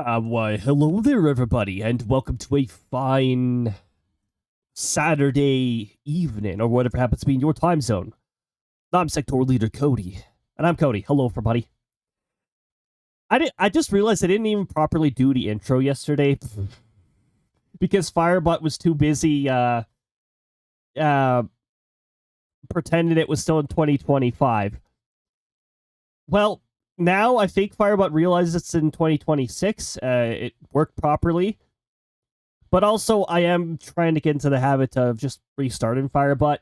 Why, hello there, everybody, and welcome to a fine Saturday evening, or whatever happens to be in your time zone. I'm sectoral leader Cody, and I'm Cody. Hello, everybody. I just realized I didn't even properly do the intro yesterday because Firebot was too busy pretending it was still in 2025. Well, now I think Firebot realizes it's in 2026. It worked properly. But also, I am trying to get into the habit of just restarting Firebot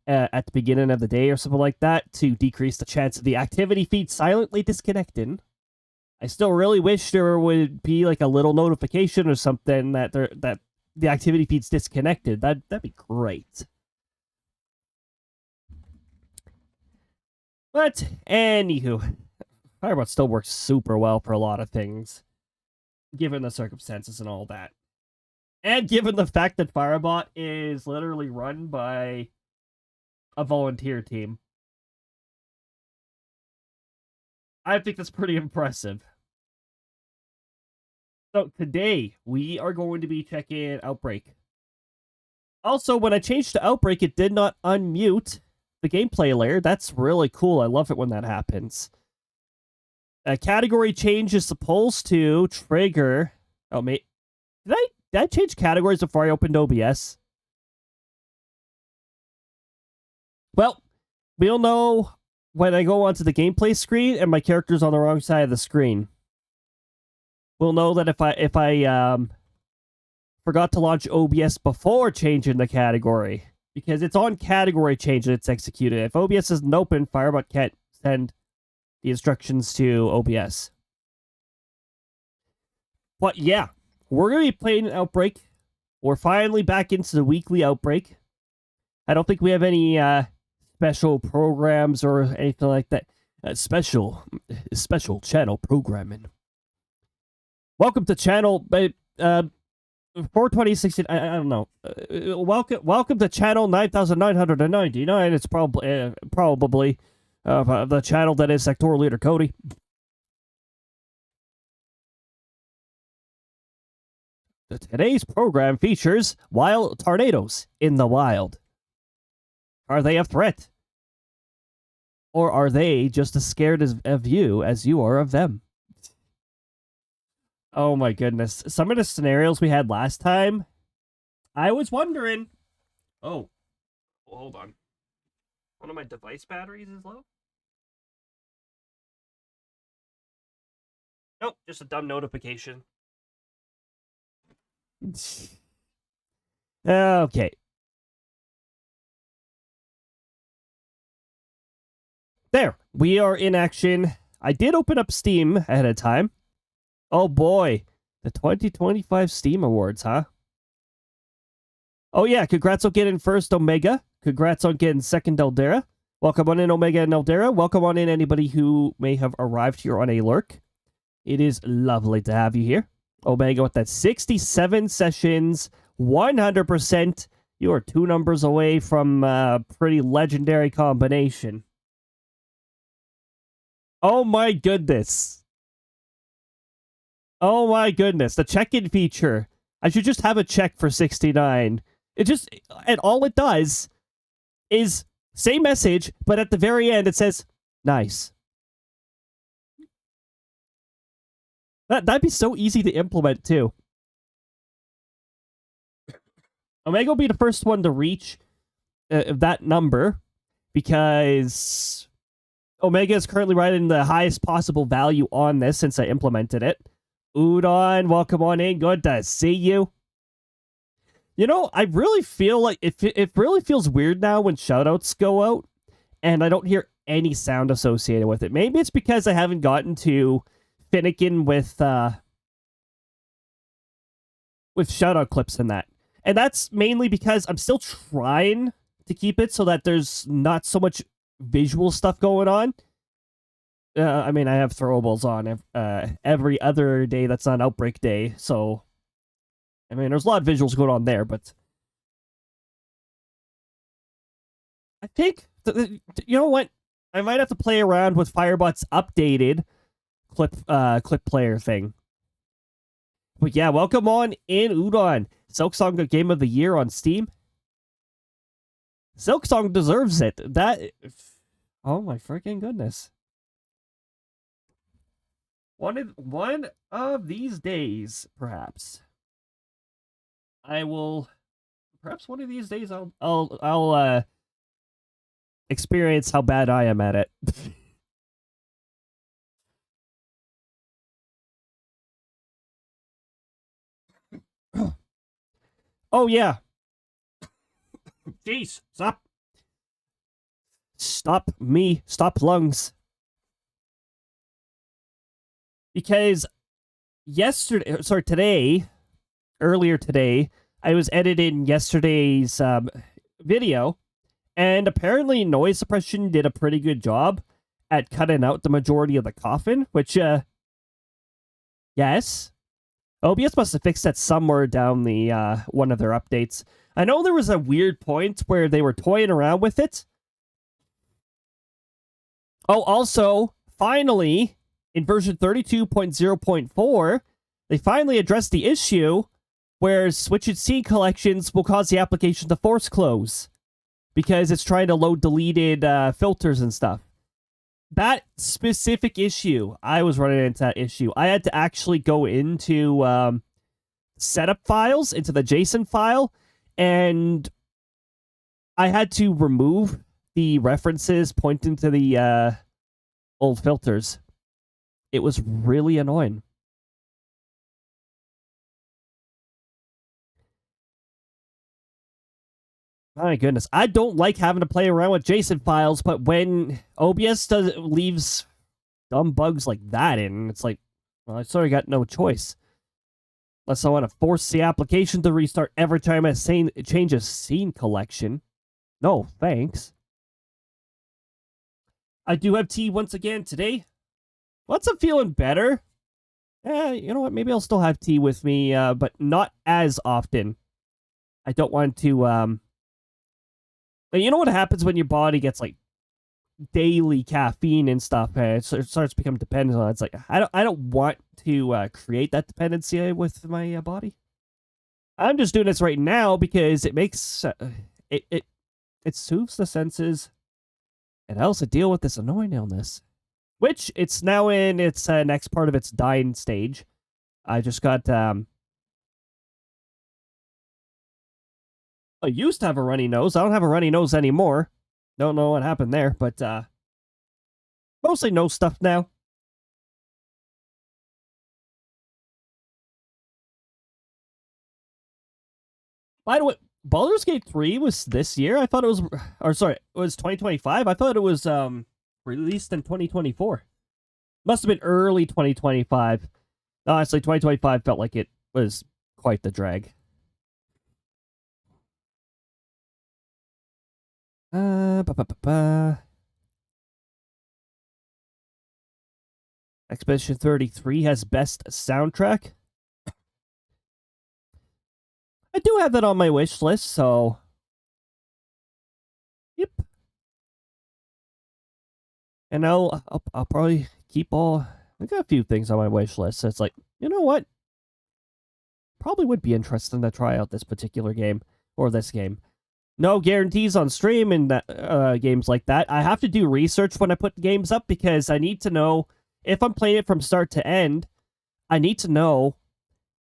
at the beginning of the day or something like that to decrease the chance of the activity feed silently disconnecting. I still really wish there would be like a little notification or something that the activity feed's disconnected. That'd be great. But anywho, Firebot still works super well for a lot of things, given the circumstances and all that. And given the fact that Firebot is literally run by a volunteer team, I think that's pretty impressive. So today, we are going to be checking Outbrk. Also, when I changed to Outbrk, it did not unmute the gameplay layer. That's really cool. I love it when that happens. A category change is supposed to trigger... Oh, mate. Did I change categories before I opened OBS? Well, we'll know when I go onto the gameplay screen and my character's on the wrong side of the screen. We'll know that if I forgot to launch OBS before changing the category, because it's on category change and it's executed. If OBS isn't open, Firebot can't send the instructions to OBS. But yeah, we're going to be playing Outbrk. We're finally back into the weekly Outbrk. I don't think we have any special programs or anything like that. Special channel programming. Welcome to channel... for 2016, I don't know. Welcome to channel 9999. It's probably the channel that is sectoral leader Cody. Today's program features wild tornadoes in the wild. Are they a threat? Or are they just as scared of you as you are of them? Oh my goodness. Some of the scenarios we had last time, I was wondering... Oh, hold on. One of my device batteries is low? Nope, just a dumb notification. Okay. There, we are in action. I did open up Steam ahead of time. Oh boy, the 2025 Steam Awards, huh? Oh yeah, congrats on getting first, Omega. Congrats on getting second, SLdr. Welcome on in, Omega and SLdr. Welcome on in anybody who may have arrived here on a lurk. It is lovely to have you here. Omega with that 67 sessions, 100%. You are 2 numbers away from a pretty legendary combination. Oh my goodness. Oh my goodness, the check-in feature. I should just have a check for 69. And all it does is same message, but at the very end it says, nice. That'd be so easy to implement too. Omega will be the first one to reach that number because Omega is currently writing the highest possible value on this since I implemented it. Udon, welcome on in. Good to see you. You know, I really feel like it really feels weird now when shoutouts go out and I don't hear any sound associated with it. Maybe it's because I haven't gotten to finicking with shoutout clips and that. And that's mainly because I'm still trying to keep it so that there's not so much visual stuff going on. I mean, I have throwables on every other day that's not Outbrk day, so... I mean, there's a lot of visuals going on there, but... I think... You know what? I might have to play around with Firebot's updated clip player thing. But yeah, welcome on in, Udon. Silksong Game of the Year on Steam. Silksong deserves it. Oh my freaking goodness. One of these days, perhaps, perhaps one of these days I'll experience how bad I am at it. Oh yeah. Jeez, stop. Stop me. Stop lungs. Because earlier today, I was editing yesterday's video, and apparently noise suppression did a pretty good job at cutting out the majority of the coughing, which, yes. OBS must have fixed that somewhere down the one of their updates. I know there was a weird point where they were toying around with it. Oh, also, finally, in version 32.0.4, they finally addressed the issue where switched scene collections will cause the application to force close because it's trying to load deleted filters and stuff. That specific issue, I was running into that issue. I had to actually go into setup files, into the JSON file, and I had to remove the references pointing to the old filters. It was really annoying. My goodness. I don't like having to play around with JSON files, but when OBS leaves dumb bugs like that in, it's like, well, I sort of got no choice. Unless I want to force the application to restart every time I change a scene collection. No, thanks. I do have tea once again today. Once I'm feeling better, you know what? Maybe I'll still have tea with me, but not as often. I don't want to, you know what happens when your body gets like daily caffeine and stuff, and it starts to become dependent on it. It's like I don't want to create that dependency with my body. I'm just doing this right now because it makes it soothes the senses. It helps to deal with this annoying illness, which it's now in its next part of its dying stage. I just got I used to have a runny nose. I don't have a runny nose anymore. Don't know what happened there, but mostly nose stuff now. By the way, Baldur's Gate 3 was this year. I thought it was, or sorry, it was 2025. I thought it was released in 2024. Must have been early 2025. Honestly, 2025 felt like it was quite the drag. Expedition 33 has best soundtrack. I do have that on my wish list, so yep. And I'll probably keep all. I got a few things on my wish list. So it's like, you know what? Probably would be interesting to try out this particular game or this game. No guarantees on stream and games like that. I have to do research when I put games up because I need to know if I'm playing it from start to end. I need to know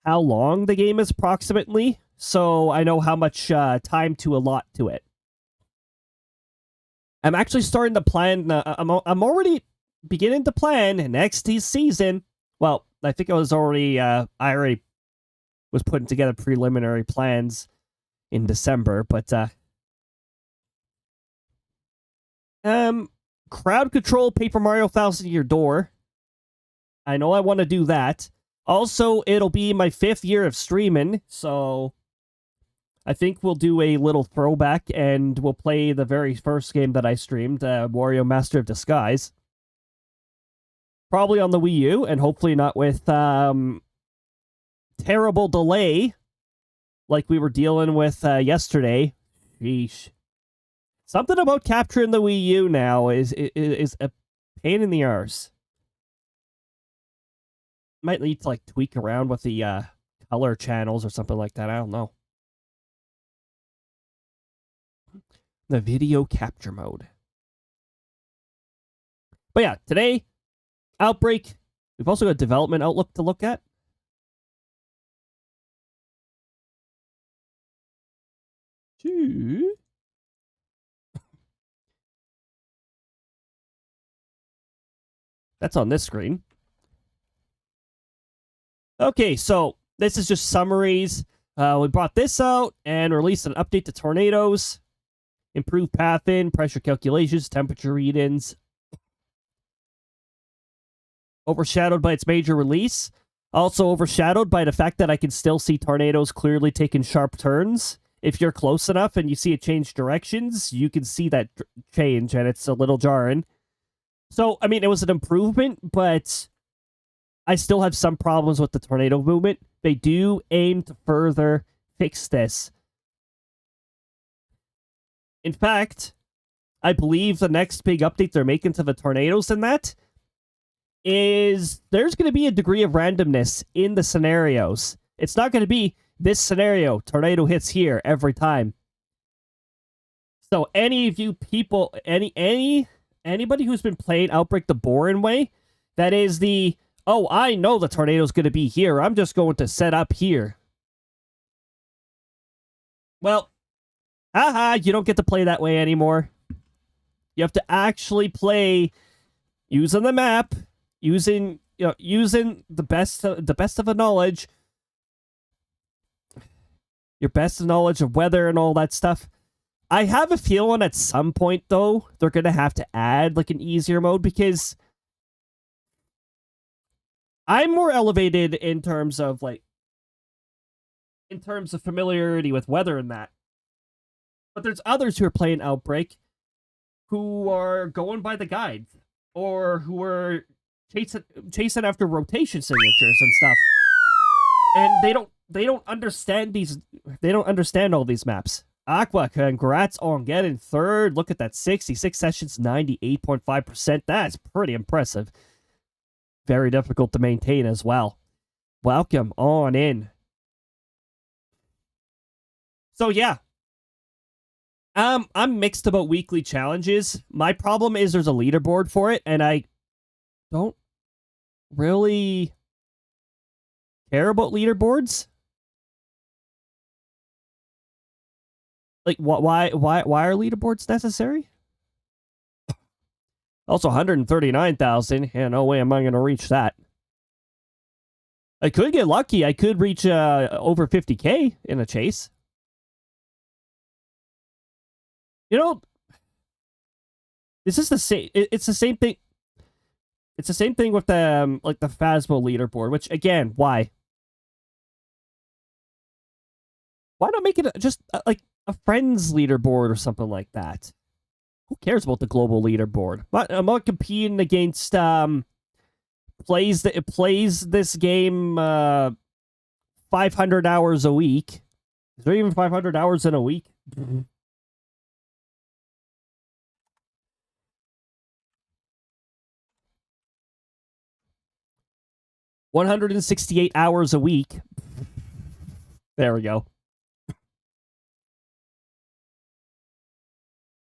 how long the game is approximately, so I know how much time to allot to it. I'm actually starting to plan. I'm already beginning to plan next season. Well, I think I already was putting together preliminary plans in December, but crowd control Paper Mario Thousand Year Door. I know I want to do that. Also, it'll be my 5th year of streaming, so I think we'll do a little throwback and we'll play the very first game that I streamed, Wario Master of Disguise. Probably on the Wii U, and hopefully not with terrible delay like we were dealing with yesterday. Sheesh. Something about capturing the Wii U now is a pain in the arse. Might need to like tweak around with the color channels or something like that. I don't know. The video capture mode. But yeah, today, Outbrk. We've also got development outlook to look at. That's on this screen. Okay, so this is just summaries. We brought this out and released an update to tornadoes, improved path in, pressure calculations, temperature read-ins. Overshadowed by its major release. Also overshadowed by the fact that I can still see tornadoes clearly taking sharp turns. If you're close enough and you see it change directions, you can see that change, and it's a little jarring. So, I mean, it was an improvement, but I still have some problems with the tornado movement. They do aim to further fix this. In fact, I believe the next big update they're making to the tornadoes in that is there's going to be a degree of randomness in the scenarios. It's not going to be this scenario, tornado hits here every time. So any of you people, anybody who's been playing Outbrk the boring way, that is the, oh, I know the tornado's going to be here. I'm just going to set up here. Well, haha, you don't get to play that way anymore. You have to actually play using the map, using the best of the knowledge, your best knowledge of weather and all that stuff. I have a feeling at some point though they're gonna have to add like an easier mode, because I'm more elevated in terms of familiarity with weather and that. But there's others who are playing Outbrk who are going by the guide, or who are chasing after rotation signatures and stuff. And they don't understand these. They don't understand all these maps. Aqua, congrats on getting third. Look at that, 66 sessions, 98.5%. That's pretty impressive. Very difficult to maintain as well. Welcome on in. So yeah. I'm mixed about weekly challenges. My problem is there's a leaderboard for it, and I don't really care about leaderboards. Like, why are leaderboards necessary? Also, 139,000. Yeah, no way am I going to reach that. I could get lucky. I could reach over 50K in a chase. You know, this is the same. It's the same thing. It's the same thing with the like the Phasmo leaderboard. Which again, why? Why not make it just like a friends leaderboard or something like that? Who cares about the global leaderboard? I'm not competing against plays this game 500 hours a week. Is there even 500 hours in a week? 168 hours a week. There we go.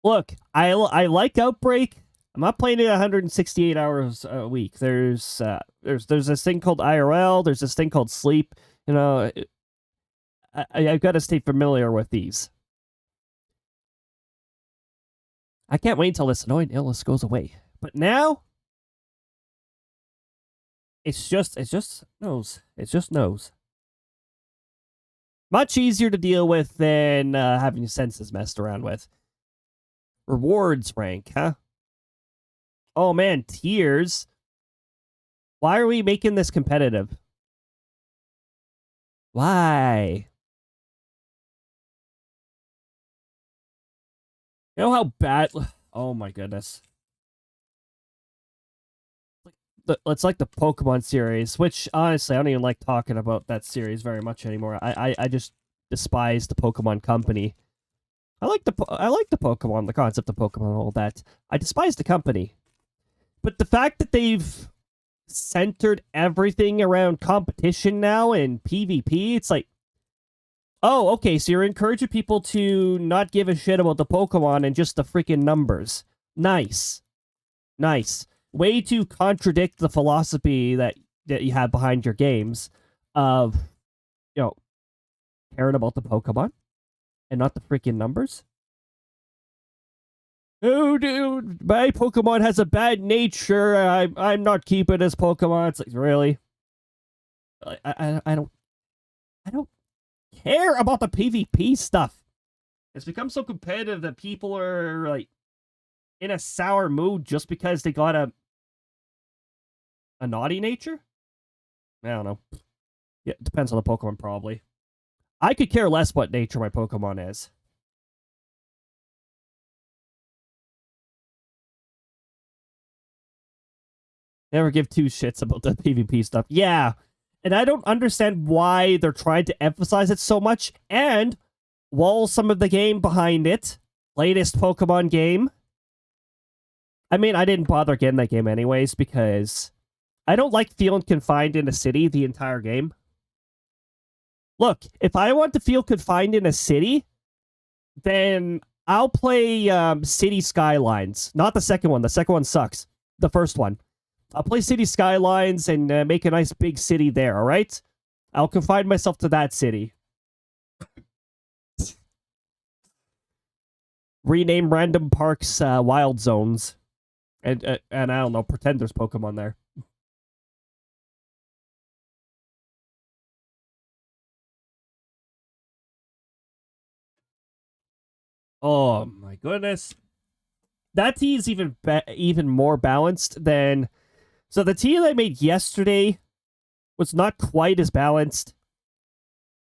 Look, I like Outbrk. I'm not playing it 168 hours a week. There's this thing called IRL. There's this thing called sleep. You know, I've got to stay familiar with these. I can't wait until this annoying illness goes away. But now, it's just nose. It's just nose. Much easier to deal with than having your senses messed around with. Rewards rank, huh? Oh man, tiers. Why are we making this competitive? Why? You know how bad... Oh my goodness. It's like the Pokemon series, which honestly I don't even like talking about that series very much anymore. I just despise the Pokemon company. I like the Pokemon, the concept of Pokemon, and all that. I despise the company, but the fact that they've centered everything around competition now and PvP. It's like, oh, okay, so you're encouraging people to not give a shit about the Pokemon and just the freaking numbers. Nice. Nice. Way to contradict the philosophy that you have behind your games of, caring about the Pokemon and not the freaking numbers. Oh, dude, my Pokemon has a bad nature. I'm not keeping this Pokemon. It's like, really? I don't care about the PvP stuff. It's become so competitive that people are like in a sour mood just because they got a naughty nature. I don't know. Yeah, it depends on the Pokemon, probably. I could care less what nature my Pokemon is. Never give two shits about the PvP stuff. Yeah. And I don't understand why they're trying to emphasize it so much. And while some of the game behind it, latest Pokemon game. I mean, I didn't bother getting that game anyways because I don't like feeling confined in a city the entire game. Look, if I want to feel confined in a city, then I'll play City Skylines. Not the second one. The second one sucks. The first one. I'll play City Skylines and make a nice big city there, all right? I'll confine myself to that city. Rename random parks Wild Zones. And I don't know, pretend there's Pokemon there. Oh my goodness. That tea is even more balanced than... So the tea that I made yesterday was not quite as balanced.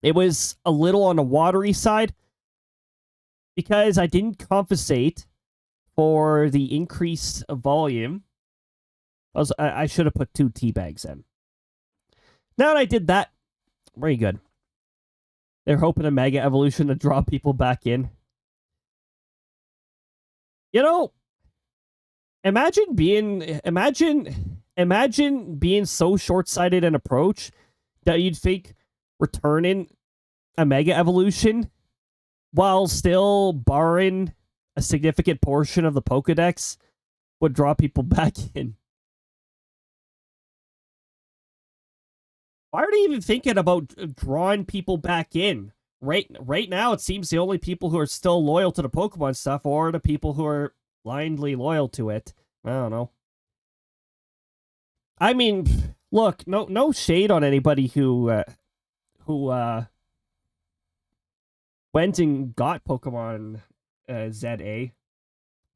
It was a little on the watery side because I didn't compensate for the increase of volume. I should have put 2 tea bags in. Now that I did that, very good. They're hoping a Mega Evolution to draw people back in. You know, imagine being so short-sighted an approach that you'd think returning a Mega Evolution while still barring a significant portion of the Pokedex would draw people back in. Why are they even thinking about drawing people back in? Right now, it seems the only people who are still loyal to the Pokemon stuff are the people who are blindly loyal to it. I don't know. I mean, look, no shade on anybody who went and got Pokemon ZA.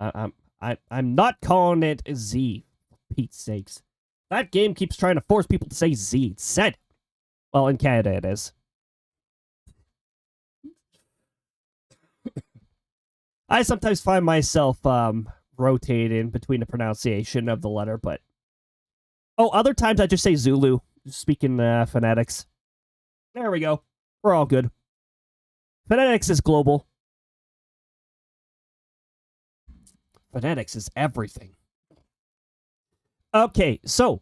I'm not calling it Z. For Pete's sakes, that game keeps trying to force people to say Z. It's Z. Well, in Canada, it is. I sometimes find myself rotating between the pronunciation of the letter, but other times I just say Zulu, speaking phonetics. There we go. We're all good. Phonetics is global. Phonetics is everything. Okay, so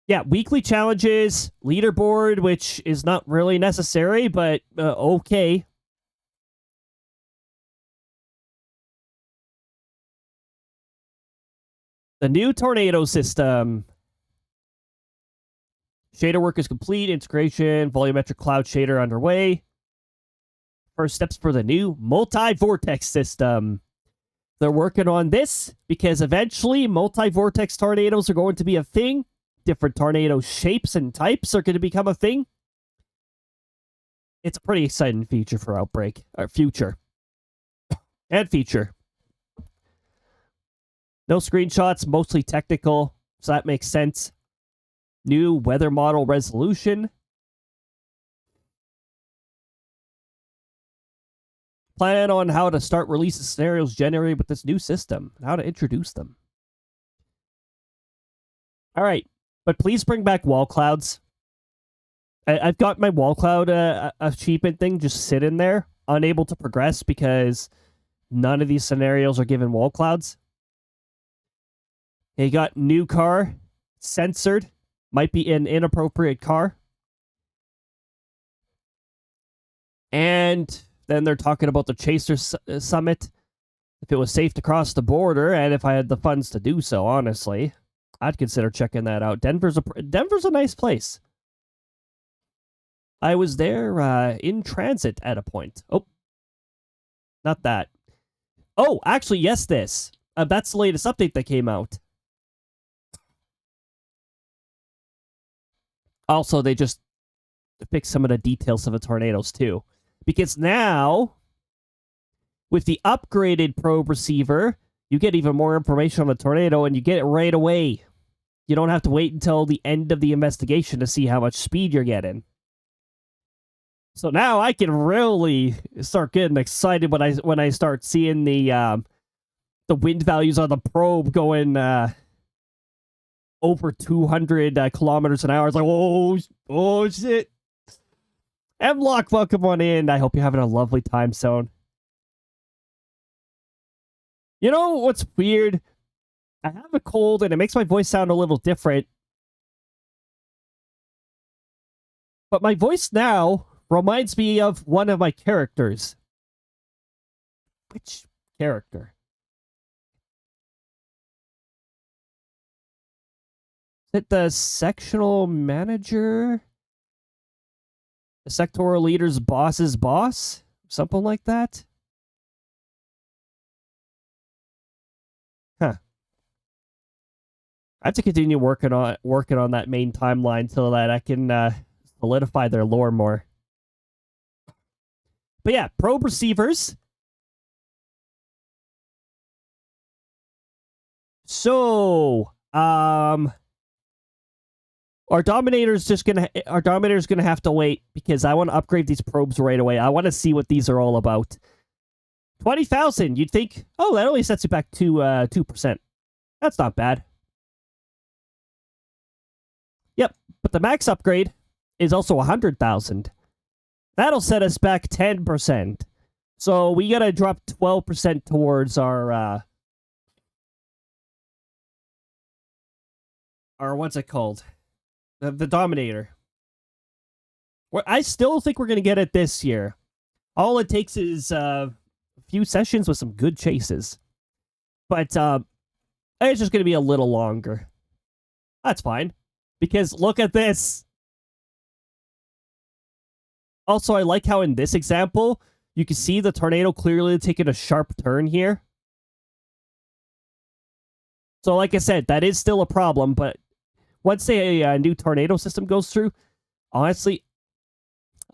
yeah, weekly challenges, leaderboard, which is not really necessary, but okay. The new tornado system. Shader work is complete. Integration, volumetric cloud shader underway. First steps for the new multi-vortex system. They're working on this because eventually multi-vortex tornadoes are going to be a thing. Different tornado shapes and types are going to become a thing. It's a pretty exciting feature for Outbrk. Or future. And feature. No screenshots, mostly technical, so that makes sense. New weather model resolution. Plan on how to start releasing scenarios generated with this new system. How to introduce them. All right, but please bring back wall clouds. I've got my wall cloud achievement thing just sitting there, unable to progress because none of these scenarios are given wall clouds. They got new car. censored. Might be an inappropriate car. And then they're talking about the Chaser Summit. If it was safe to cross the border, and if I had the funds to do so, honestly, I'd consider checking that out. Denver's a nice place. I was there in transit at a point. Oh, not that. Oh, actually, yes, this. That's the latest update that came out. Also, they just fixed some of the details of the tornadoes, too. Because now, with the upgraded probe receiver, you get even more information on the tornado, and you get it right away. You don't have to wait until the end of the investigation to see how much speed you're getting. So now I can really start getting excited when I start seeing the wind values on the probe going over 200 kilometers an hour. It's like, oh shit. M-Lock, welcome on in. I hope you're having a lovely time zone. You know what's weird? I have a cold and it makes my voice sound a little different. But my voice now reminds me of one of my characters. Which character? Is it the sectional manager? The sectoral leader's boss's boss? Something like that? Huh. I have to continue working on that main timeline so that I can solidify their lore more. But yeah, probe receivers. So, our Dominator's gonna have to wait because I want to upgrade these probes right away. I want to see what these are all about. 20,000. You'd think, oh, that only sets you back to 2%. That's not bad. Yep, but the max upgrade is also 100,000. That'll set us back 10%. So we gotta drop 12% towards our what's it called? The Dominator. I still think we're gonna get it this year. All it takes is a few sessions with some good chases. But it's just gonna be a little longer. That's fine. Because look at this. Also, I like how in this example, you can see the tornado clearly taking a sharp turn here. So like I said, that is still a problem, but once a new tornado system goes through, honestly,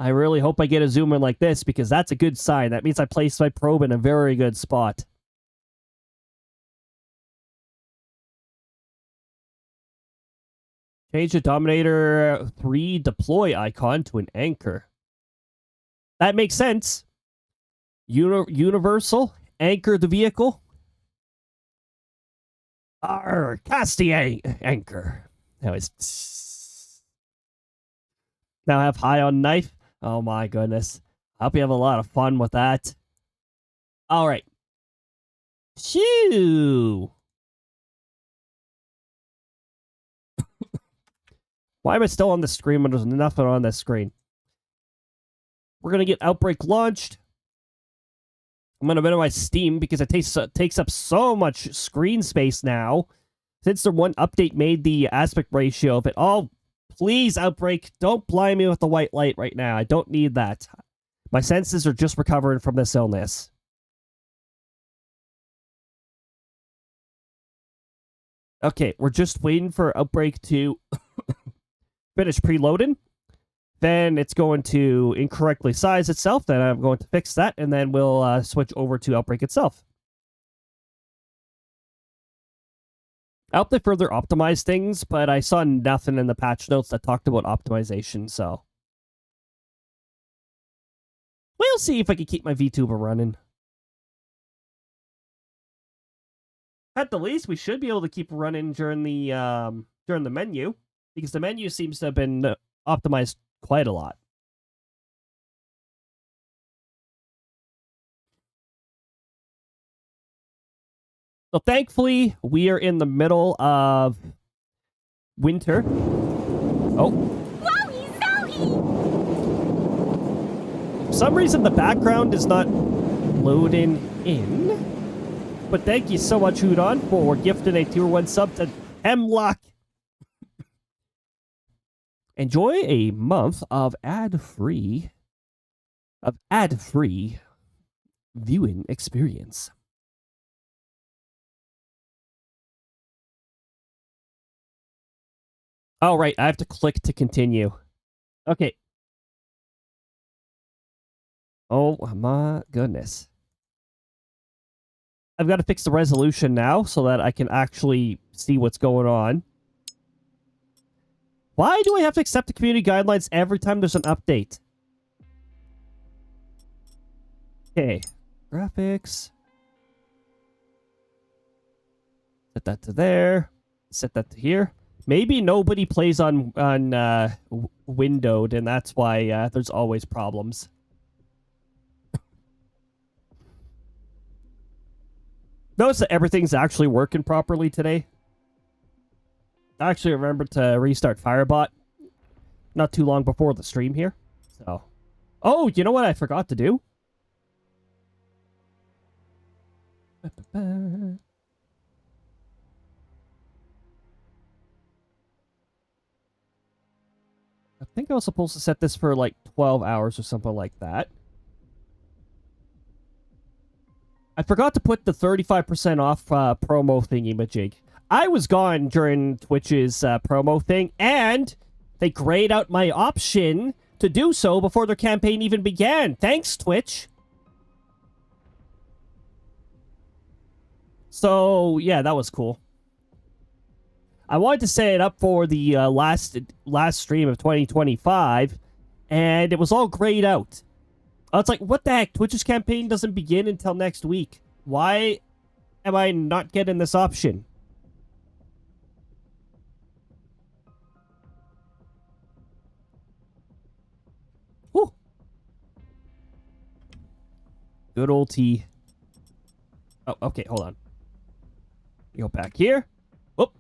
I really hope I get a zoom in like this because that's a good sign. That means I placed my probe in a very good spot. Change the Dominator 3 deploy icon to an anchor. That makes sense. Universal. Anchor the vehicle. Cast the anchor. Anyways. Now I have high on knife. Oh my goodness. I hope you have a lot of fun with that. Alright. Shoo! Why am I still on the screen when there's nothing on this screen? We're going to get Outbrk launched. I'm going to minimize Steam because it takes up so much screen space now. Since the one update made the aspect ratio of it. Oh, please, Outbrk, don't blind me with the white light right now. I don't need that. My senses are just recovering from this illness. Okay, we're just waiting for Outbrk to finish preloading. Then it's going to incorrectly size itself. Then I'm going to fix that, and then we'll switch over to Outbrk itself. I hope they further optimize things, but I saw nothing in the patch notes that talked about optimization, so we'll see if I can keep my VTuber running. At the least, we should be able to keep running during the menu, because the menu seems to have been optimized quite a lot. So thankfully, we are in the middle of winter. Oh. For some reason, the background is not loading in. But thank you so much, Hudon, for gifting a tier 1 sub to Hemlock. Enjoy a month of ad-free viewing experience. Oh, right. I have to click to continue. Okay. Oh, my goodness. I've got to fix the resolution now so that I can actually see what's going on. Why do I have to accept the community guidelines every time there's an update? Okay. Graphics. Set that to there. Set that to here. Maybe nobody plays on windowed, and that's why there's always problems. Notice that everything's actually working properly today. I actually remembered to restart Firebot not too long before the stream here. So, oh, you know what I forgot to do? I think I was supposed to set this for like 12 hours or something like that. I forgot to put the 35% off promo thingy-majig. I was gone during Twitch's promo thing, and they grayed out my option to do so before their campaign even began. Thanks, Twitch. So, yeah, that was cool. I wanted to set it up for the last stream of 2025, and it was all grayed out. I was like, what the heck? Twitch's campaign doesn't begin until next week. Why am I not getting this option? Whew. Good old T. Oh, okay, hold on. Go back here. Oh,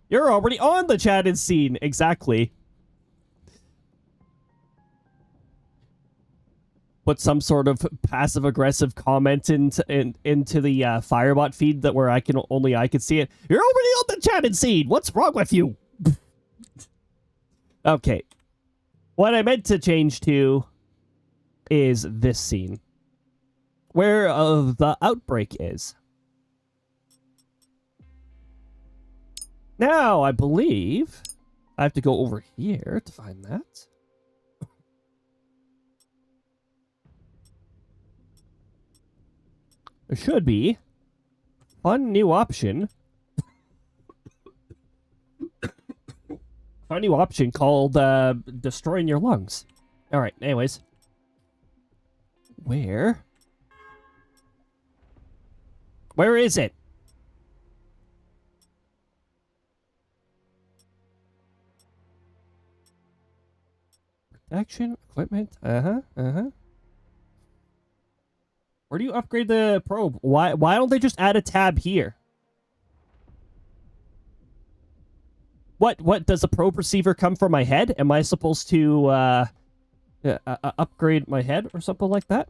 you're already on the chatted scene. Exactly. Put some sort of passive-aggressive comment into the Firebot feed that where only I could see it. You're already on the chatted scene. What's wrong with you? Okay. What I meant to change to is this scene, where the Outbrk is. Now, I believe I have to go over here to find that. There should be fun new option. Fun new option called destroying your lungs. All right. Anyways, where is it? Protection equipment. Where do you upgrade the probe? Why don't they just add a tab here? What does the probe receiver come from my head? Am I supposed to upgrade my head or something like that?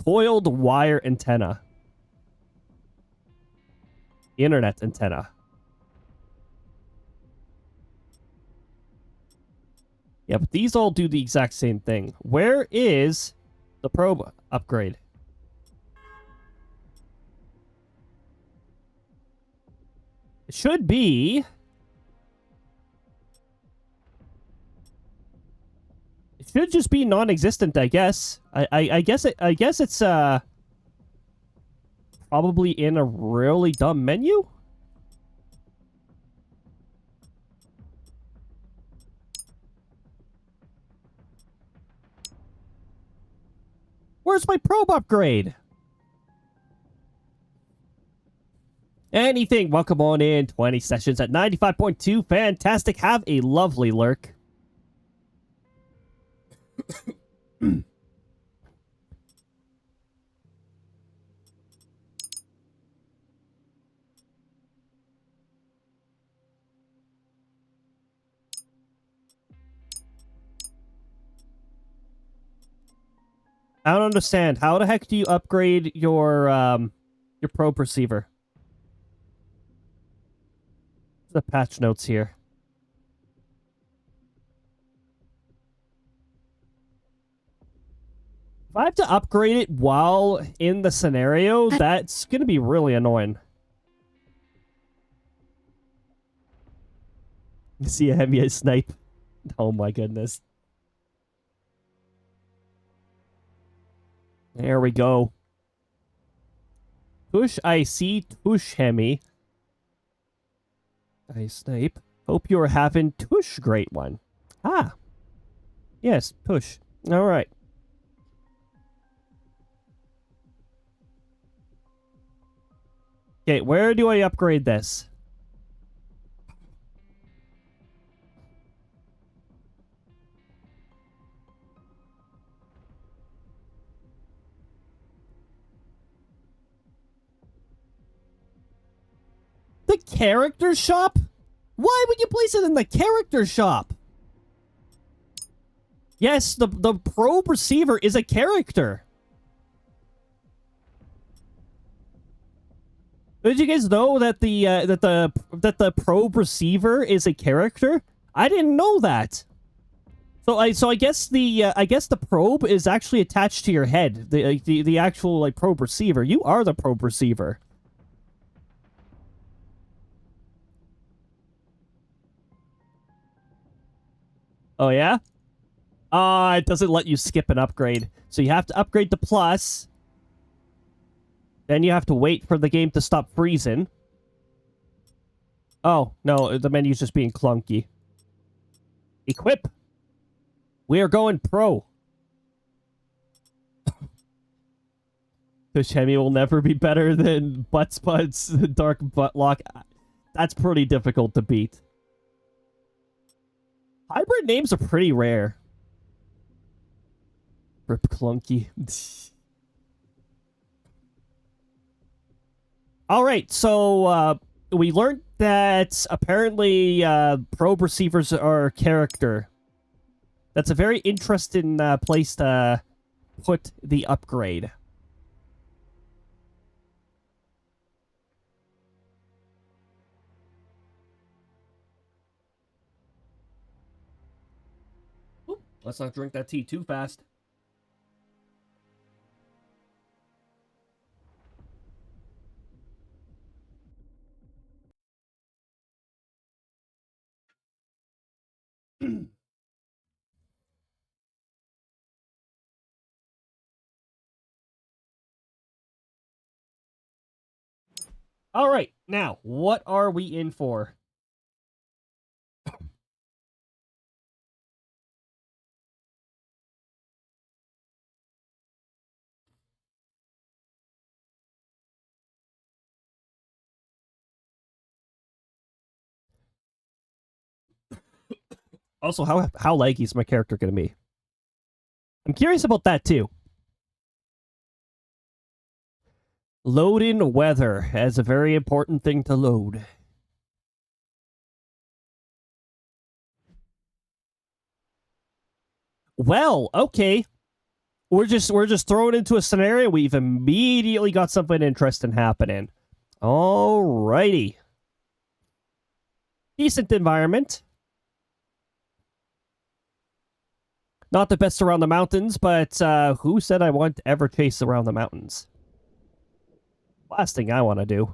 Coiled wire antenna. Internet antenna. Yeah, but these all do the exact same thing. Where is the probe upgrade? It should be... It should just be non-existent, I guess. I guess it's probably in a really dumb menu. Where's my probe upgrade? Anything, welcome on in. 20 sessions at 95.2. Fantastic. Have a lovely lurk. I don't understand. How the heck do you upgrade your probe receiver? The patch notes here. If I have to upgrade it while in the scenario, that's gonna be really annoying. You see a heavy snipe. Oh my goodness. There we go. Tush I see Tush Hemi. I snipe. Hope you're having Tush great one. Ah. Yes, Tush. Alright. Okay, where do I upgrade this? The character shop? Why would you place it in the character shop? Yes, the probe receiver is a character. Did you guys know that the probe receiver is a character? I didn't know that. So I guess the probe is actually attached to your head. The actual like probe receiver. You are the probe receiver. Oh yeah? It doesn't let you skip an upgrade. So you have to upgrade to plus. Then you have to wait for the game to stop freezing. Oh, no, the menu's just being clunky. Equip. We are going pro. Tushemi will never be better than Butts Dark Buttlock. That's pretty difficult to beat. Hybrid names are pretty rare. Rip clunky. Alright, so we learned that apparently probe receivers are a character. That's a very interesting place to put the upgrade. Oop, let's not drink that tea too fast. All right, now, what are we in for? Also, how laggy is my character going to be? I'm curious about that, too. Load in weather as a very important thing to load. Well, okay. We're just thrown into a scenario. We've immediately got something interesting happening. Alrighty. Decent environment. Not the best around the mountains, but who said I want to ever chase around the mountains? Last thing I want to do.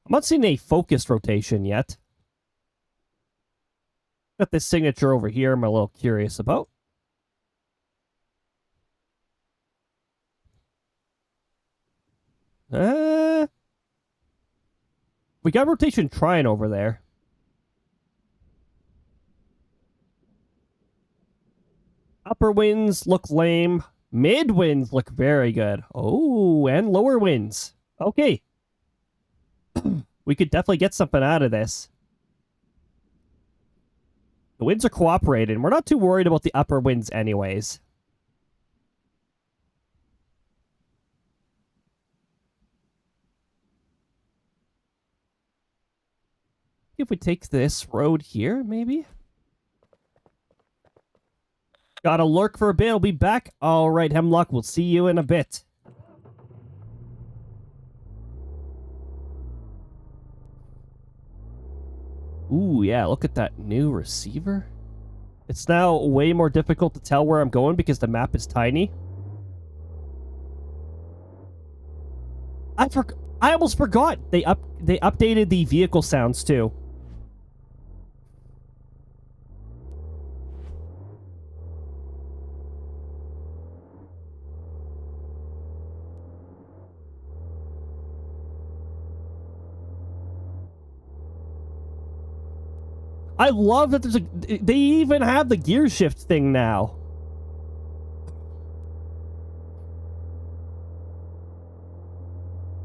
I'm not seeing a focused rotation yet. Got this signature over here I'm a little curious about. We got rotation trying over there. Upper winds look lame. Mid winds look very good. Oh, and lower winds. Okay. We could definitely get something out of this. The winds are cooperating. We're not too worried about the upper winds anyways. If we take this road here, maybe? Gotta lurk for a bit. I'll be back. All right, Hemlock. We'll see you in a bit. Ooh, yeah. Look at that new receiver. It's now way more difficult to tell where I'm going because the map is tiny. I almost forgot. They updated the vehicle sounds too. I love that they even have the gear shift thing now.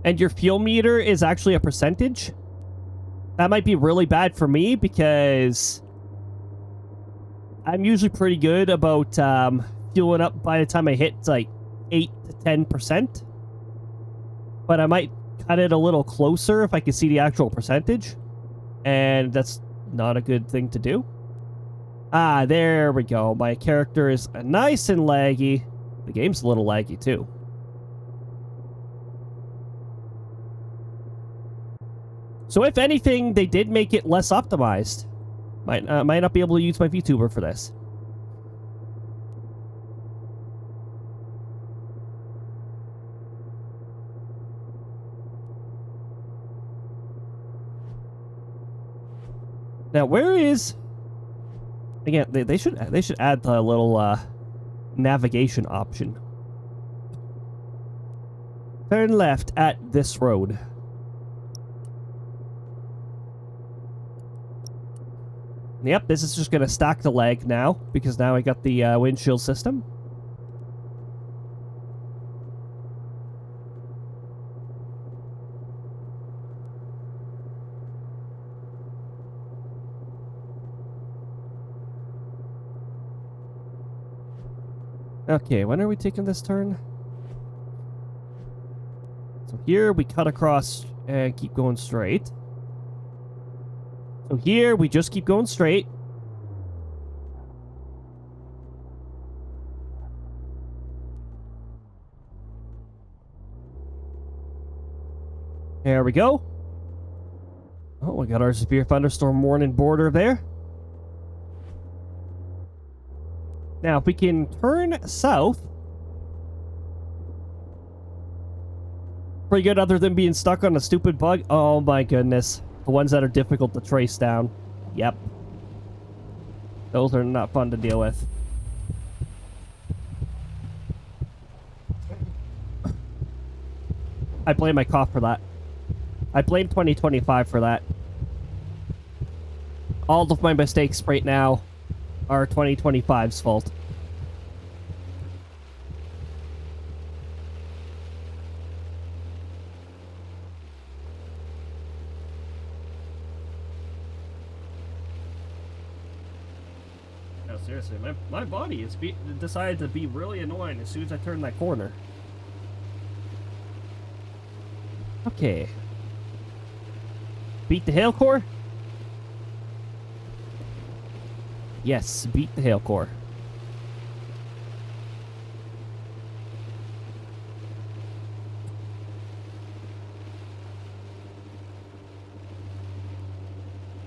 And your fuel meter is actually a percentage. That might be really bad for me because I'm usually pretty good about fueling up by the time I hit like 8 to 10%. But I might cut it a little closer if I can see the actual percentage. And that's not a good thing to do. Ah, there we go. My character is nice and laggy. The game's a little laggy too. So if anything, they did make it less optimized. Might not be able to use my VTuber for this. Now, where is... Again, they should add the little navigation option. Turn left at this road. Yep, this is just going to stack the lag now, because now I got the windshield system. Okay, when are we taking this turn? So here we cut across and keep going straight. So here we just keep going straight. There we go. Oh, we got our severe thunderstorm warning border there. Now, if we can turn south. Pretty good other than being stuck on a stupid bug. Oh my goodness. The ones that are difficult to trace down. Yep. Those are not fun to deal with. I blame my cough for that. I blame 2025 for that. All of my mistakes right now are 2025's fault. No, seriously, my body is decided to be really annoying as soon as I turn that corner. Okay. Beat the hail core? Yes, beat the hail core.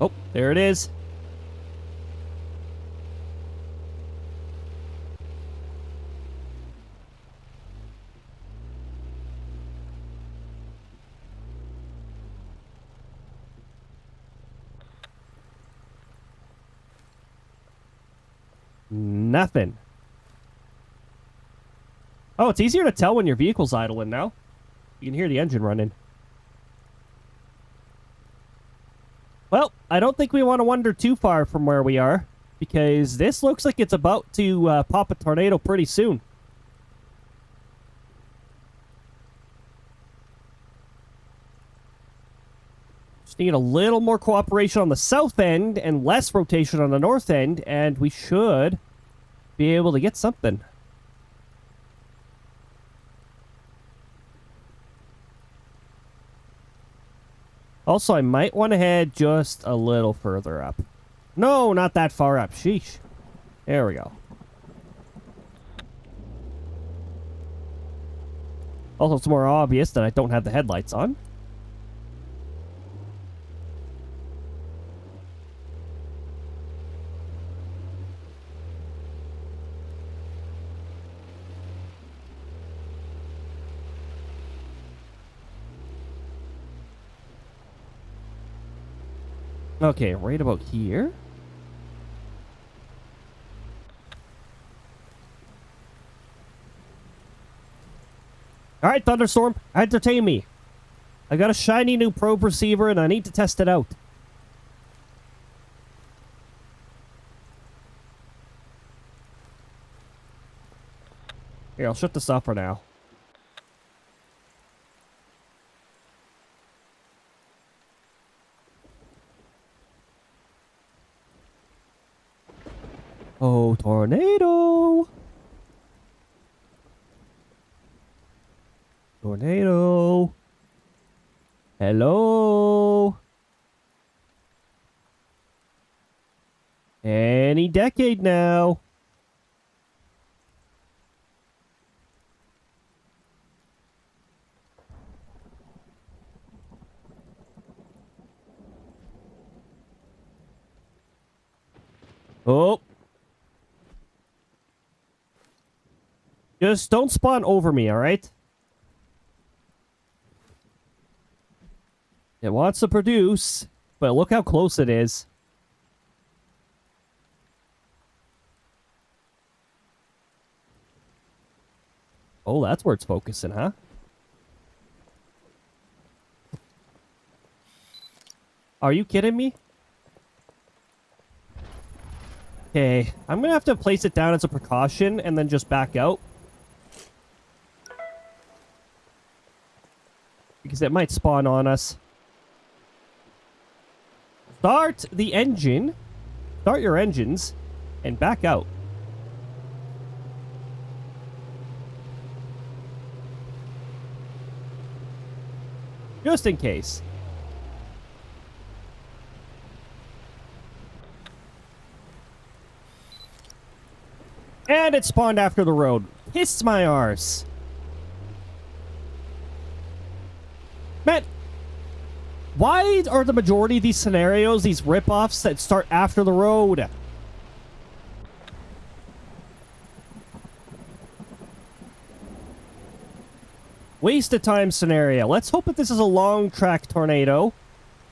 Oh, there it is. Nothing. Oh, it's easier to tell when your vehicle's idling now. You can hear the engine running. Well, I don't think we want to wander too far from where we are, because this looks like it's about to pop a tornado pretty soon. Just need a little more cooperation on the south end and less rotation on the north end, and we should be able to get something. Also, I might want to head just a little further up. No, not that far up. Sheesh. There we go. Also, it's more obvious that I don't have the headlights on. Okay, right about here. Alright, Thunderstorm, entertain me. I got a shiny new probe receiver and I need to test it out. Here, I'll shut this off for now. Oh, tornado! Tornado! Hello? Any decade now. Oh. Just don't spawn over me, alright? It wants to produce, but look how close it is. Oh, that's where it's focusing, huh? Are you kidding me? Okay, I'm gonna have to place it down as a precaution and then just back out. Because it might spawn on us. Start the engine. Start your engines. And back out. Just in case. And it spawned after the road. Pissed my arse. Man, why are the majority of these scenarios, these rip-offs that start after the road? Waste of time scenario. Let's hope that this is a long track tornado.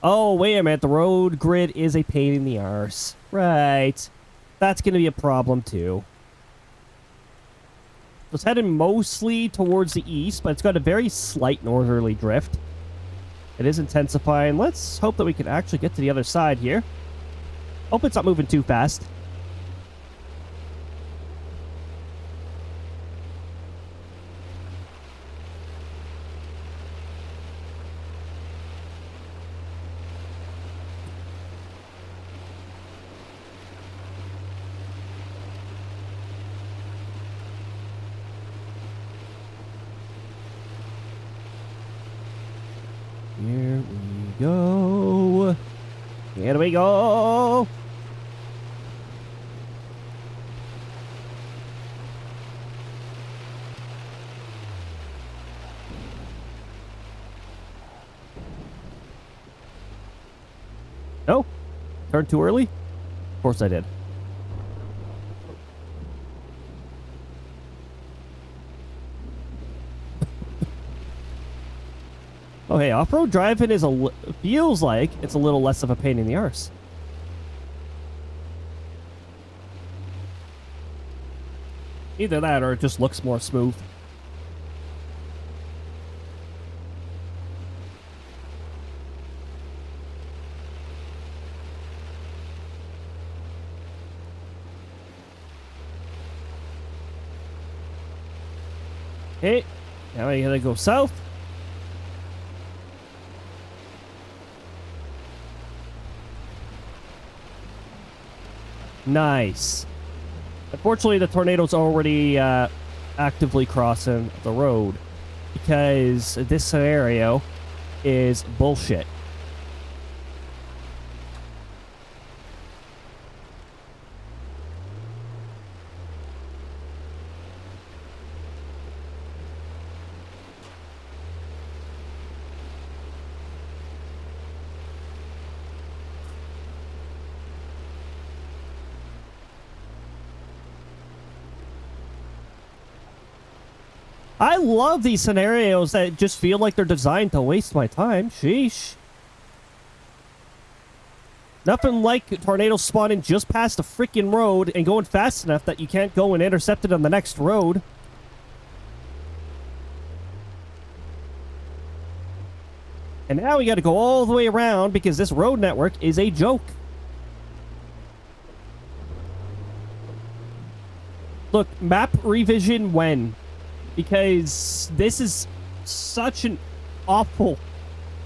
Oh, wait a minute. The road grid is a pain in the arse. Right. That's going to be a problem, too. It's heading mostly towards the east, but it's got a very slight northerly drift. It is intensifying. Let's hope that we can actually get to the other side here. Hope it's not moving too fast. Here we go. Here we go. No? Turned too early? Of course I did. Oh, hey, off-road driving is feels like it's a little less of a pain in the arse. Either that or it just looks more smooth. Okay, now I gotta go south. Nice. Unfortunately, the tornado's already actively crossing the road because this scenario is bullshit. I love these scenarios that just feel like they're designed to waste my time. Sheesh. Nothing like tornadoes spawning just past a freaking road and going fast enough that you can't go and intercept it on the next road. And now we gotta go all the way around because this road network is a joke. Look, map revision when? Because this is such an awful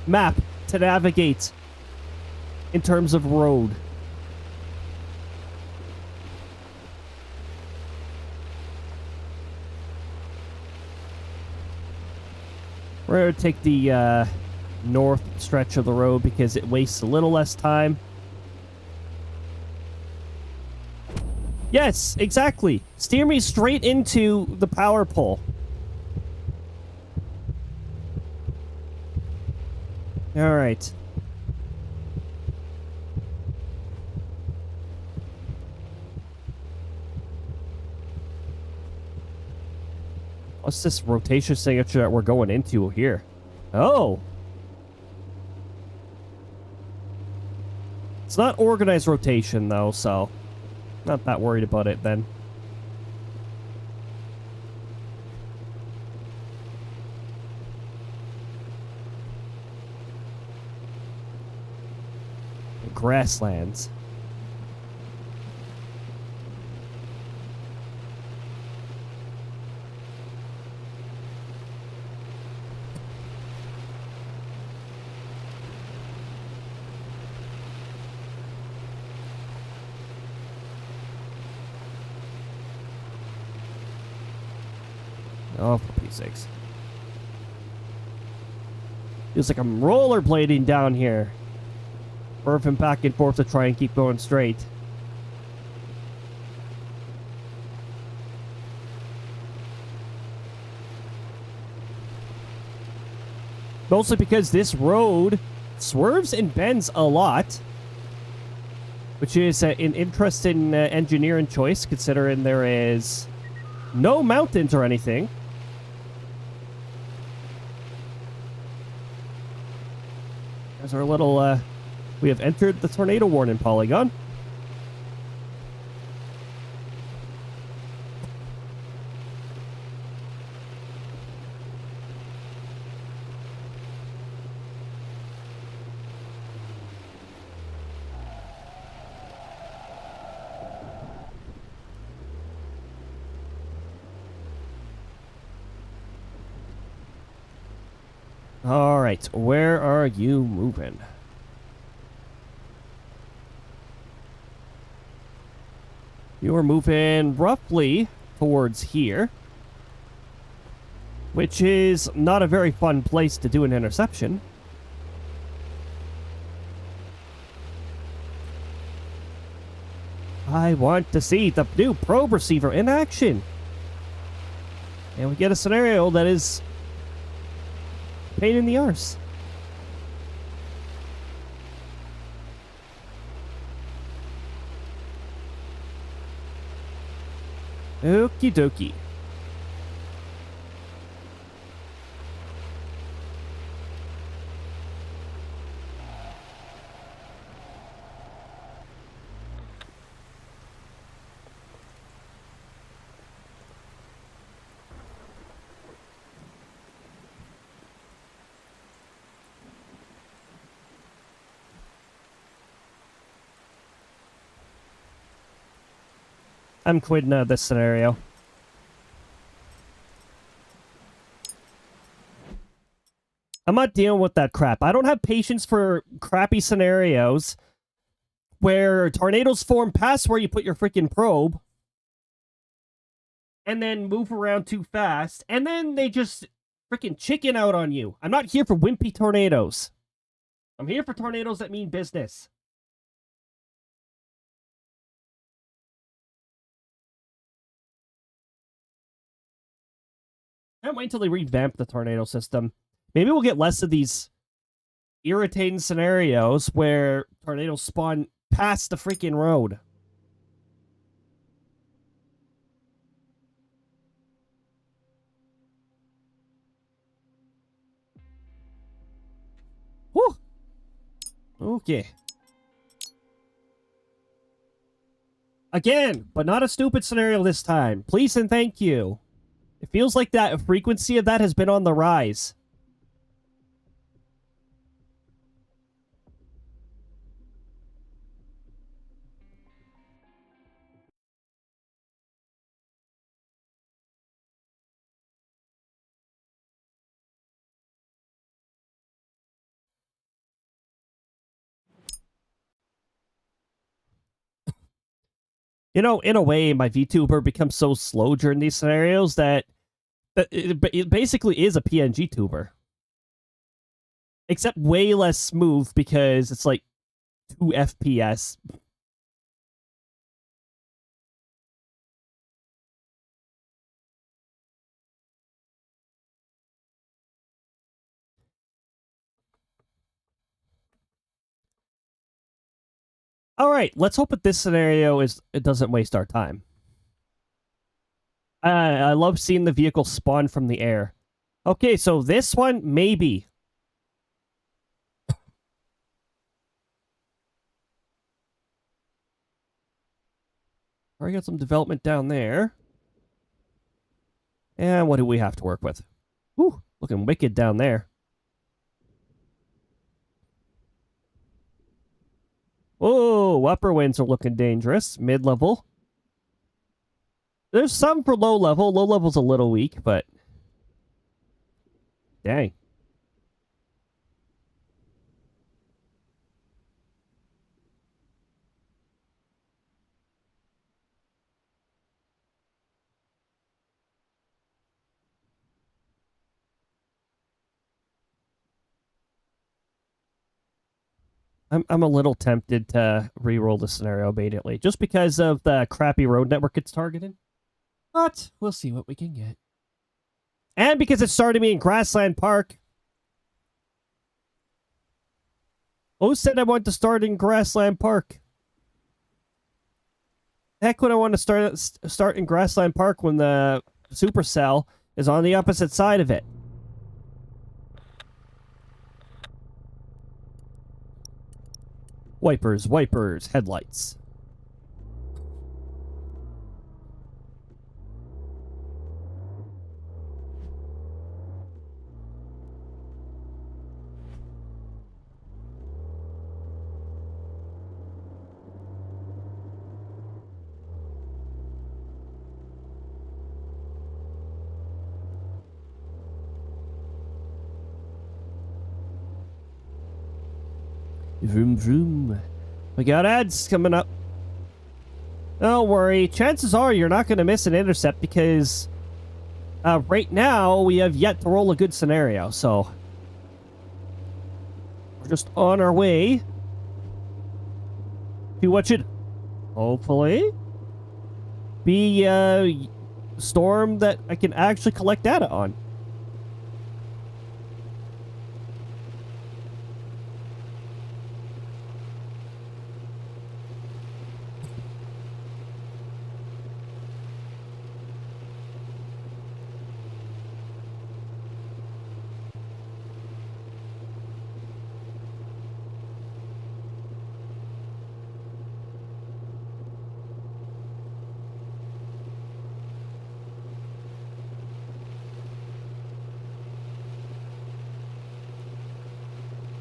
map to navigate in terms of road. We're going to take the north stretch of the road because it wastes a little less time. Yes, exactly. Steer me straight into the power pole. All right. What's this rotation signature that we're going into here? Oh. It's not organized rotation, though, so not that worried about it, then. Grasslands. Oh, for Pete's sakes. Feels like I'm rollerblading down here. Curving back and forth to try and keep going straight. Mostly because this road swerves and bends a lot. Which is an interesting engineering choice, considering there is no mountains or anything. There's our little, we have entered the tornado warning polygon. All right, where are you moving? You are moving roughly towards here, which is not a very fun place to do an interception. I want to see the new probe receiver in action. And we get a scenario that is pain in the arse. Okie dokie. I'm quitting this scenario. I'm not dealing with that crap. I don't have patience for crappy scenarios where tornadoes form past where you put your freaking probe and then move around too fast, and then they just freaking chicken out on you. I'm not here for wimpy tornadoes. I'm here for tornadoes that mean business. Can't wait until they revamp the tornado system. Maybe we'll get less of these irritating scenarios where tornadoes spawn past the freaking road. Okay. Again, but not a stupid scenario this time. Please and thank you. It feels like that frequency of that has been on the rise. You know, in a way, my VTuber becomes so slow during these scenarios that it basically is a PNG tuber. Except way less smooth because it's like 2 FPS. All right, let's hope that this scenario it doesn't waste our time. I love seeing the vehicle spawn from the air. Okay, so this one, maybe. Already got some development down there. And what do we have to work with? Whew, looking wicked down there. Oh, upper winds are looking dangerous. Mid-level. There's some for low level. Low level's a little weak, but... Dang. I'm a little tempted to re-roll the scenario immediately, just because of the crappy road network it's targeted. But we'll see what we can get. And because it started me in Grassland Park. Who said I wanted to start in Grassland Park? Heck would I want to start in Grassland Park when the supercell is on the opposite side of it? Wipers, wipers, headlights. Vroom, vroom. We got ads coming up. Don't worry. Chances are you're not going to miss an intercept because right now we have yet to roll a good scenario. So we're just on our way to what should hopefully be a storm that I can actually collect data on.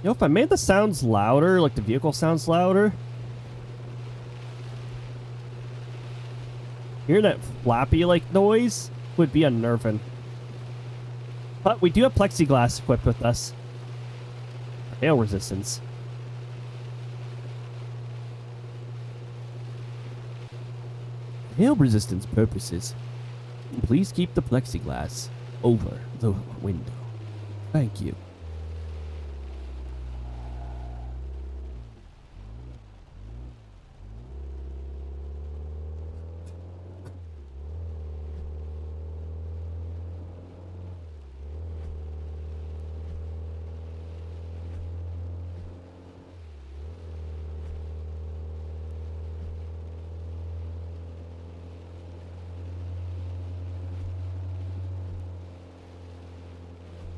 You know, if I made the sounds louder, like the vehicle sounds louder, hear that flappy-like noise would be unnerving. But we do have plexiglass equipped with us. Hail resistance. Hail resistance purposes. Please keep the plexiglass over the window. Thank you.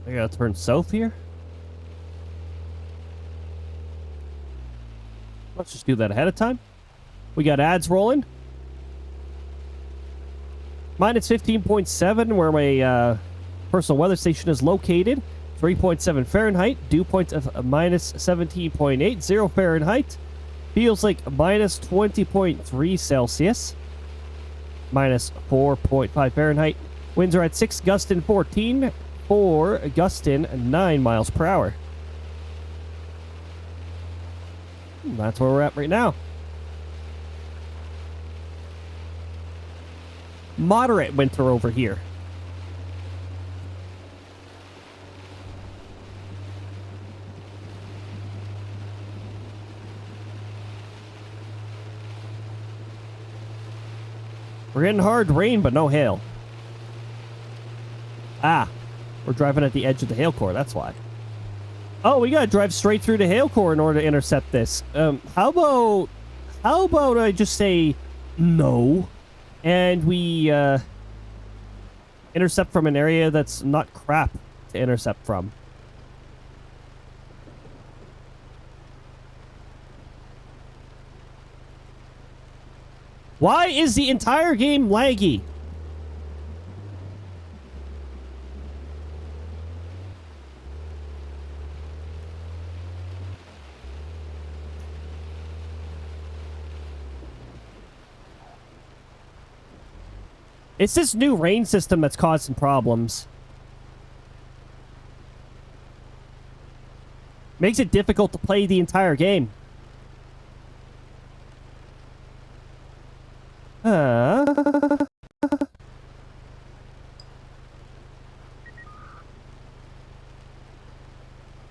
I gotta turn south here. Let's just do that ahead of time. We got ads rolling. Minus 15.7, where my personal weather station is located. 3.7 Fahrenheit. Dew point of minus 17.8. 0 Fahrenheit. Feels like minus 20.3 Celsius. Minus 4.5 Fahrenheit. Winds are at 6 gusting 14. 4 gusting 9 miles per hour. That's where we're at right now. Moderate winter over here. We're getting hard rain, but no hail. Ah, we're driving at the edge of the hail core, that's why. Oh, we gotta drive straight through the hail core in order to intercept this. How about I just say no, and we intercept from an area that's not crap to intercept from. Why is the entire game laggy? It's this new rain system that's causing problems. Makes it difficult to play the entire game.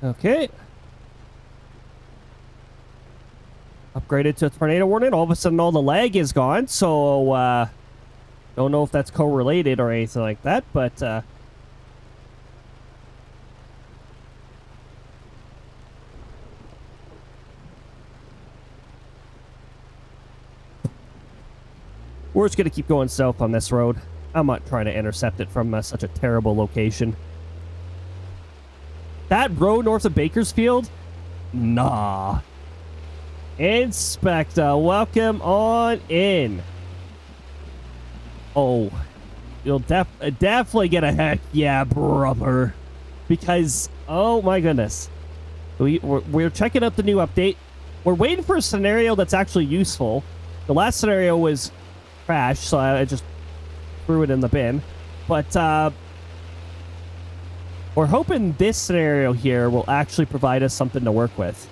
Okay. Upgraded to a tornado warning. All of a sudden, all the lag is gone. So, don't know if that's correlated or anything like that, but, we're just going to keep going south on this road. I'm not trying to intercept it from such a terrible location. That road north of Bakersfield? Nah. Inspector, welcome on in. Oh, you'll definitely get a heck yeah, brother. Because, oh my goodness. We're checking out the new update. We're waiting for a scenario that's actually useful. The last scenario was crash, so I just threw it in the bin. But we're hoping this scenario here will actually provide us something to work with.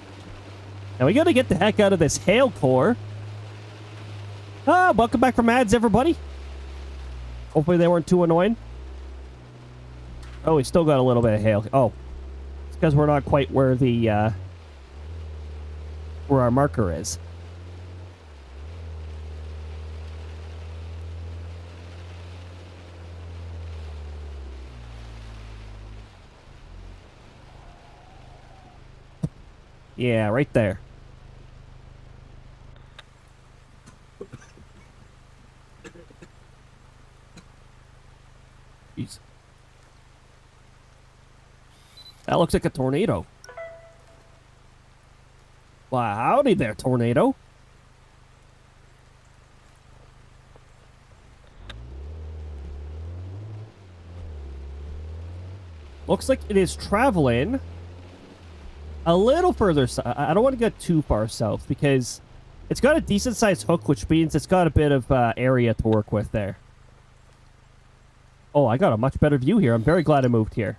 Now we gotta get the heck out of this hail core. Welcome back from ads, everybody. Hopefully they weren't too annoying. Oh, we still got a little bit of hail. Oh, it's because we're not quite where the where our marker is. Yeah, right there. Jeez. That looks like a tornado. Wow, howdy there, tornado. Looks like it is traveling a little further south. I don't want to get too far south because it's got a decent sized hook, which means it's got a bit of area to work with there. Oh, I got a much better view here. I'm very glad I moved here.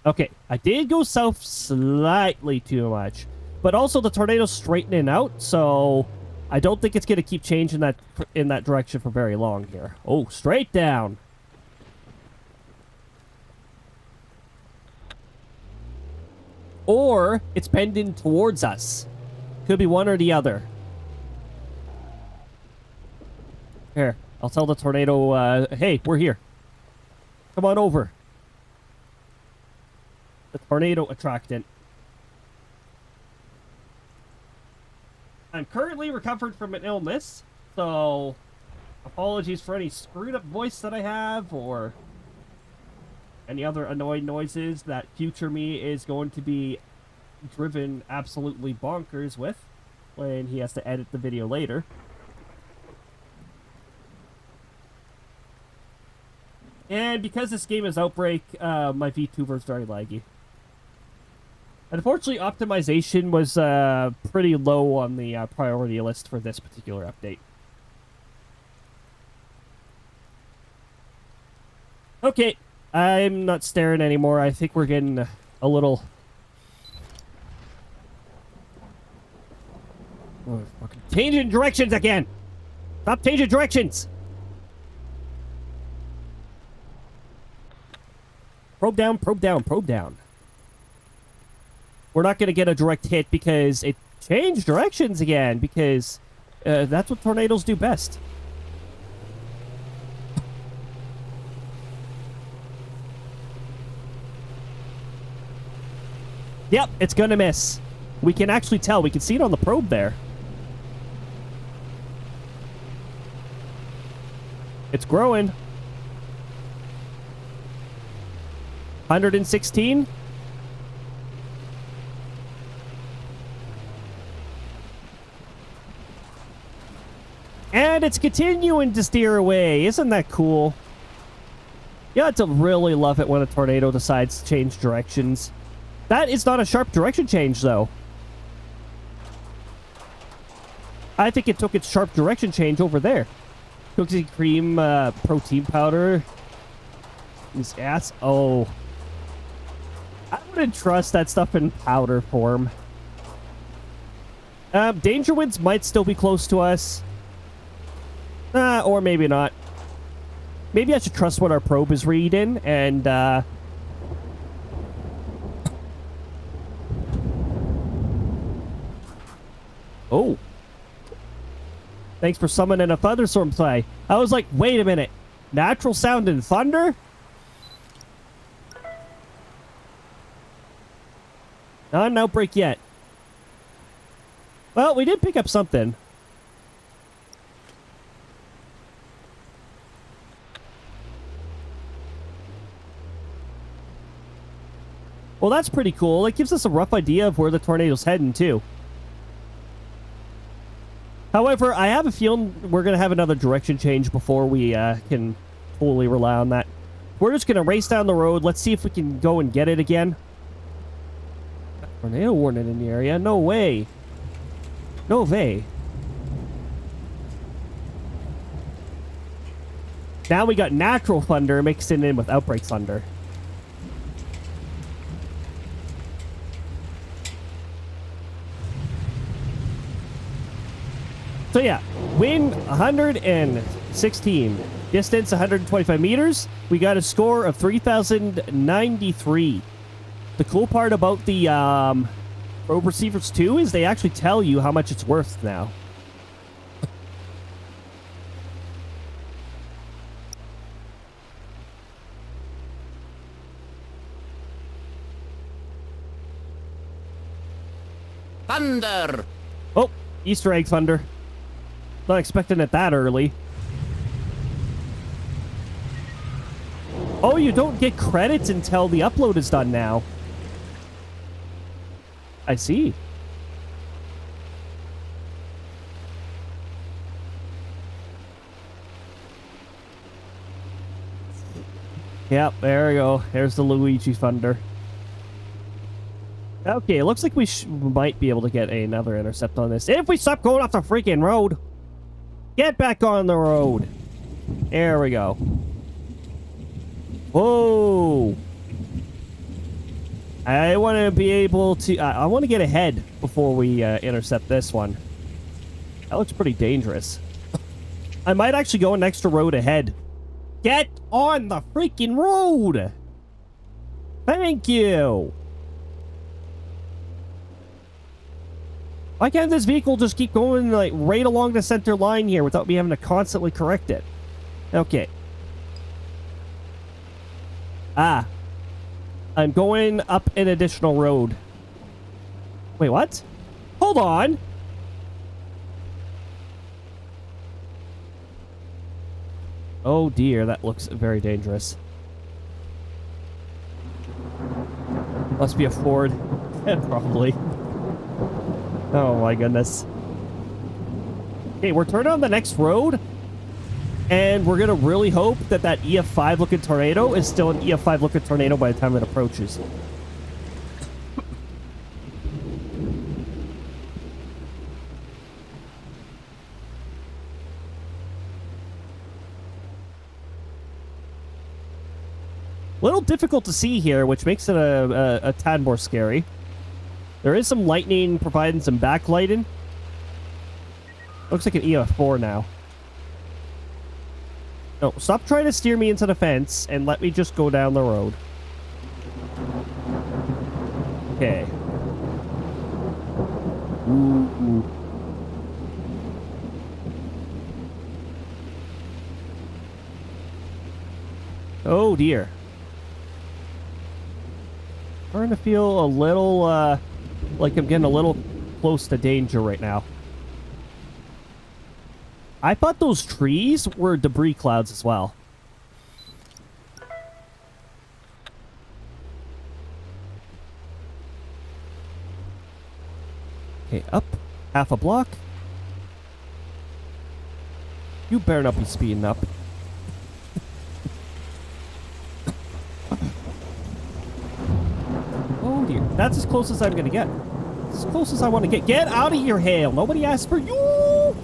Okay, I did go south slightly too much, but also the tornado's straightening out, so I don't think it's going to keep changing that in that direction for very long here. Oh, straight down. Or it's bending towards us. Could be one or the other. Here, I'll tell the tornado, hey, we're here. Come on over. The tornado attractant. I'm currently recovered from an illness, so apologies for any screwed up voice that I have, or any other annoying noises that future me is going to be driven absolutely bonkers with when he has to edit the video later. And because this game is Outbreak, my VTuber is very laggy. Unfortunately, optimization was pretty low on the priority list for this particular update. Okay, I'm not staring anymore. I think we're getting a little... Oh, fucking changing directions again! Stop changing directions! Probe down, probe down, probe down. We're not going to get a direct hit because it changed directions again, because that's what tornadoes do best. Yep, it's going to miss. We can actually tell. We can see it on the probe there. It's growing. 116. And it's continuing to steer away. Isn't that cool? You have to really love it when a tornado decides to change directions. That is not a sharp direction change, though. I think it took its sharp direction change over there. Cookies and cream, protein powder. These ass. Oh. I wouldn't trust that stuff in powder form. Danger winds might still be close to us. Or maybe not. Maybe I should trust what our probe is reading, and, Oh. Thanks for summoning a thunderstorm play. I was like, wait a minute. Natural sound and thunder? Not an outbreak yet. Well, we did pick up something. Well, that's pretty cool. It gives us a rough idea of where the tornado's heading, too. However, I have a feeling we're going to have another direction change before we can fully rely on that. We're just going to race down the road. Let's see if we can go and get it again. Tornado warning in the area? No way. No way. Now we got natural thunder mixed in with outbreak thunder. So yeah, wind 116, distance 125 meters. We got a score of 3,093. The cool part about the probe receivers too is they actually tell you how much it's worth now. Thunder! Oh, Easter egg thunder. Not expecting it that early. Oh, you don't get credits until the upload is done now. I see. Yep, there we go. There's the Luigi thunder. Okay, it looks like we might be able to get another intercept on this. If we stop going off the freaking road. Get back on the road. There we go. Whoa. I want to be able to... I want to get ahead before we intercept this one. That looks pretty dangerous. I might actually go an extra road ahead. Get on the freaking road. Thank you. Why can't this vehicle just keep going like right along the center line here without me having to constantly correct it? Okay. Ah. I'm going up an additional road. Wait, what? Hold on. Oh dear, that looks very dangerous. Must be a Ford. Probably. Oh my goodness. Okay, we're turning on the next road. And we're going to really hope that that EF5 looking tornado is still an EF5 looking tornado by the time it approaches. Little difficult to see here, which makes it a tad more scary. There is some lightning providing some backlighting. Looks like an EF4 now. No, stop trying to steer me into the fence and let me just go down the road. Okay. Ooh. Oh dear. Starting to feel a little, like I'm getting a little close to danger right now. I thought those trees were debris clouds as well. Okay, up half a block. You better not be speeding up. Oh dear, that's as close as I'm gonna get. As close as I want to get. Get out of here, Hale. Nobody asked for you.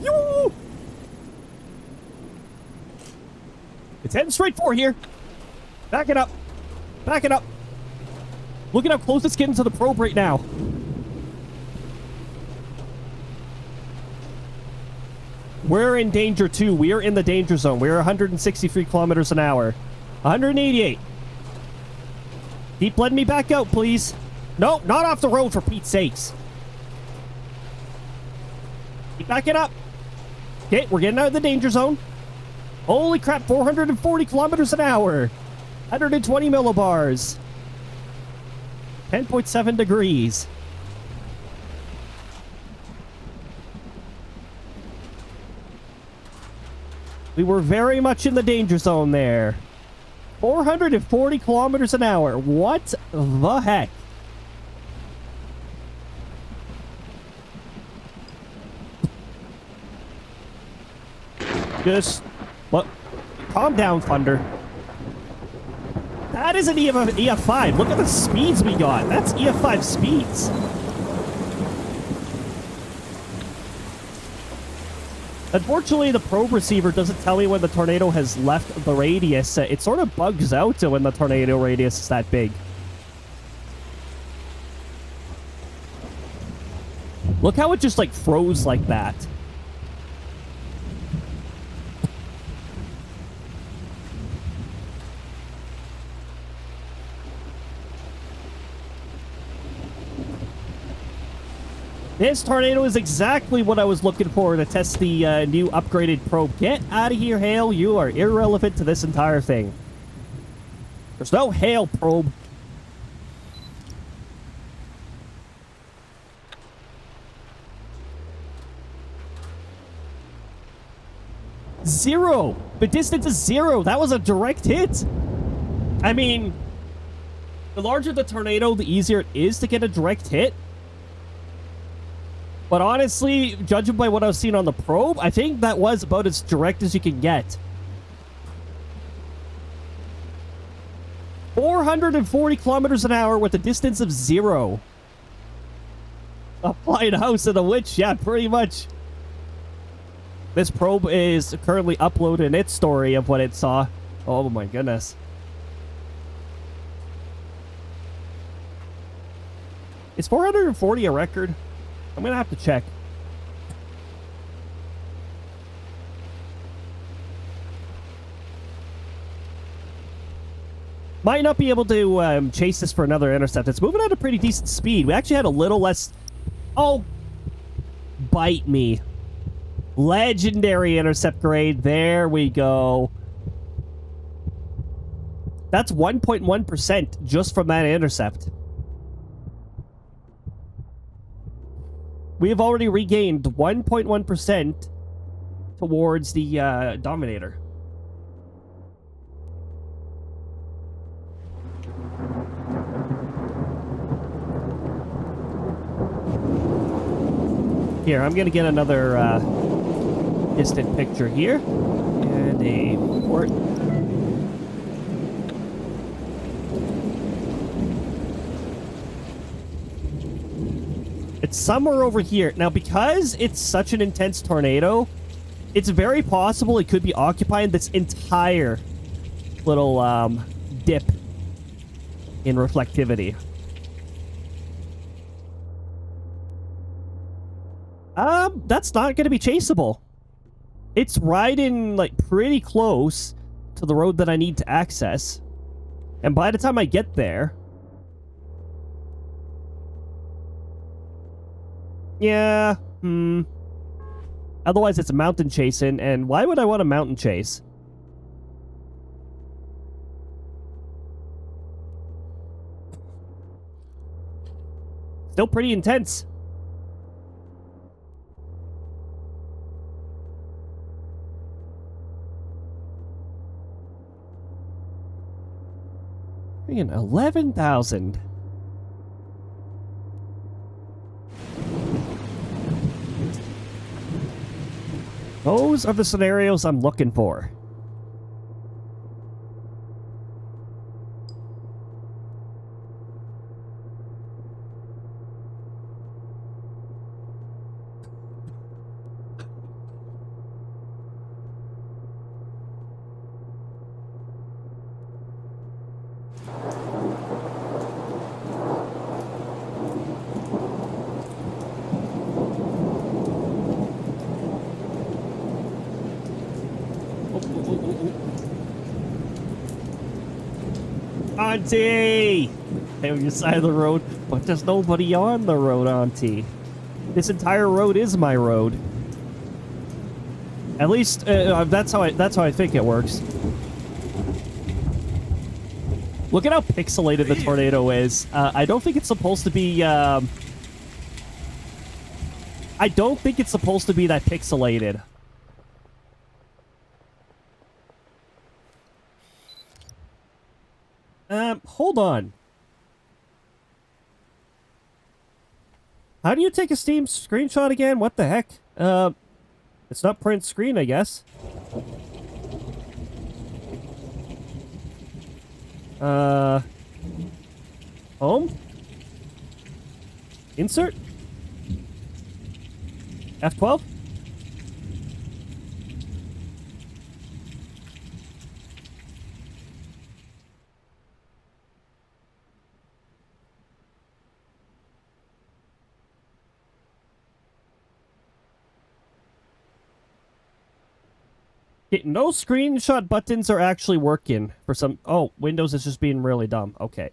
You. It's heading straight for here. Back it up. Back it up. Look at how close it's getting to the probe right now. We're in danger too. We are in the danger zone. We're 163 kilometers an hour. 188. Keep letting me back out, please. No, not off the road, for Pete's sakes. Keep backing up. Okay, we're getting out of the danger zone. Holy crap, 440 kilometers an hour. 120 millibars. 10.7 degrees. We were very much in the danger zone there. 440 kilometers an hour. What the heck? Just... what? Calm down, Thunder. That is an EF5. Look at the speeds we got. That's EF5 speeds. Unfortunately, the probe receiver doesn't tell me when the tornado has left the radius. It sort of bugs out when the tornado radius is that big. Look how it just, like, froze like that. This tornado is exactly what I was looking for to test the new upgraded probe. Get out of here, Hale. You are irrelevant to this entire thing. There's no Hale probe. Zero. The distance is 0. That was a direct hit. I mean, the larger the tornado, the easier it is to get a direct hit. But honestly, judging by what I was seeing on the probe, I think that was about as direct as you can get. 440 kilometers an hour with a distance of 0. A flying house and a witch, yeah, pretty much. This probe is currently uploading its story of what it saw. Oh my goodness. Is 440 a record? I'm gonna have to check. Might not be able to chase this for another intercept. It's moving at a pretty decent speed. We actually had a little less... Oh! Bite me. Legendary intercept grade. There we go. That's 1.1% just from that intercept. We have already regained 1.1% towards the Dominator. Here, I'm gonna get another distant picture here. And a port. It's somewhere over here. Now, because it's such an intense tornado, it's very possible it could be occupying this entire little dip in reflectivity. That's not going to be chaseable. It's riding, like, pretty close to the road that I need to access. And by the time I get there... Yeah, Otherwise, it's a mountain chasing, and why would I want a mountain chase? Still pretty intense. Freaking 11,000. Those are the scenarios I'm looking for. Auntie! Hey, on your side of the road, but there's nobody on the road, Auntie. This entire road is my road. At least that's how I think it works. Look at how pixelated the tornado is. I don't think it's supposed to be. I don't think it's supposed to be that pixelated. Hold on. How do you take a Steam screenshot again? What the heck? It's not print screen, I guess. Home? Insert? F12? Okay, no screenshot buttons are actually working for some... Oh, Windows is just being really dumb. Okay.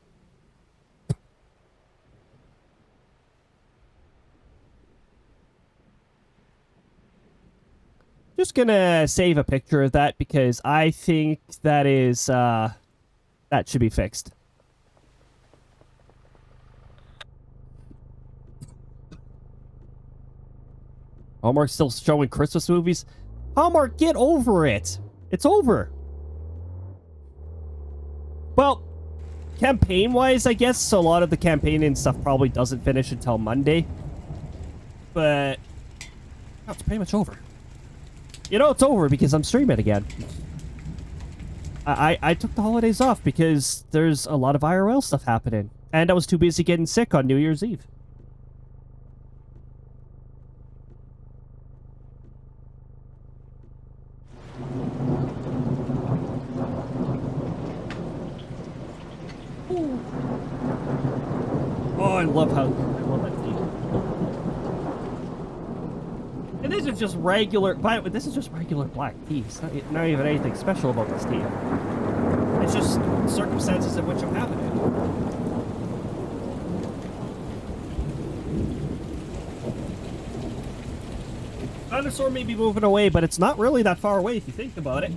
Just gonna save a picture of that because I think that is, that should be fixed. Hallmark's still showing Christmas movies? Hallmark, get over it. It's over. Well, campaign-wise, I guess, a lot of the campaigning stuff probably doesn't finish until Monday. But, no, it's pretty much over. You know, it's over because I'm streaming again. I took the holidays off because there's a lot of IRL stuff happening. And I was too busy getting sick on New Year's Eve. Oh, I love that theme. And this is just regular, this is just regular black tea. It's not even anything special about this tea. It's just circumstances in which I'm having it. Dinosaur may be moving away, but it's not really that far away if you think about it.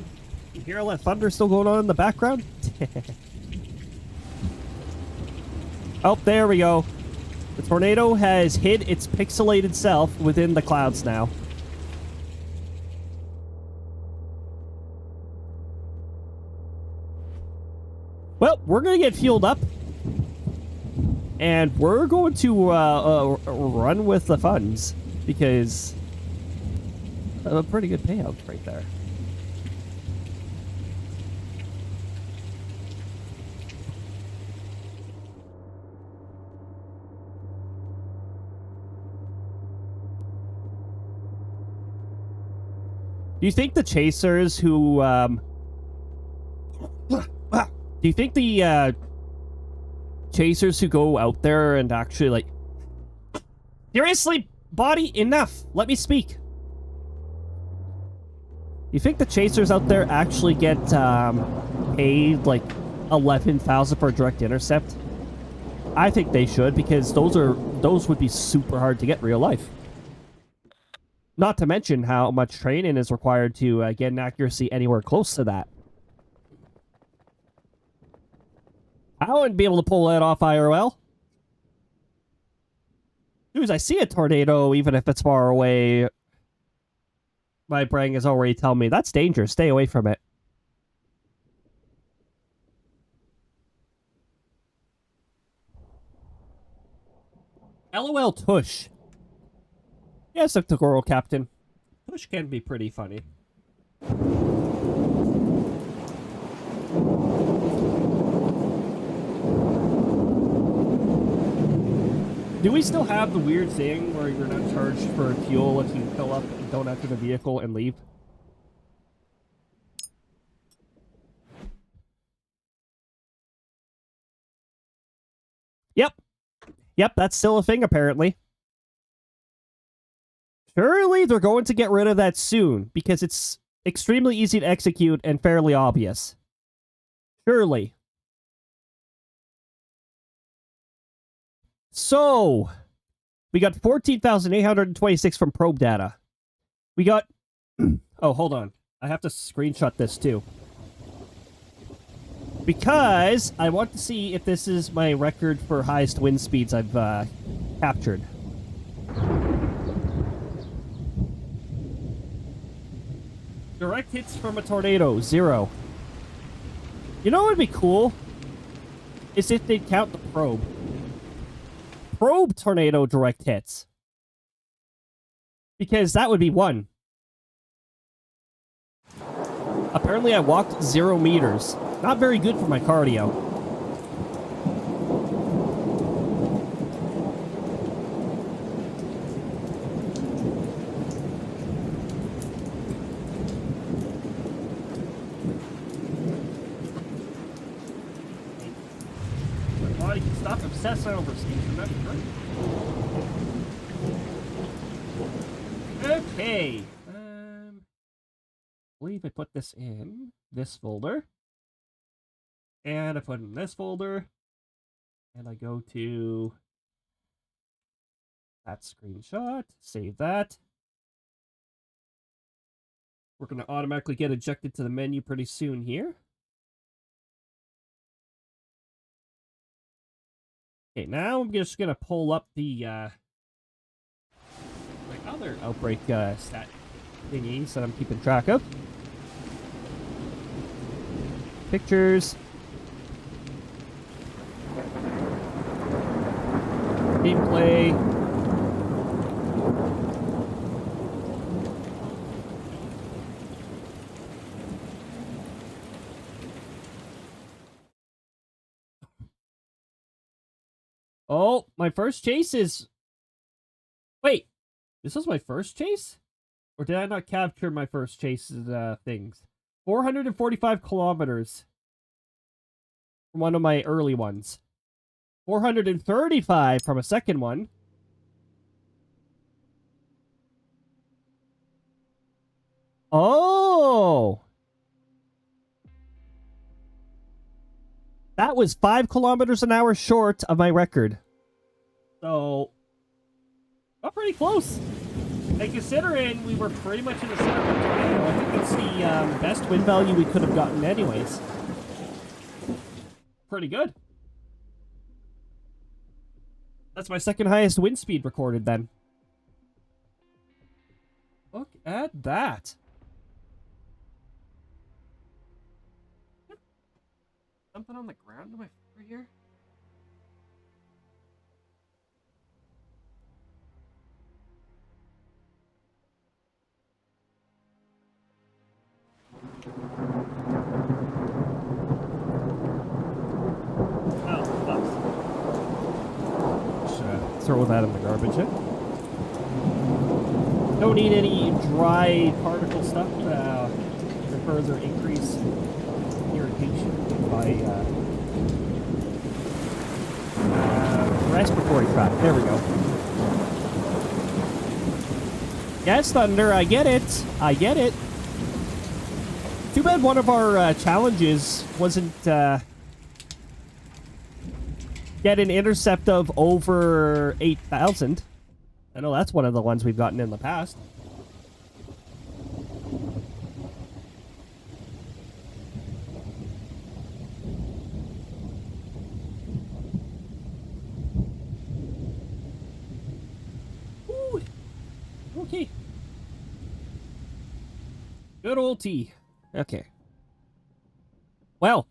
You hear all that thunder still going on in the background? Oh, there we go. The tornado has hid its pixelated self within the clouds now. Well, we're going to get fueled up. And we're going to run with the funds. because a pretty good payout right there. Do you think the chasers who, do you think the, chasers who go out there and actually, like... Seriously, body, enough! Let me speak! You think the chasers out there actually get, paid, like, 11,000 for a direct intercept? I think they should, because those would be super hard to get in real life. Not to mention how much training is required to get an accuracy anywhere close to that. I wouldn't be able to pull that off IRL. Dude, I see a tornado, even if it's far away. My brain is already telling me, that's dangerous, stay away from it. LOL Tush. Yes, sectoral captain. Tush can be pretty funny. Do we still have the weird thing where you're not charged for fuel if you fill up and don't enter the vehicle and leave? Yep. Yep, that's still a thing, apparently. Surely they're going to get rid of that soon, because it's extremely easy to execute and fairly obvious. Surely. So, we got 14,826 from probe data. We got... oh, hold on. I have to screenshot this, too. Because I want to see if this is my record for highest wind speeds I've captured. Direct hits from a tornado, 0. You know what would be cool? Is if they'd count the probe. Probe tornado direct hits. Because that would be 1. Apparently I walked 0 meters. Not very good for my cardio. My body can stop obsessing over speed, that'd be great. Okay. I believe I put this in this folder. And I put it in this folder. And I go to that screenshot. Save that. We're going to automatically get ejected to the menu pretty soon here. Okay, now I'm just going to pull up the my other Outbrk stat thingies that I'm keeping track of. Pictures. Gameplay. Oh, my first chase is... Wait, this was my first chase? Or did I not capture my first chase's things? 445 kilometers. From one of my early ones. 435 from a second one. Oh! That was 5 kilometers an hour short of my record. So, got pretty close. And considering we were pretty much in the center of the tornado, I think it's the best wind value we could have gotten anyways. Pretty good. That's my second highest wind speed recorded then. Look at that. Something on the ground in my finger here? throw that in the garbage. Don't need any dry particle stuff to further increase irritation by respiratory tract. There we go. Yes, Thunder, I get it. I get it. Too bad one of our challenges wasn't get an intercept of over 8,000. I know that's one of the ones we've gotten in the past. Ooh. Okay. Good old tea. Okay. Well,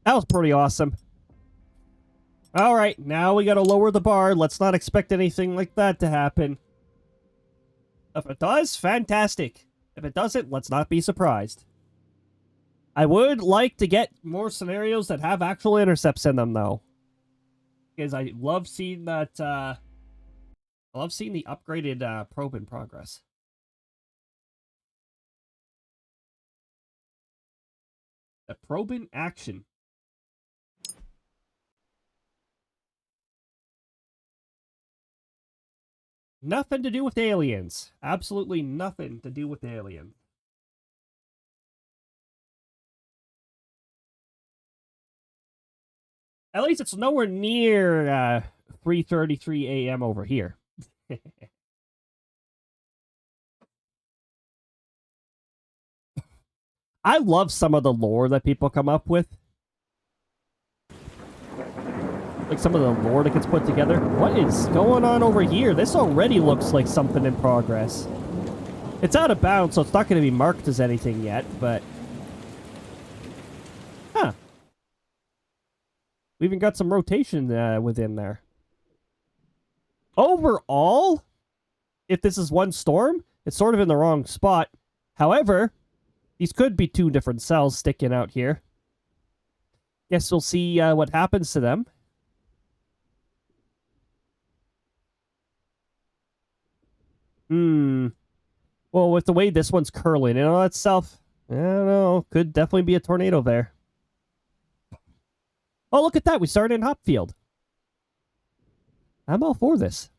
that was pretty awesome. All right, now we gotta lower the bar. Let's not expect anything like that to happen. If it does, fantastic. If it doesn't, let's not be surprised. I would like to get more scenarios that have actual intercepts in them, though. Because I love seeing that, I love seeing the upgraded probe in progress. The probe in action. Nothing to do with aliens. Absolutely nothing to do with aliens. At least it's nowhere near 3:33 a.m. over here. I love some of the lore that people come up with. Like some of the lore that gets put together. What is going on over here? This already looks like something in progress. It's out of bounds, so it's not going to be marked as anything yet, but... Huh. We even got some rotation within there. Overall, if this is one storm, it's sort of in the wrong spot. However, these could be two different cells sticking out here. Guess we'll see what happens to them. Well, with the way this one's curling in on itself, I don't know. Could definitely be a tornado there. Oh, look at that. We started in Hopfield. I'm all for this.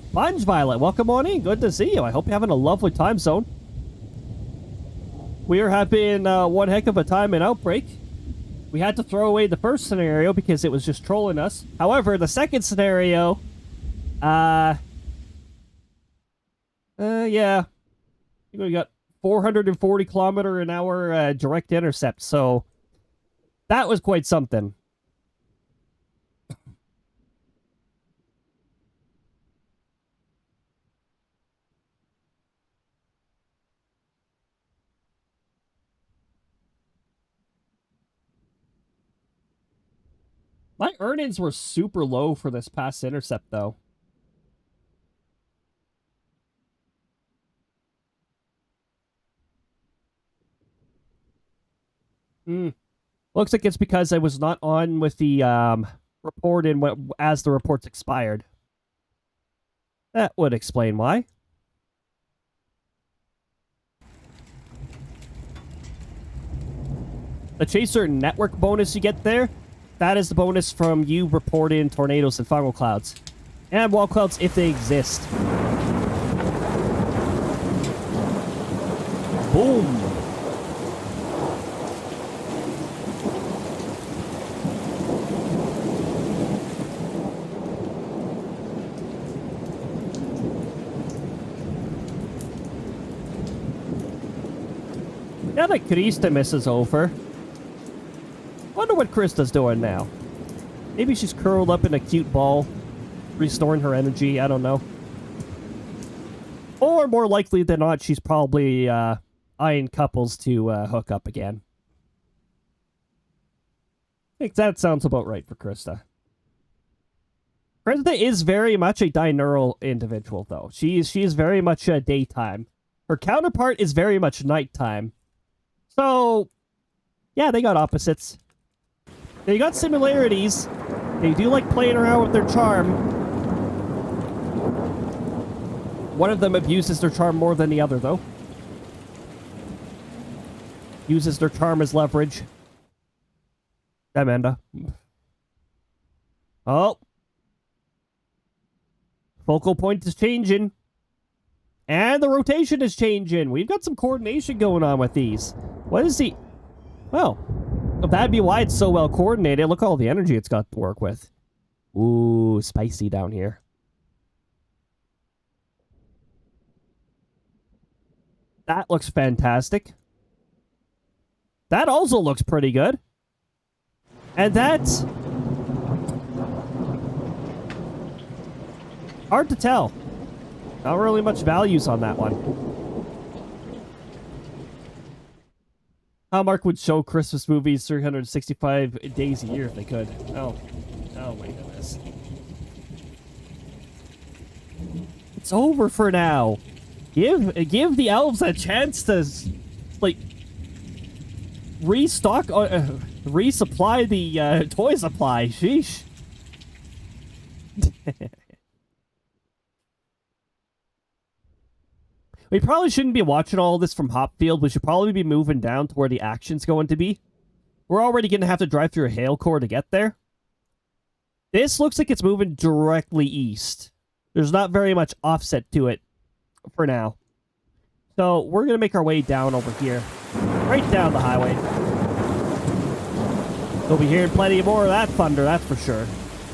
Sponge Violet, welcome on in. Good to see you. I hope you're having a lovely time zone. We are having one heck of a time in Outbrk. We had to throw away the first scenario because it was just trolling us. However, the second scenario, yeah. I think we got 440 kilometer an hour direct intercept, so that was quite something. My earnings were super low for this past intercept, though. Looks like it's because I was not on with the report as the reports expired. That would explain why. The Chaser network bonus you get there, that is the bonus from you reporting tornadoes and fungal clouds. And wall clouds if they exist. Boom! Now that Krista misses over. Wonder what Krista's doing now. Maybe she's curled up in a cute ball, restoring her energy, I don't know. Or more likely than not, she's probably eyeing couples to hook up again. I think that sounds about right for Krista. Krista is very much a diurnal individual, though. She is very much a daytime. Her counterpart is very much nighttime. So, yeah, they got opposites. They got similarities, They do like playing around with their charm. One of them abuses their charm more than the other, though. Uses their charm as leverage. Amanda. Oh. Focal point is changing. And the rotation is changing. We've got some coordination going on with these. What is the... Well, that'd be why it's so well coordinated. Look at all the energy it's got to work with. Ooh, spicy down here. That looks fantastic. That also looks pretty good. And that's... hard to tell. Not really much values on that one. Hallmark would show Christmas movies 365 days a year if they could. Oh my goodness. It's over for now. Give the elves a chance to, like, restock, resupply the toy supply. Sheesh. We probably shouldn't be watching all this from Hopfield. We should probably be moving down to where the action's going to be. We're already going to have to drive through a hail core to get there. This looks like it's moving directly east. There's not very much offset to it for now. So we're going to make our way down over here. Right down the highway. We'll be hearing plenty more of that thunder, that's for sure.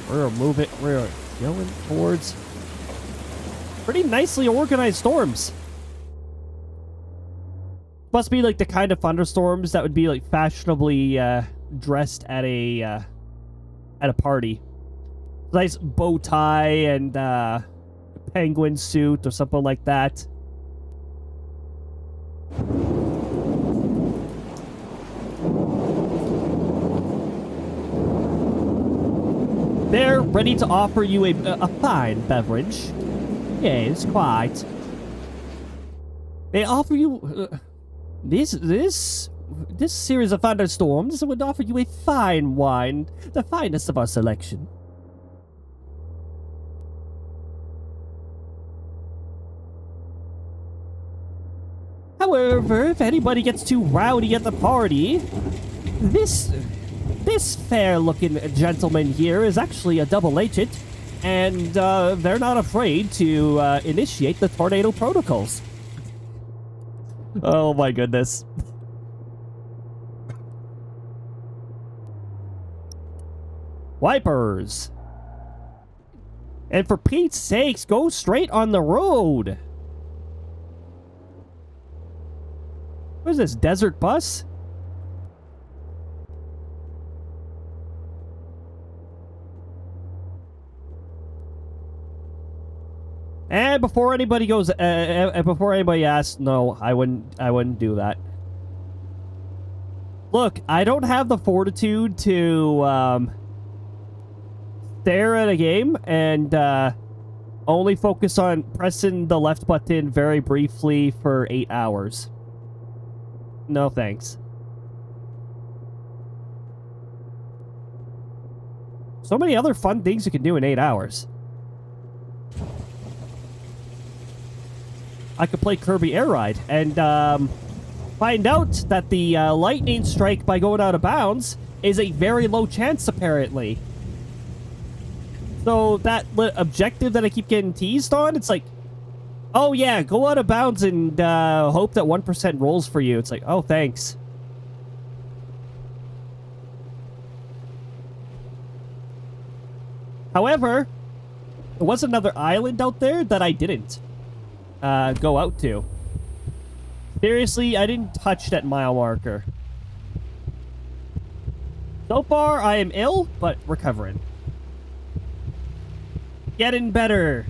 We're going towards pretty nicely organized storms. Must be like the kind of thunderstorms that would be like fashionably dressed at a party. Nice bow tie and penguin suit or something like that. They're ready to offer you a fine beverage. Yes, quite. They offer you... This series of thunderstorms would offer you a fine wine, the finest of our selection. However, if anybody gets too rowdy at the party, this fair-looking gentleman here is actually a double agent, and they're not afraid to initiate the tornado protocols. Oh my goodness. Wipers. And for Pete's sakes, go straight on the road. What is this, desert bus? And before anybody goes, before anybody asks, no, I wouldn't do that. Look, I don't have the fortitude to stare at a game and only focus on pressing the left button very briefly for 8 hours. No thanks. So many other fun things you can do in 8 hours. I could play Kirby Air Ride and find out that the lightning strike by going out of bounds is a very low chance, apparently. So that objective that I keep getting teased on, it's like, oh yeah, go out of bounds and hope that 1% rolls for you. It's like, oh, thanks. However, there was another island out there that I didn't go out to. Seriously, I didn't touch that mile marker. So far, I am ill, but recovering. Getting better.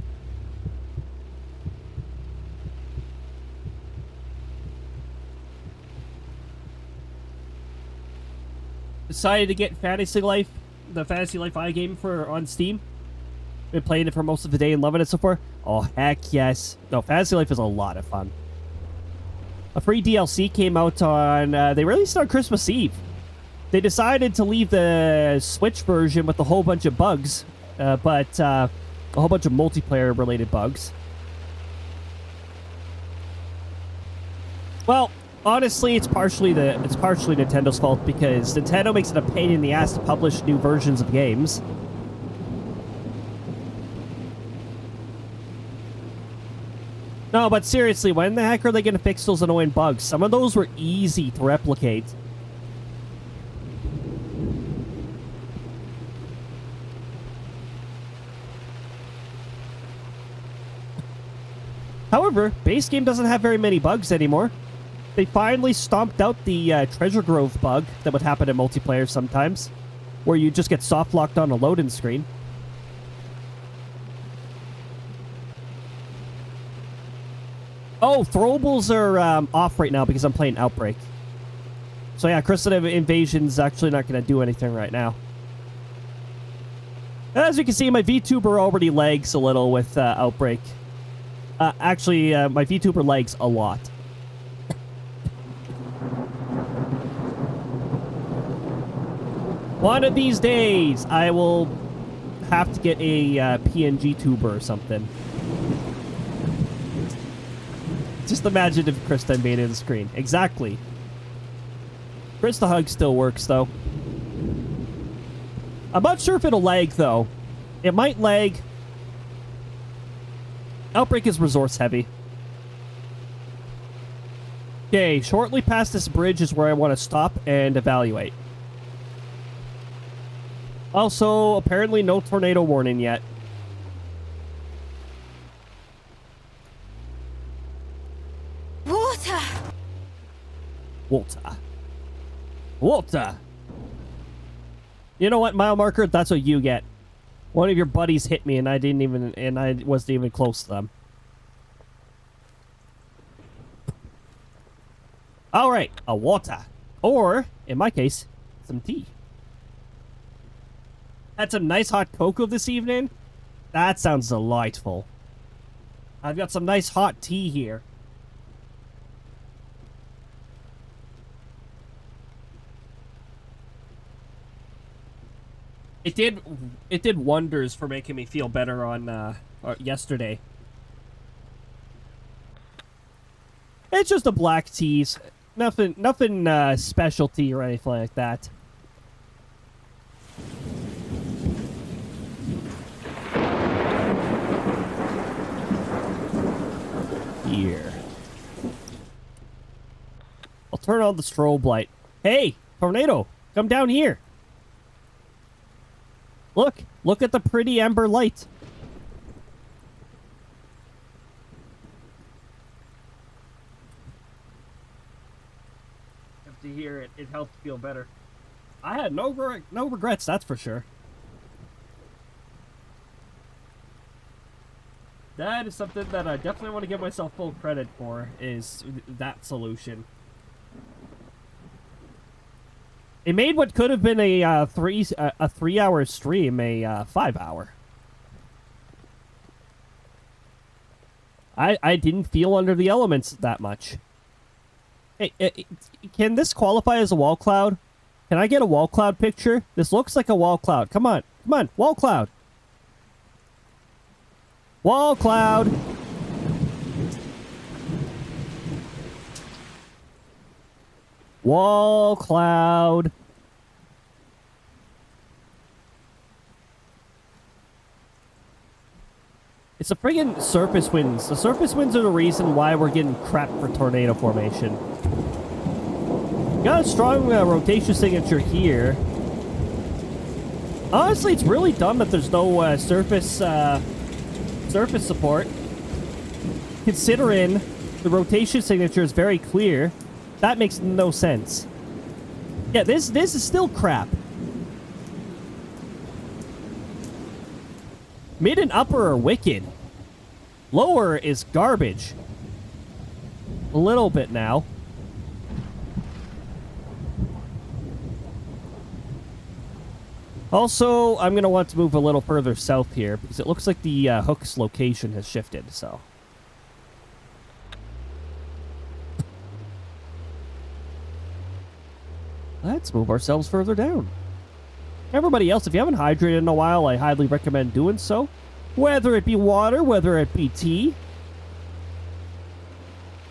Decided to get Fantasy Life, the Fantasy Life iGame on Steam. Been playing it for most of the day and loving it so far. Oh, heck yes. No, Fantasy Life is a lot of fun. A free DLC came out on... they released it on Christmas Eve. They decided to leave the Switch version with a whole bunch of bugs, but a whole bunch of multiplayer-related bugs. Well, honestly, it's partially Nintendo's fault because Nintendo makes it a pain in the ass to publish new versions of games. No, but seriously, when the heck are they going to fix those annoying bugs? Some of those were easy to replicate. However, base game doesn't have very many bugs anymore. They finally stomped out the treasure grove bug that would happen in multiplayer sometimes, where you just get soft locked on a loading screen. Oh, throwables are off right now because I'm playing Outbrk. So yeah, Crystal Invasion's actually not going to do anything right now. As you can see, my VTuber already lags a little with Outbrk. Actually, my VTuber lags a lot. One of these days, I will have to get a PNG tuber or something. Just imagine if Krista invaded the screen. Exactly. Krista Hug still works, though. I'm not sure if it'll lag, though. It might lag. Outbrk is resource heavy. Okay, shortly past this bridge is where I want to stop and evaluate. Also, apparently no tornado warning yet. Water! Water. Water! You know what, mile marker? That's what you get. One of your buddies hit me and I wasn't even close to them. Alright, a water. Or, in my case, some tea. Had some nice hot cocoa this evening. That sounds delightful. I've got some nice hot tea here. It did wonders for making me feel better on yesterday. It's just a black teas. Nothing specialty or anything like that. Here. I'll turn on the strobe light. Hey, tornado, come down here. Look at the pretty amber light. Have to hear it. It helped feel better. I had no regrets, that's for sure. That is something that I definitely want to give myself full credit for, is that solution. It made what could have been a 3-hour stream a 5-hour. I didn't feel under the elements that much. Hey, can this qualify as a wall cloud? Can I get a wall cloud picture? This looks like a wall cloud. Come on, wall cloud. Wall cloud. Wall cloud. It's the friggin' surface winds. The surface winds are the reason why we're getting crap for tornado formation. Got a strong rotation signature here. Honestly, it's really dumb that there's no surface support. Considering the rotation signature is very clear, that makes no sense. Yeah, this is still crap. Mid and upper are wicked. Lower is garbage. A little bit now. Also, I'm going to want to move a little further south here because it looks like the hook's location has shifted, so. Let's move ourselves further down. Everybody else, if you haven't hydrated in a while, I highly recommend doing so. Whether it be water, whether it be tea.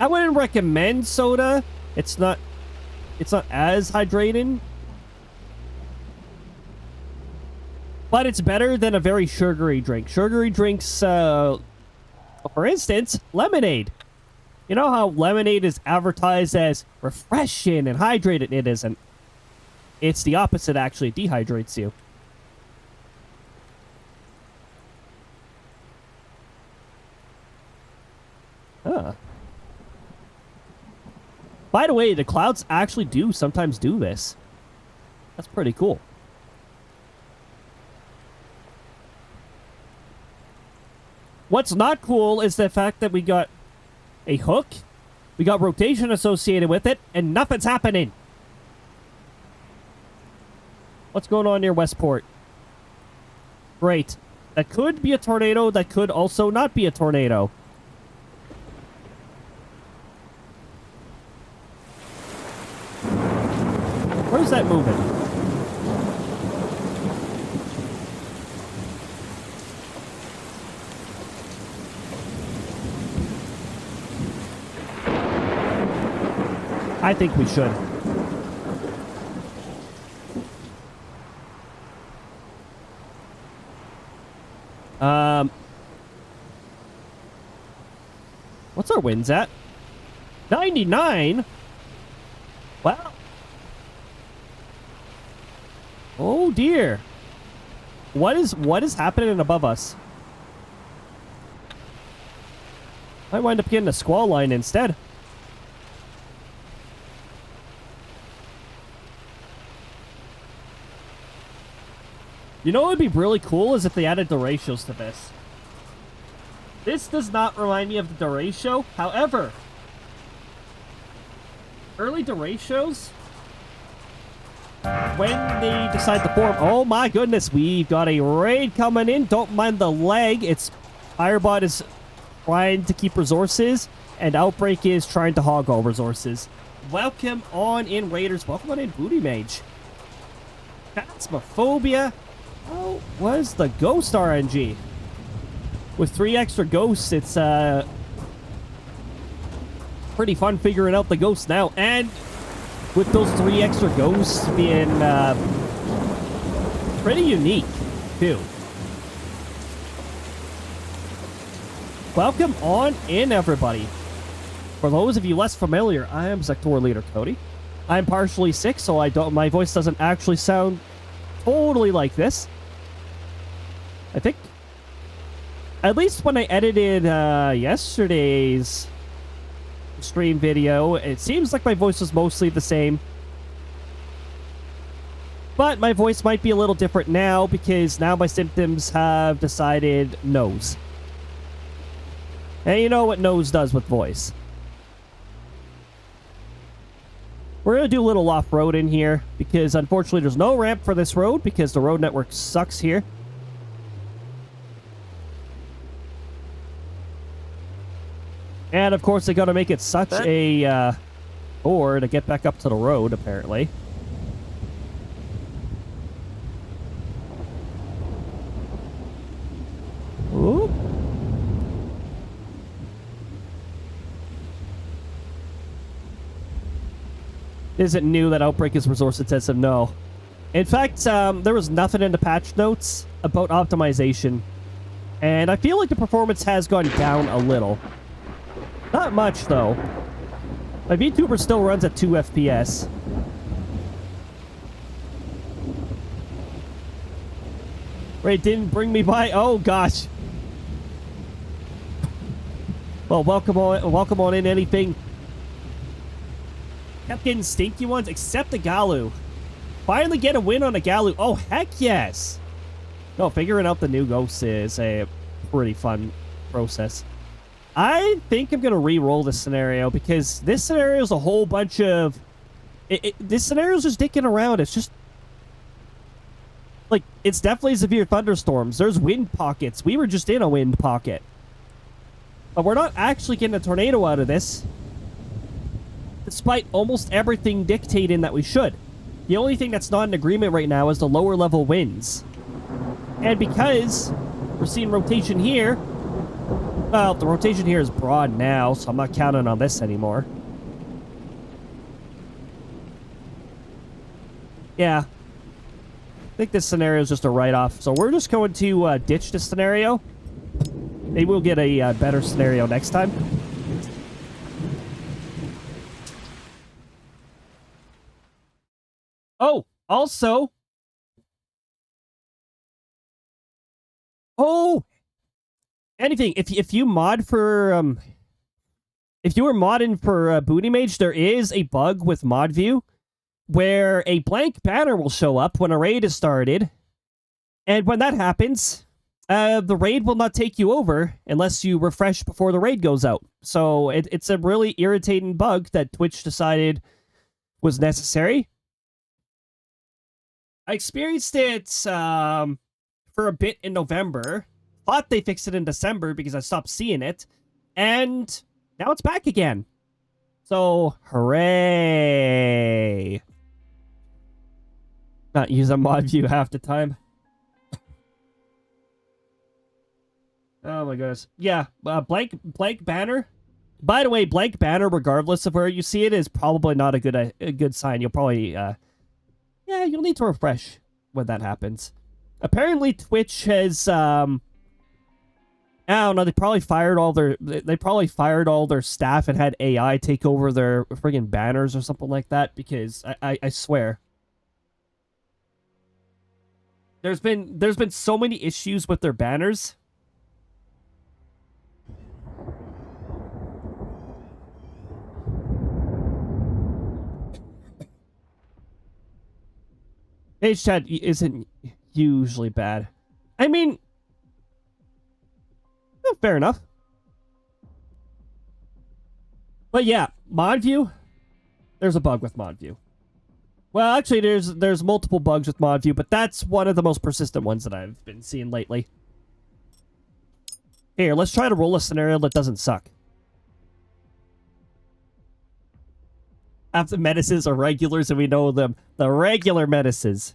I wouldn't recommend soda. It's not as hydrating. But it's better than a very sugary drink. Sugary drinks, for instance, lemonade. You know how lemonade is advertised as refreshing and hydrated? It isn't. It's the opposite, actually. It dehydrates you. Huh. By the way, the clouds actually do sometimes do this. That's pretty cool. What's not cool is the fact that we got a hook, we got rotation associated with it, and nothing's happening. What's going on near Westport? Great. That could be a tornado, that could also not be a tornado. Where's that moving? I think we should. What's our winds at? 99? Wow. Oh dear. What is happening above us? Might wind up getting a squall line instead. You know what would be really cool is if they added derechos to this. This does not remind me of the derecho. However, early derechos, when they decide to form... Oh my goodness, we've got a raid coming in. Don't mind the lag. It's Firebot is trying to keep resources, and Outbrk is trying to hog all resources. Welcome on in, Raiders. Welcome on in, Booty Mage. Phasmophobia. Oh, was the Ghost RNG? With 3 extra ghosts, it's pretty fun figuring out the ghosts now. And with those 3 extra ghosts being pretty unique, too. Welcome on in, everybody. For those of you less familiar, I am sectoral leader Cody. I'm partially sick, so my voice doesn't actually sound totally like this. I think. At least when I edited yesterday's stream video, it seems like my voice was mostly the same. But my voice might be a little different now because now my symptoms have decided nose. And you know what nose does with voice. We're going to do a little off-road in here because unfortunately there's no ramp for this road because the road network sucks here. And of course they got to make it such a bore to get back up to the road apparently. Ooh. Is it new that Outbrk is resource intensive? No. In fact, there was nothing in the patch notes about optimization. And I feel like the performance has gone down a little. Not much, though. My VTuber still runs at 2 FPS. Wait, didn't bring me by? Oh, gosh. Well, welcome on in anything. Kept getting stinky ones, except the Galu. Finally get a win on a Galu. Oh, heck yes. No, figuring out the new ghosts is a pretty fun process. I think I'm going to re-roll this scenario because this scenario is a whole bunch of... this scenario is just dicking around. It's just... like, it's definitely severe thunderstorms. There's wind pockets. We were just in a wind pocket. But we're not actually getting a tornado out of this. Despite almost everything dictating that we should. The only thing that's not in agreement right now is the lower level winds. And because we're seeing rotation here, well, the rotation here is broad now, so I'm not counting on this anymore. Yeah. I think this scenario is just a write-off. So we're just going to ditch this scenario. Maybe we'll get a better scenario next time. Oh, also... Oh! Anything. If you mod for... if you were modding for Booty Mage, there is a bug with mod view where a blank banner will show up when a raid is started. And when that happens, the raid will not take you over unless you refresh before the raid goes out. So it's a really irritating bug that Twitch decided was necessary. I experienced it for a bit in November. Thought they fixed it in December because I stopped seeing it. And now it's back again. So, hooray. Not use a mod view half the time. Oh my goodness. Yeah, blank banner. By the way, blank banner, regardless of where you see it, is probably not a good sign. You'll probably, yeah, you'll need to refresh when that happens. Apparently, Twitch has, I don't know, they probably fired all their staff and had AI take over their friggin' banners or something like that, because I swear. There's been so many issues with their banners. Page chat isn't usually bad. I mean, fair enough. But yeah, mod view. There's a bug with mod view. Well, actually, there's multiple bugs with mod view, but that's one of the most persistent ones that I've been seeing lately. Here, let's try to roll a scenario that doesn't suck. Half the menaces are regulars, and we know them. The regular menaces.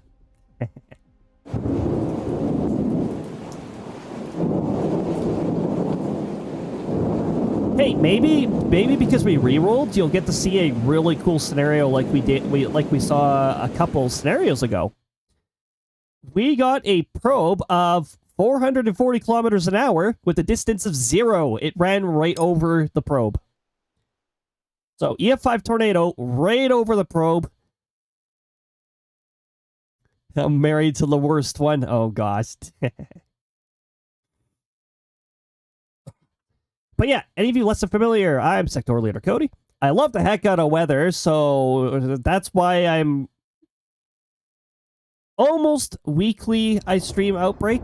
Hey, maybe because we rerolled, you'll get to see a really cool scenario like we saw a couple scenarios ago. We got a probe of 440 kilometers an hour with a distance of 0. It ran right over the probe. So EF5 tornado right over the probe. I'm married to the worst one. Oh gosh. But yeah, any of you less than familiar, I'm SLdr Cody. I love the heck out of weather, so that's why I'm almost weekly I stream Outbrk.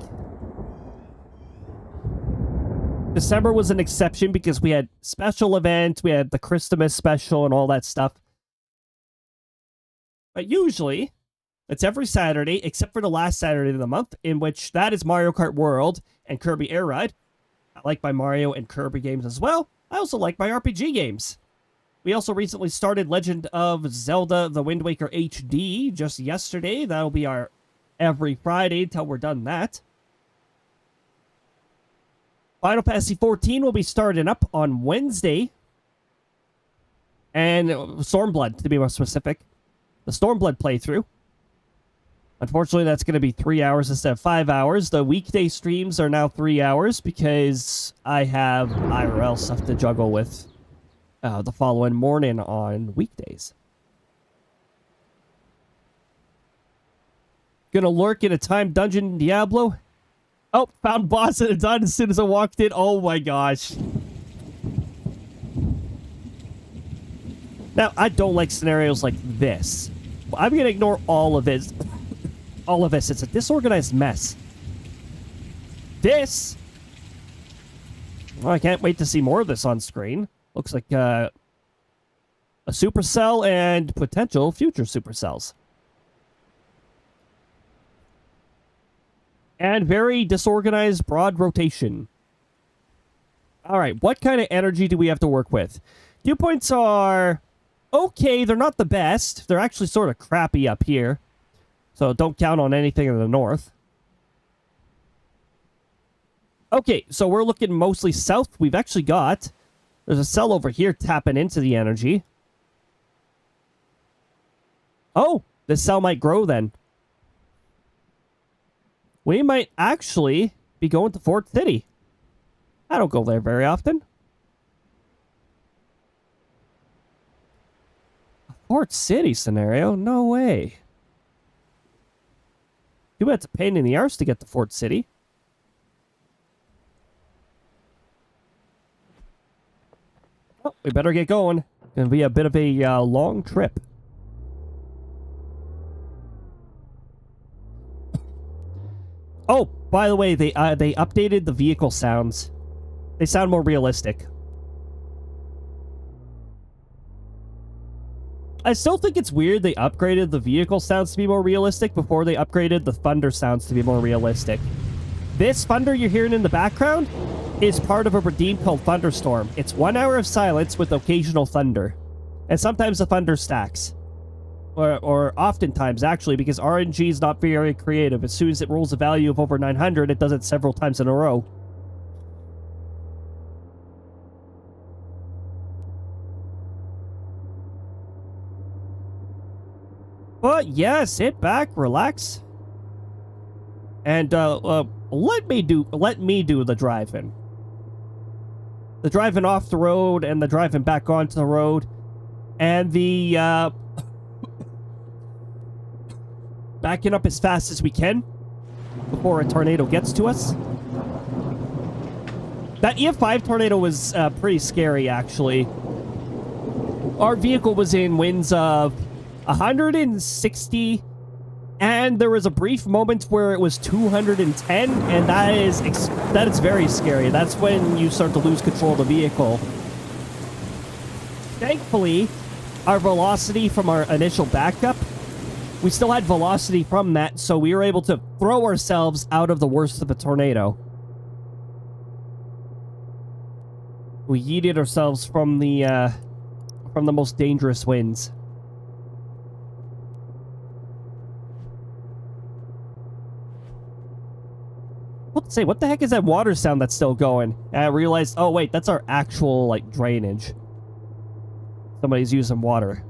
December was an exception because we had special events, we had the Christmas special and all that stuff. But usually, it's every Saturday, except for the last Saturday of the month, in which that is Mario Kart World and Kirby Air Ride. I like my Mario and Kirby games as well. I also like my RPG games. We also recently started Legend of Zelda The Wind Waker HD just yesterday. That'll be our every Friday until we're done that. Final Fantasy 14 will be starting up on Wednesday. And Stormblood, to be more specific. The Stormblood playthrough. Unfortunately, that's going to be 3 hours instead of 5 hours. The weekday streams are now 3 hours because I have IRL stuff to juggle with the following morning on weekdays. Gonna lurk in a time dungeon in Diablo. Oh, found boss and done as soon as I walked in. Oh my gosh. Now, I don't like scenarios like this. I'm going to ignore all of this. All of this. It's a disorganized mess. This... Well, I can't wait to see more of this on screen. Looks like a supercell and potential future supercells. And very disorganized broad rotation. Alright, what kind of energy do we have to work with? Dew points are okay. They're not the best. They're actually sort of crappy up here. So don't count on anything in the north. Okay, so we're looking mostly south. We've actually got... There's a cell over here tapping into the energy. Oh, this cell might grow then. We might actually be going to Fort City. I don't go there very often. A Fort City scenario? No way. Too bad it's a pain in the arse to get to Fort City. Oh, we better get going. Gonna be a bit of a long trip. Oh, by the way, they updated the vehicle sounds. They sound more realistic. I still think it's weird they upgraded the vehicle sounds to be more realistic before they upgraded the thunder sounds to be more realistic. This thunder you're hearing in the background is part of a redeem called Thunderstorm. It's 1 hour of silence with occasional thunder. And sometimes the thunder stacks. Or oftentimes, actually, because RNG is not very creative. As soon as it rolls a value of over 900, it does it several times in a row. But yeah, sit back, relax, and let me do the driving. The driving off the road and the driving back onto the road, and the backing up as fast as we can before a tornado gets to us. That EF5 tornado was pretty scary, actually. Our vehicle was in winds of 160, and there was a brief moment where it was 210, and that is very scary. That's when you start to lose control of the vehicle. Thankfully, our velocity from our initial backup, we still had velocity from that, so we were able to throw ourselves out of the worst of the tornado. We yeeted ourselves from the most dangerous winds. Let's say, what the heck is that water sound that's still going? And I realized, oh wait, that's our actual, like, drainage. Somebody's using water.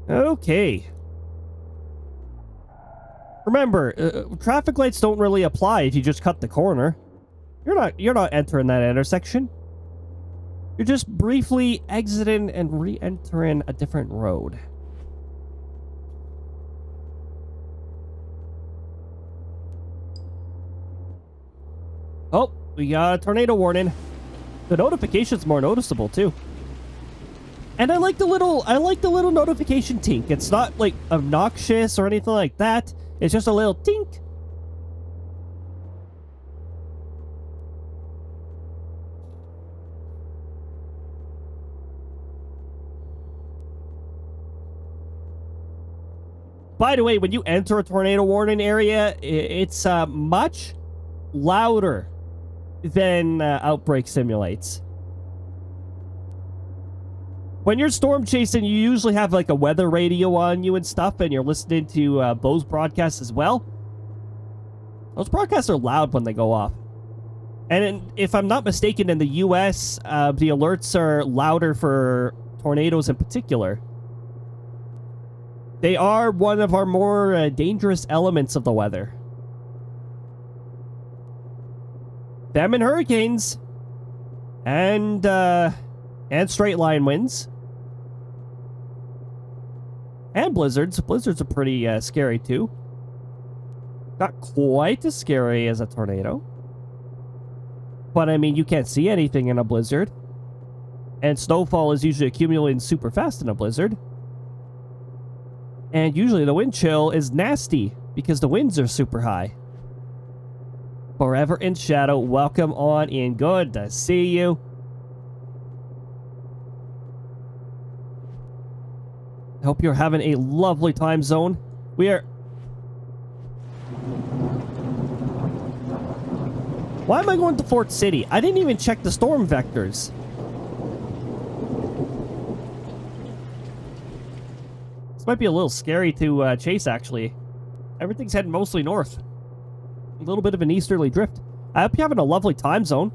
Okay. Remember, traffic lights don't really apply if you just cut the corner. You're not entering that intersection. You're just briefly exiting and re-entering a different road. Oh, we got a tornado warning. The notification's more noticeable too. And I like the little notification tink. It's not like obnoxious or anything like that. It's just a little tink. By the way, when you enter a tornado warning area, it's much louder than Outbrk simulates. When you're storm chasing, you usually have like a weather radio on you and stuff, and you're listening to those broadcasts as well. Those broadcasts are loud when they go off. And if I'm not mistaken, in the US, the alerts are louder for tornadoes in particular. They are one of our more dangerous elements of the weather. Them and hurricanes. And straight line winds. And blizzards. Blizzards are pretty scary too. Not quite as scary as a tornado. But I mean, you can't see anything in a blizzard. And snowfall is usually accumulating super fast in a blizzard. And usually the wind chill is nasty because the winds are super high. Forever in Shadow, welcome on in. Good to see you. Hope you're having a lovely time zone. We are... Why am I going to Fort City? I didn't even check the storm vectors. This might be a little scary to chase, actually. Everything's heading mostly north. A little bit of an easterly drift. I hope you're having a lovely time zone.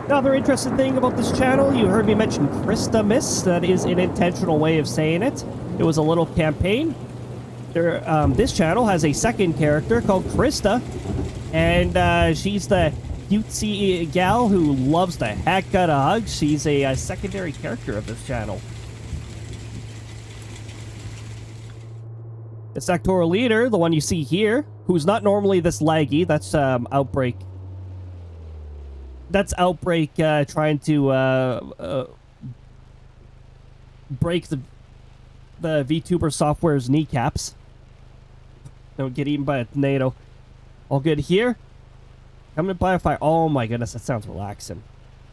Another interesting thing about this channel, you heard me mention Krista Miss. That is an intentional way of saying it. It was a little campaign. This channel has a second character called Krista, and she's the cutesy gal who loves the heck out of hugs. She's a secondary character of this channel. The sectoral leader, the one you see here, who's not normally this laggy, that's Outbrk. That's Outbrk trying to break the VTuber software's kneecaps. Don't get eaten by a tornado. All good here? Coming by a fire. Oh my goodness, that sounds relaxing.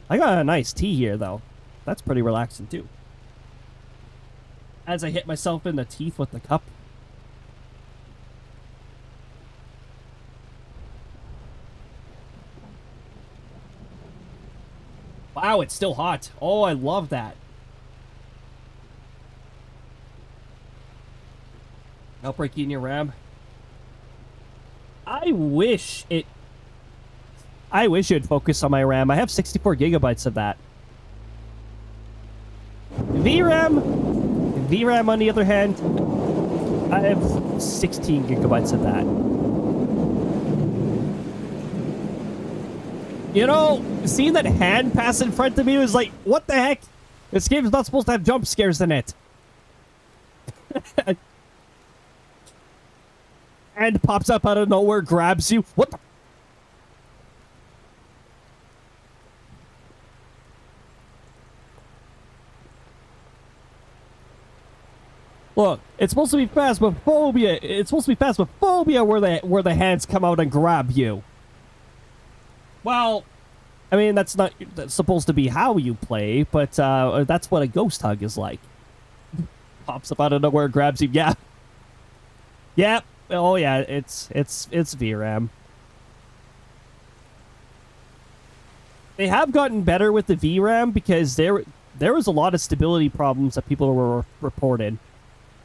I got a nice tea here, though. That's pretty relaxing, too. As I hit myself in the teeth with the cup. Wow, it's still hot. Oh, I love that. Outbreak in your RAM. I wish it'd focus on my RAM. I have 64 gigabytes of that. VRAM, on the other hand, I have 16 gigabytes of that. You know, seeing that hand pass in front of me was like, what the heck? This game is not supposed to have jump scares in it. And pops up out of nowhere, grabs you. What the? Look, it's supposed to be Phasmophobia. It's supposed to be Phasmophobia where the hands come out and grab you. Well, I mean, that's supposed to be how you play, but that's what a ghost hug is like. Pops up out of nowhere, grabs you. Yeah. Yep. Oh yeah, it's VRAM. They have gotten better with the VRAM because there was a lot of stability problems that people were reported,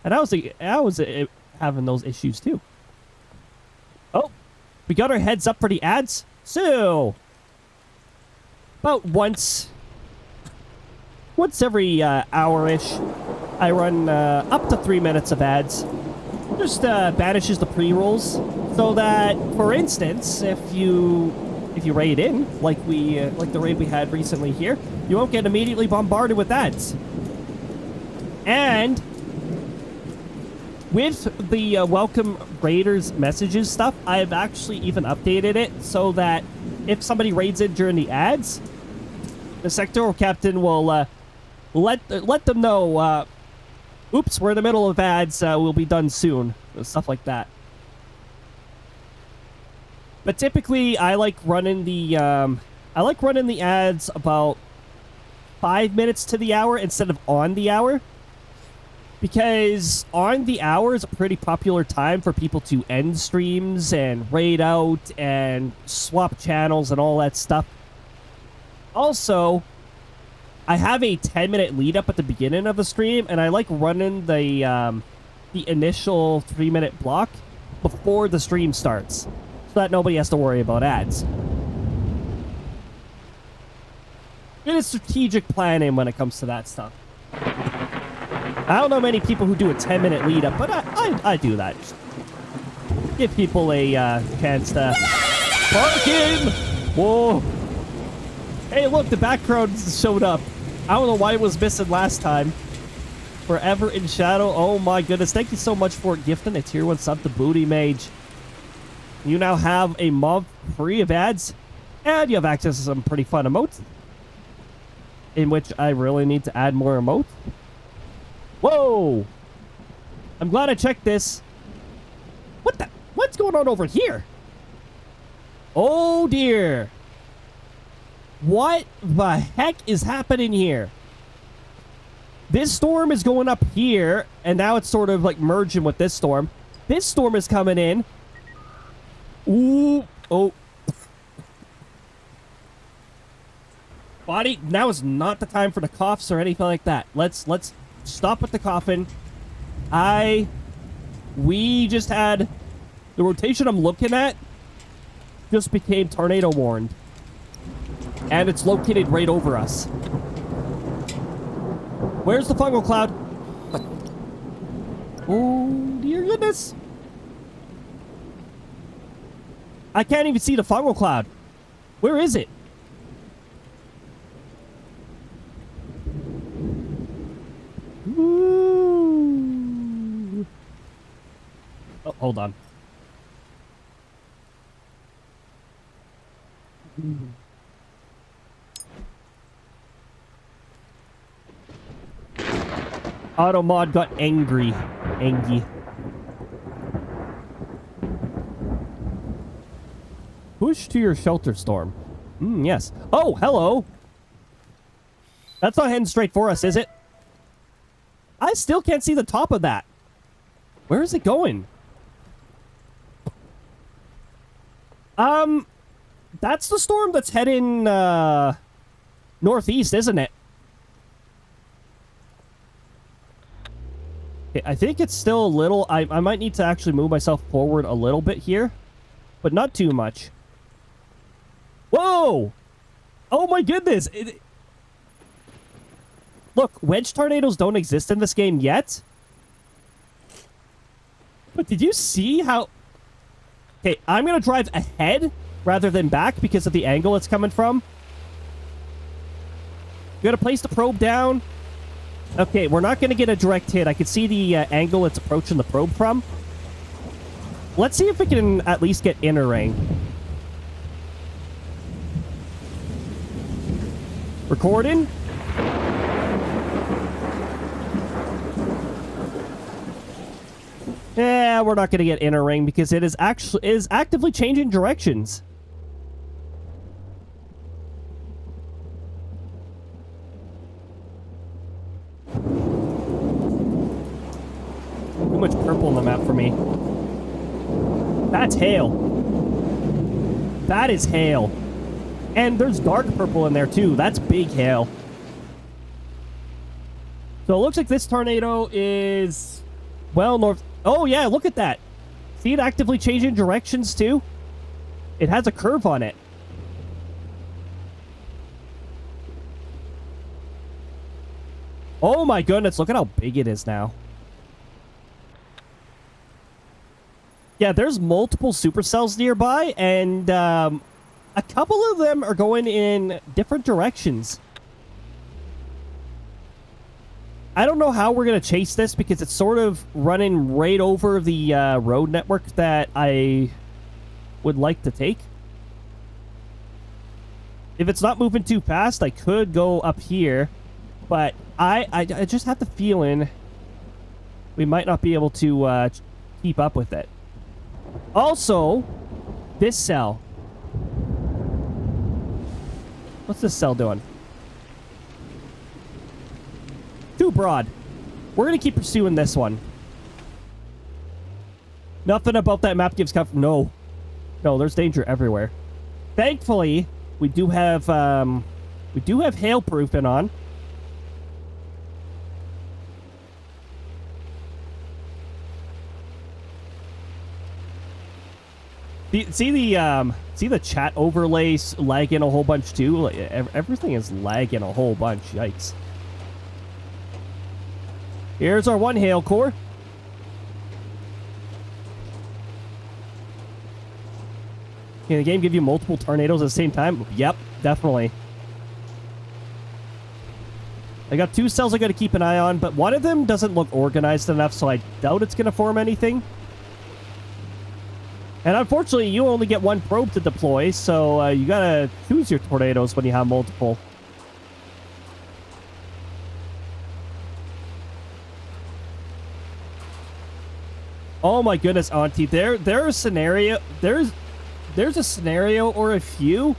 and I was having those issues too. Oh, we got our heads up for the ads. So, about once every hour-ish, I run up to 3 minutes of ads. Just banishes the pre-rolls, so that, for instance, if you raid in, like the raid we had recently here, you won't get immediately bombarded with ads. And with the welcome raiders messages stuff, I've actually even updated it so that if somebody raids in during the ads, the sectoral captain will let them know, oops, we're in the middle of ads, we'll be done soon. Stuff like that. But typically, I like running the ads about 5 minutes to the hour instead of on the hour. Because on the hour is a pretty popular time for people to end streams and raid out and swap channels and all that stuff. Also, I have a 10-minute lead up at the beginning of the stream, and I like running the initial 3-minute block before the stream starts, so that nobody has to worry about ads. It is strategic planning when it comes to that stuff. I don't know many people who do a 10-minute lead up, but I do that. Just give people a chance to bark in. Whoa. Hey, look, the background showed up. I don't know why it was missing last time. Forever in Shadow. Oh my goodness. Thank you so much for gifting a tier 1 sub to Booty Mage. You now have a month free of ads, and you have access to some pretty fun emotes, in which I really need to add more emotes. Whoa! I'm glad I checked this. What's going on over here? Oh dear. What the heck is happening here? This storm is going up here, and now it's sort of like merging with this storm. This storm is coming in. Ooh. Oh. Body, now is not the time for the coughs or anything like that. Let's stop with the coughing. We just had the rotation I'm looking at just became tornado warned. And it's located right over us. Where's the fungal cloud? Oh, dear goodness. I can't even see the fungal cloud. Where is it? Ooh. Oh, hold on. Automod got angry. Push to your shelter storm. Yes. Oh, hello. That's not heading straight for us, is it? I still can't see the top of that. Where is it going? That's the storm that's heading, northeast, isn't it? Okay, I think it's still a little... I might need to actually move myself forward a little bit here, but not too much. Whoa! Oh my goodness! Look, wedge tornadoes don't exist in this game yet. But did you see how... Okay, I'm going to drive ahead rather than back because of the angle it's coming from. You got to place the probe down. Okay, we're not going to get a direct hit. I can see the angle it's approaching the probe from. Let's see if we can at least get inner ring. Recording. Yeah, we're not going to get inner ring because it is actively changing directions. Too much purple on the map for me. That's hail. That is hail. And there's dark purple in there too. That's big hail. So it looks like this tornado is well north. Oh yeah, look at that. See it actively changing directions too? It has a curve on it. Oh my goodness, look at how big it is now. Yeah, there's multiple supercells nearby, and a couple of them are going in different directions. I don't know how we're going to chase this because it's sort of running right over the road network that I would like to take. If it's not moving too fast, I could go up here, but I just have the feeling we might not be able to keep up with it. Also, this cell. What's this cell doing? Too broad. We're going to keep pursuing this one. Nothing about that map gives comfort. No. No, there's danger everywhere. Thankfully, we do have hail proofing on. See the chat overlays lagging a whole bunch too? Like, everything is lagging a whole bunch. Yikes. Here's our one hail core. Can the game give you multiple tornadoes at the same time? Yep, definitely. I got two cells I got to keep an eye on, but one of them doesn't look organized enough, so I doubt it's going to form anything. And unfortunately, you only get one probe to deploy, so you gotta choose your tornadoes when you have multiple. Oh my goodness, Auntie, there's a scenario or a few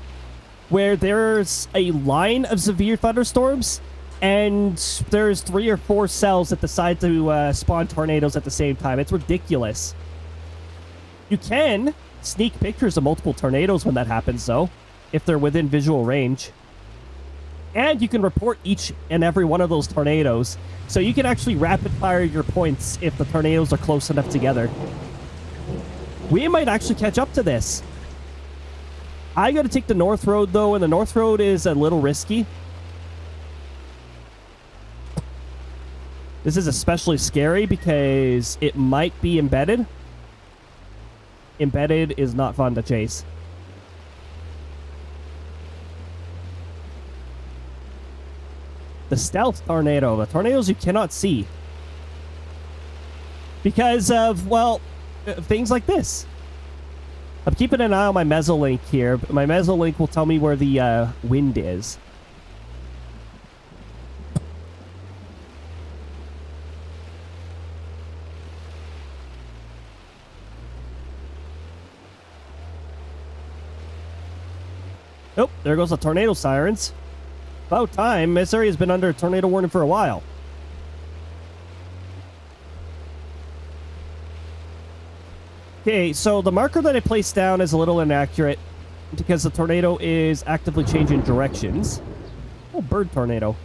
where there's a line of severe thunderstorms, and there's 3 or 4 cells that decide to spawn tornadoes at the same time. It's ridiculous. You can sneak pictures of multiple tornadoes when that happens, though, if they're within visual range. And you can report each and every one of those tornadoes, so you can actually rapid fire your points if the tornadoes are close enough together. We might actually catch up to this. I gotta take the North Road, though, and the North Road is a little risky. This is especially scary because it might be embedded. Embedded is not fun to chase. The stealth tornado, the tornadoes you cannot see. Because of, well, things like this. I'm keeping an eye on my mesolink here. My mesolink will tell me where the wind is. Oh, there goes the tornado sirens. About time. This area has been under a tornado warning for a while. Okay, so the marker that I placed down is a little inaccurate because the tornado is actively changing directions. Oh, bird tornado.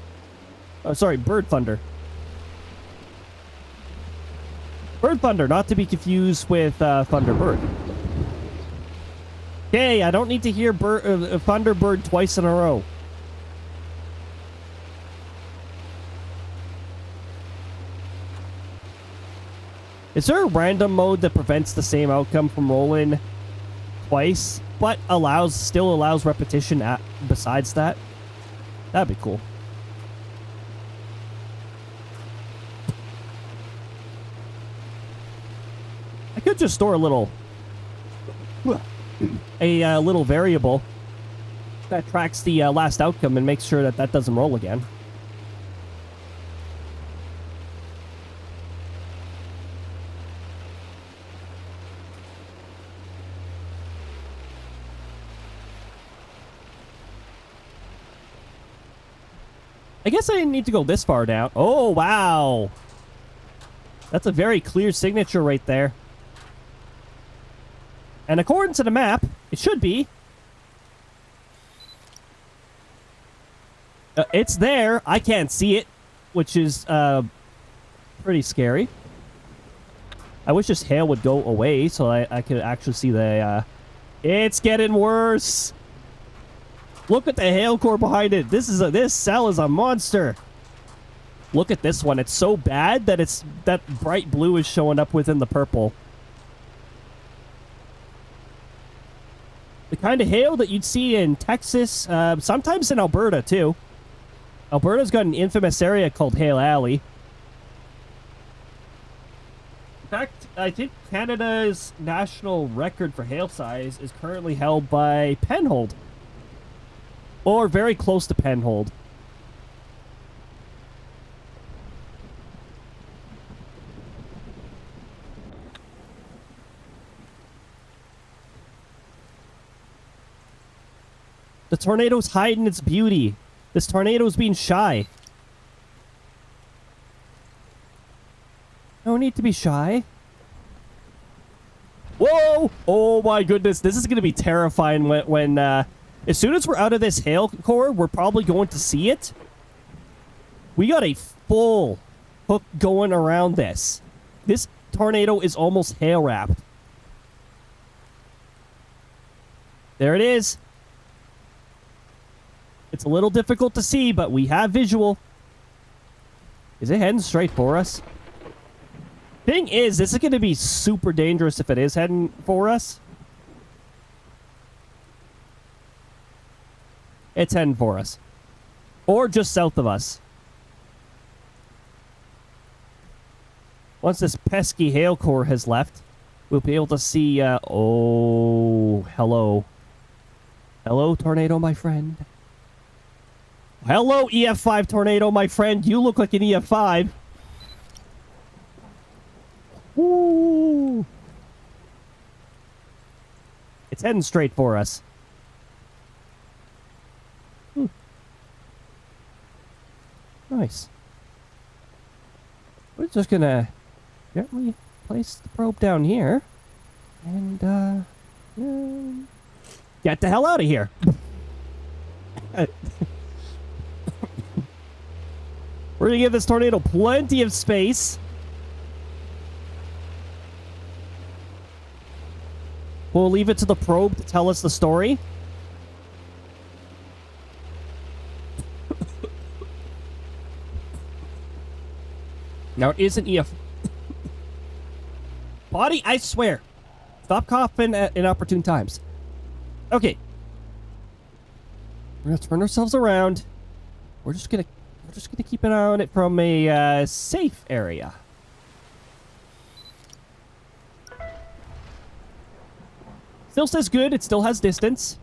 Oh, sorry, bird thunder. Bird thunder, not to be confused with Thunderbird. Okay, I don't need to hear Thunderbird twice in a row. Is there a random mode that prevents the same outcome from rolling twice, but still allows repetition besides that? That'd be cool. I could just store a little variable that tracks the last outcome and makes sure that that doesn't roll again. I guess I didn't need to go this far down. Oh, wow. That's a very clear signature right there. And according to the map, it should be. It's there. I can't see it, which is pretty scary. I wish this hail would go away so I could actually see the... It's getting worse. Look at the hail core behind it. This cell is a monster. Look at this one. It's so bad that that bright blue is showing up within the purple. The kind of hail that you'd see in Texas, sometimes in Alberta too. Alberta's got an infamous area called Hail Alley. In fact, I think Canada's national record for hail size is currently held by Penhold. Or very close to Penhold. The tornado's hiding its beauty. This tornado's being shy. No need to be shy. Whoa! Oh my goodness, this is going to be terrifying when as soon as we're out of this hail core, we're probably going to see it. We got a full hook going around this. This tornado is almost hail wrapped. There it is. It's a little difficult to see, but we have visual. Is it heading straight for us? Thing is, this is going to be super dangerous if it is heading for us. It's heading for us. Or just south of us. Once this pesky hail core has left, we'll be able to see, oh, hello. Hello, tornado, my friend. Hello, EF5 tornado, my friend. You look like an EF5. Woo! It's heading straight for us. Nice. We're just gonna gently place the probe down here. And, get the hell out of here. We're gonna give this tornado plenty of space. We'll leave it to the probe to tell us the story. Now, it isn't EF. Body, I swear. Stop coughing at inopportune times. Okay. We're gonna turn ourselves around. We're just gonna keep an eye on it from a safe area. Still says good. It still has distance.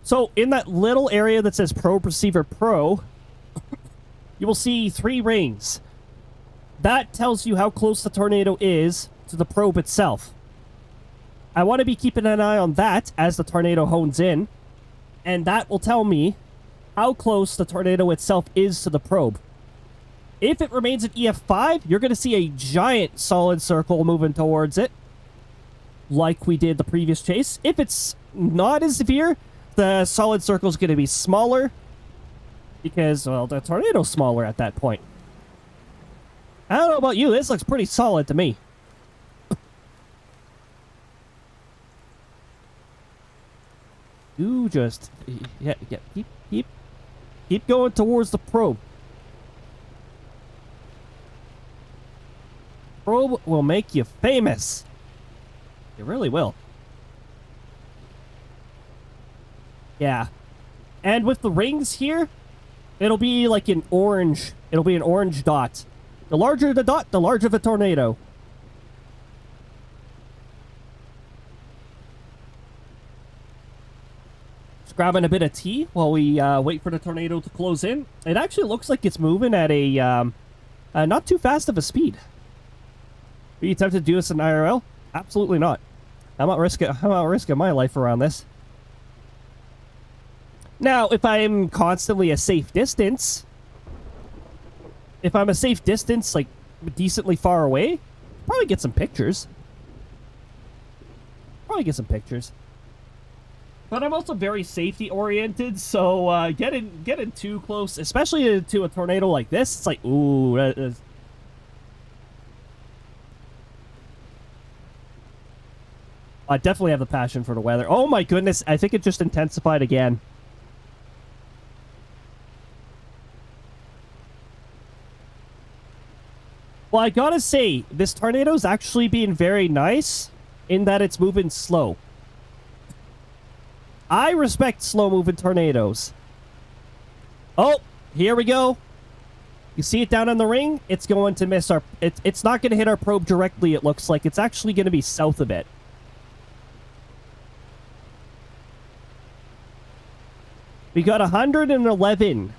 So in that little area that says Probe Receiver Pro, you will see 3 rings. That tells you how close the tornado is to the probe itself. I want to be keeping an eye on that as the tornado hones in, and that will tell me how close the tornado itself is to the probe. If it remains at EF5, you're going to see a giant solid circle moving towards it, like we did the previous chase. If it's not as severe, the solid circle is going to be smaller, because, well, the tornado's smaller at that point. I don't know about you, this looks pretty solid to me. You just, yeah, keep going towards the probe. Probe will make you famous. It really will. Yeah. And with the rings here, it'll be like an orange. It'll be an orange dot. The larger the dot, the larger the tornado. Just grabbing a bit of tea while we wait for the tornado to close in. It actually looks like it's moving at a not too fast of a speed. Are you tempted to do this in IRL? Absolutely not. I'm not risking my life around this. Now, if I'm constantly a safe distance, like decently far away, probably get some pictures. But I'm also very safety oriented, so getting too close, especially to a tornado like this, it's like, ooh, that is. I definitely have the passion for the weather. Oh my goodness, I think it just intensified again. Well, I gotta say, this tornado's actually being very nice in that it's moving slow. I respect slow-moving tornadoes. Oh, here we go. You see it down on the ring? It's going to miss our... It's not going to hit our probe directly, it looks like. It's actually going to be south of it. We got 111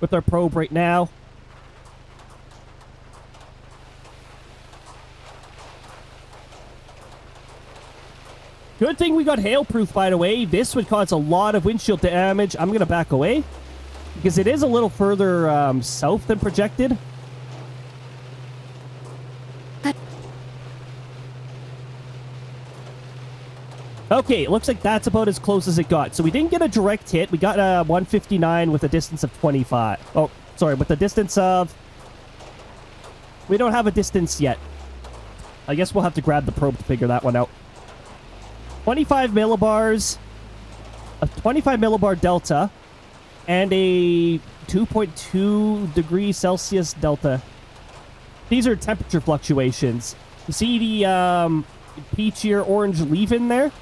with our probe right now. Good thing we got hail-proof, by the way. This would cause a lot of windshield damage. I'm going to back away because it is a little further south than projected. Okay, it looks like that's about as close as it got. So we didn't get a direct hit. We got a 159 with a distance of 25. Oh, sorry, with the distance of... We don't have a distance yet. I guess we'll have to grab the probe to figure that one out. 25 millibars, a 25 millibar delta, and a 2.2 degrees Celsius delta. These are temperature fluctuations. You see the peachier orange leaf in there?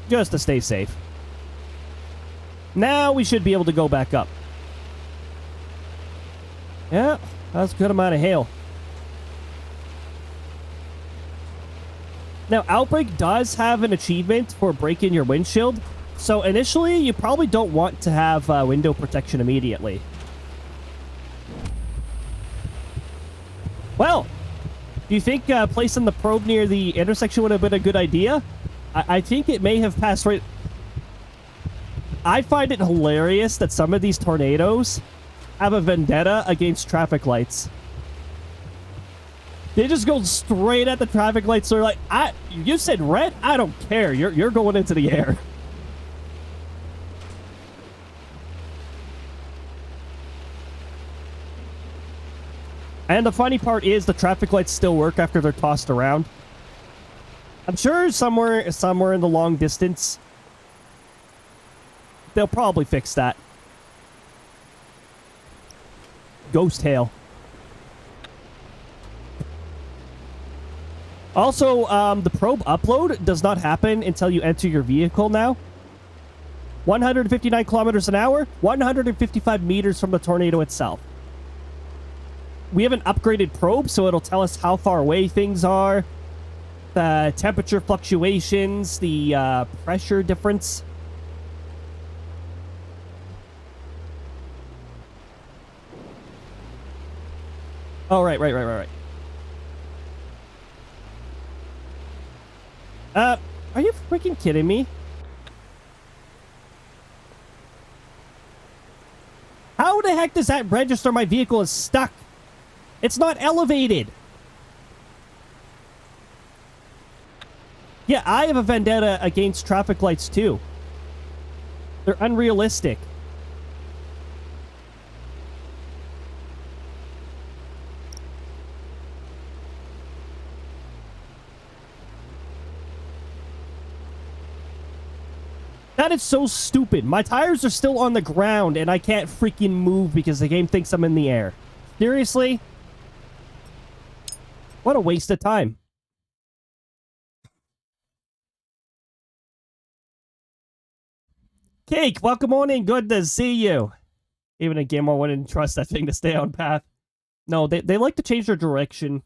Just to stay safe. Now we should be able to go back up. Yeah, that's a good amount of hail. Now, Outbrk does have an achievement for breaking your windshield, so initially you probably don't want to have window protection immediately. Well, do you think placing the probe near the intersection would have been a good idea? I think it may have passed right... I find it hilarious that some of these tornadoes have a vendetta against traffic lights. They just go straight at the traffic lights. So they're like, you said red? I don't care. You're going into the air. And the funny part is the traffic lights still work after they're tossed around. I'm sure somewhere in the long distance, they'll probably fix that. Ghost hail. Also, the probe upload does not happen until you enter your vehicle now. 159 kilometers an hour, 155 meters from the tornado itself. We have an upgraded probe, so it'll tell us how far away things are, the temperature fluctuations, the pressure difference. Oh, right. Are you freaking kidding me? How the heck does that register my vehicle is stuck? It's not elevated. Yeah, I have a vendetta against traffic lights too. They're unrealistic. That is so stupid. My tires are still on the ground and I can't freaking move because the game thinks I'm in the air. Seriously? What a waste of time. Cake, welcome on in. Good to see you. Even a game I wouldn't trust that thing to stay on path. No, they like to change their direction.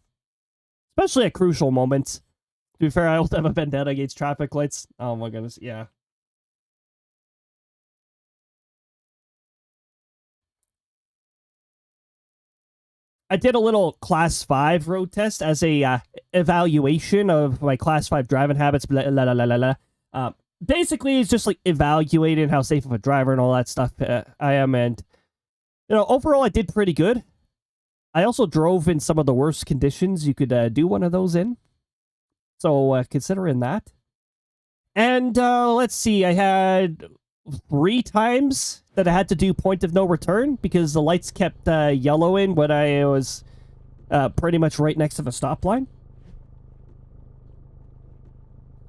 Especially at crucial moments. To be fair, I also have a vendetta against traffic lights. Oh my goodness, yeah. I did a little Class 5 road test as a evaluation of my Class 5 driving habits. Blah, blah, blah, blah, blah. Basically, it's just like evaluating how safe of a driver and all that stuff I am. And, you know, overall, I did pretty good. I also drove in some of the worst conditions you could do one of those in. So, considering that. And, let's see, I had 3 times that I had to do point of no return because the lights kept yellowing when I was pretty much right next to the stop line.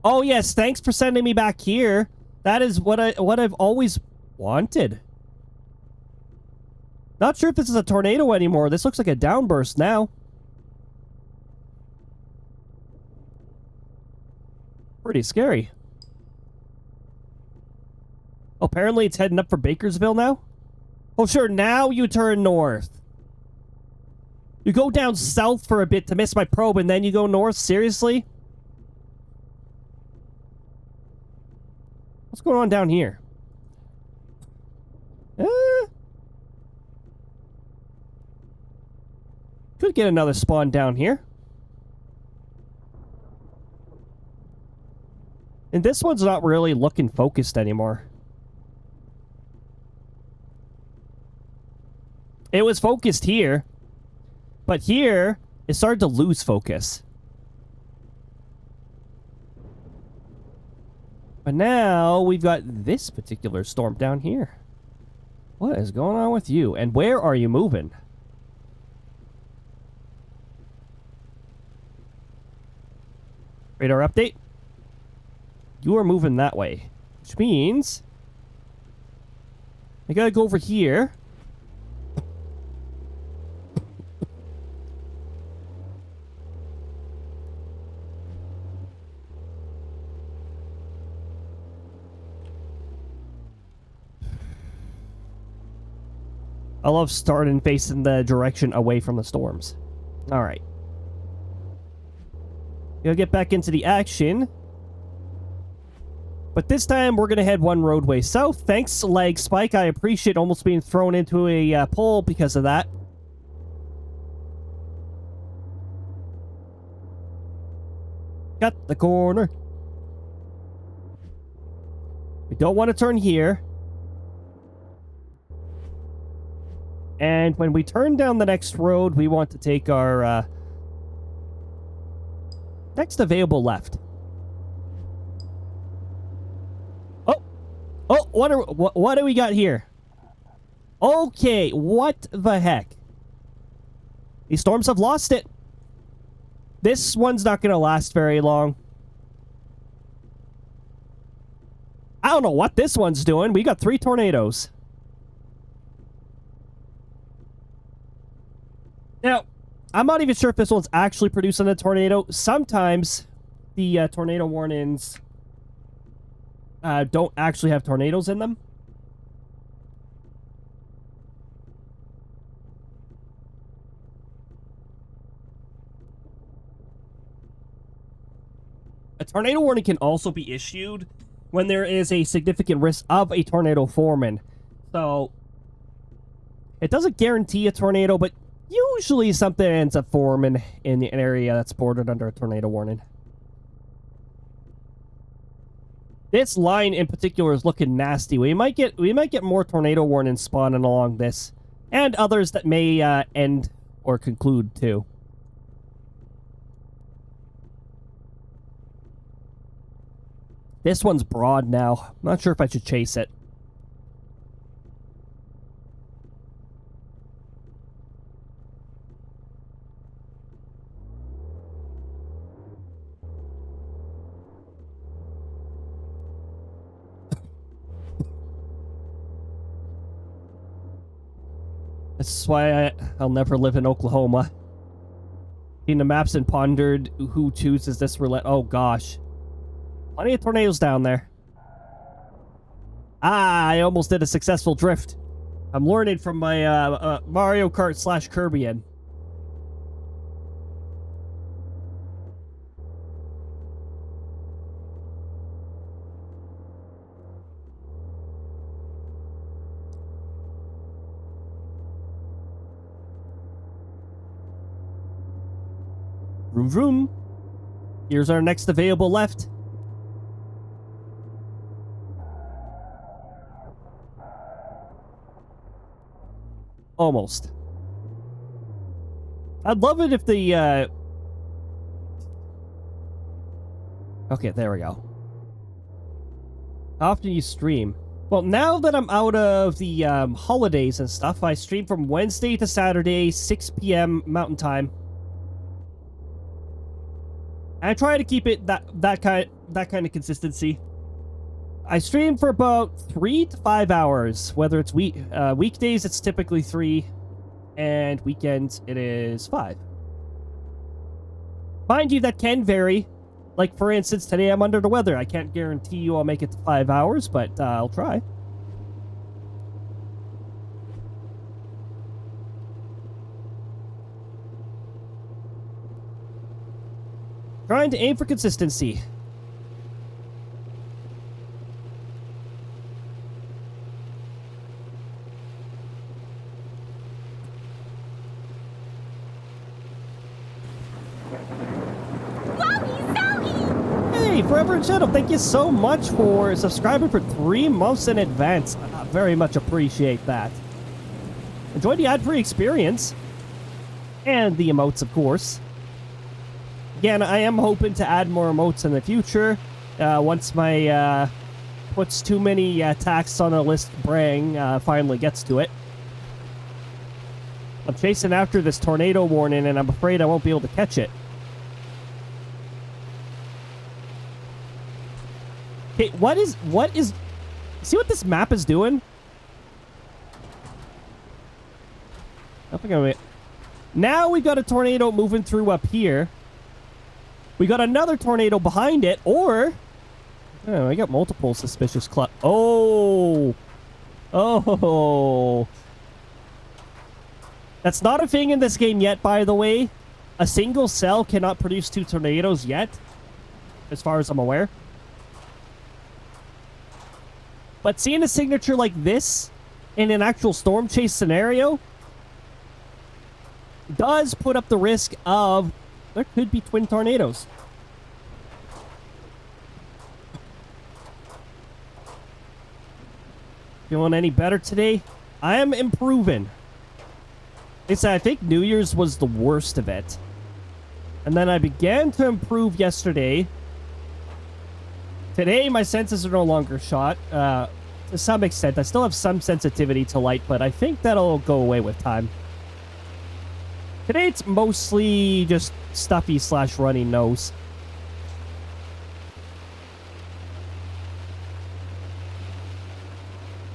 Oh yes, thanks for sending me back here. That is what I've always wanted. Not sure if this is a tornado anymore. This looks like a downburst now. Pretty scary. Apparently it's heading up for Bakersville now? Oh sure, now you turn north. You go down south for a bit to miss my probe and then you go north? Seriously? What's going on down here? Could get another spawn down here. And this one's not really looking focused anymore. It was focused here, but here it started to lose focus. But now we've got this particular storm down here. What is going on with you? And where are you moving? Radar update. You are moving that way, which means I gotta go over here. I love starting facing the direction away from the storms. All right. We'll get back into the action. But this time, we're going to head one roadway south. Thanks, Lag Spike. I appreciate almost being thrown into a pole because of that. Cut the corner. We don't want to turn here. And when we turn down the next road, we want to take our next available left. Oh, what do we got here? Okay, what the heck? These storms have lost it. This one's not going to last very long. I don't know what this one's doing. We got 3 tornadoes. Now, I'm not even sure if this one's actually producing a tornado. Sometimes the tornado warnings don't actually have tornadoes in them. A tornado warning can also be issued when there is a significant risk of a tornado forming. So, it doesn't guarantee a tornado, but usually something ends up forming in an area that's bordered under a tornado warning. This line in particular is looking nasty. We might get more tornado warnings spawning along this, and others that may end or conclude too. This one's broad now. I'm not sure if I should chase it. This is why I'll never live in Oklahoma. Seen the maps and pondered who chooses this roulette. Oh gosh. Plenty of tornadoes down there. Ah, I almost did a successful drift. I'm learning from my Mario Kart / Kirby-in. Vroom vroom. Here's our next available left. Almost. I'd love it if the okay, there we go. How often you stream? Well, now that I'm out of the holidays and stuff, I stream from Wednesday to Saturday, 6 p.m. Mountain Time. I try to keep it that kind of consistency. I stream for about 3 to 5 hours. Whether it's weekdays, it's typically 3, and weekends it is 5. Mind you, that can vary. Like for instance, today I'm under the weather. I can't guarantee you I'll make it to 5 hours, but I'll try. Trying to aim for consistency. Hey, Forever in Shadow, thank you so much for subscribing for 3 months in advance. I very much appreciate that. Enjoy the ad-free experience. And the emotes, of course. Again, I am hoping to add more emotes in the future. Once my puts too many tasks on a list brang finally gets to it. I'm chasing after this tornado warning, and I'm afraid I won't be able to catch it. Okay, what is... See what this map is doing? I think I'm... Now we've got a tornado moving through up here. We got another tornado behind it, or... Oh, I got multiple suspicious Oh! Oh! That's not a thing in this game yet, by the way. A single cell cannot produce 2 tornadoes yet, as far as I'm aware. But seeing a signature like this in an actual storm chase scenario does put up the risk of there could be twin tornadoes. Feeling any better today? I am improving. I think New Year's was the worst of it. And then I began to improve yesterday. Today, my senses are no longer shot. To some extent. I still have some sensitivity to light, but I think that'll go away with time. Today, it's mostly just stuffy / runny nose.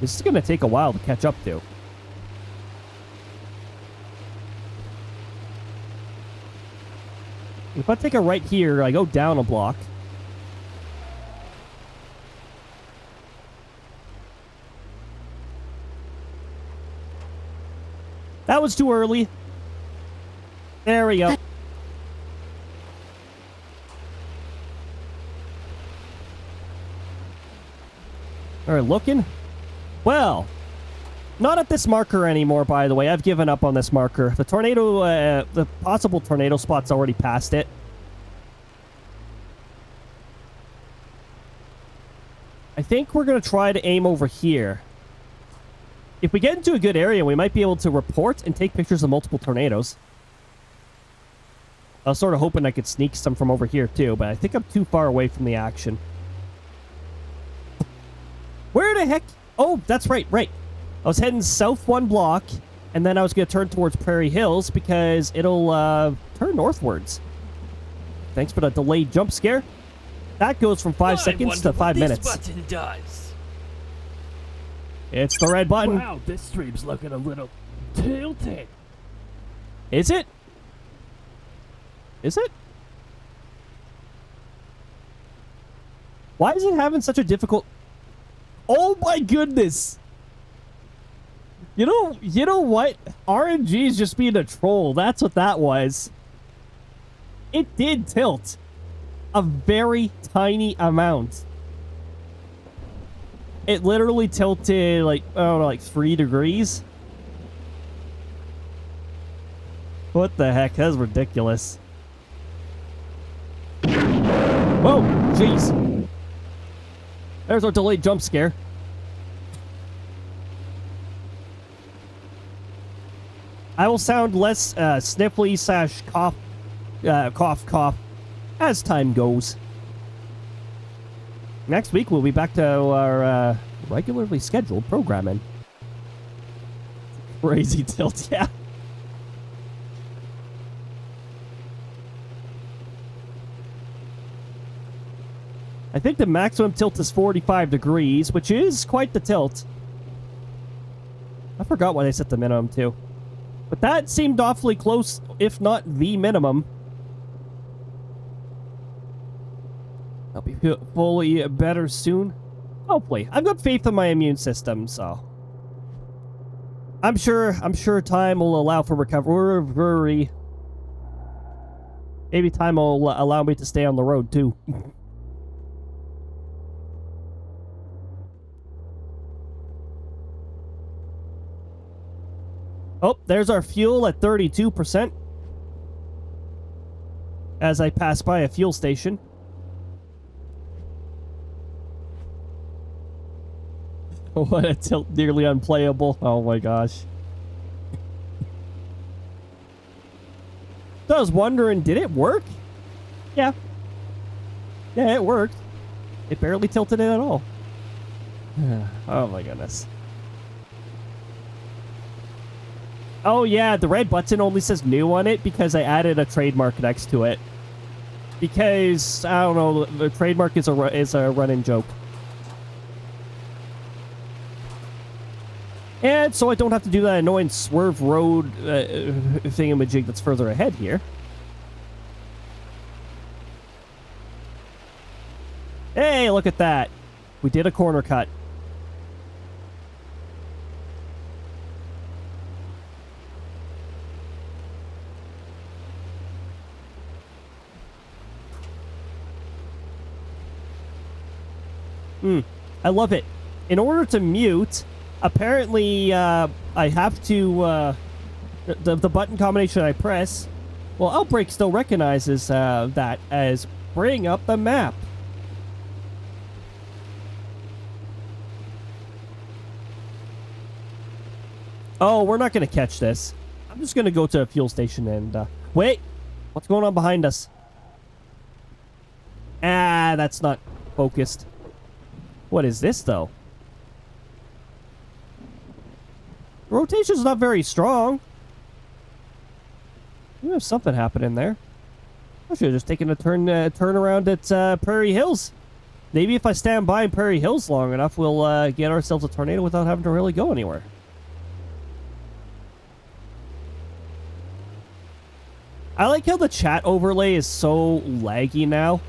This is going to take a while to catch up to. If I take a right here, I go down a block. That was too early. There we go. All right, looking. Well, not at this marker anymore, by the way. I've given up on this marker. The tornado, the possible tornado spot's already past it. I think we're going to try to aim over here. If we get into a good area, we might be able to report and take pictures of multiple tornadoes. I was sort of hoping I could sneak some from over here, too, but I think I'm too far away from the action. Where the heck? Oh, that's right. I was heading south 1 block, and then I was going to turn towards Prairie Hills because it'll turn northwards. Thanks for the delayed jump scare. That goes from 5 seconds to 5 minutes. This button does. It's the red button. Wow, this stream's looking a little tilted. Is it? Is it? Why is it having such a difficult... Oh my goodness! You know what? RNG is just being a troll. That's what that was. It did tilt. A very tiny amount. It literally tilted like, I don't know, like 3 degrees. What the heck? That's ridiculous. Whoa, jeez. There's our delayed jump scare. I will sound less sniffly / cough as time goes. Next week, we'll be back to our regularly scheduled programming. Crazy tilt, yeah. I think the maximum tilt is 45 degrees, which is quite the tilt. I forgot why they set the minimum, too. But that seemed awfully close, if not the minimum. I'll be fully better soon. Hopefully. I've got faith in my immune system, so... I'm sure time will allow for recovery. Maybe time will allow me to stay on the road, too. Oh, there's our fuel at 32%. As I pass by a fuel station. What a tilt, nearly unplayable. Oh my gosh. So I was wondering, did it work? Yeah. Yeah, it worked. It barely tilted it at all. Oh my goodness. Oh yeah, the red button only says new on it because I added a trademark next to it. Because, I don't know, the trademark is a running joke. And so I don't have to do that annoying swerve road thingamajig that's further ahead here. Hey, look at that. We did a corner cut. I love it. In order to mute, apparently I have to the button combination I press. Well, Outbrk still recognizes that as bring up the map. Oh, we're not going to catch this. I'm just going to go to a fuel station and... wait! What's going on behind us? Ah, that's not focused. What is this, though? The rotation's not very strong. We have something happening there. I should have just taken a turn around at Prairie Hills. Maybe if I stand by in Prairie Hills long enough, we'll get ourselves a tornado without having to really go anywhere. I like how the chat overlay is so laggy now.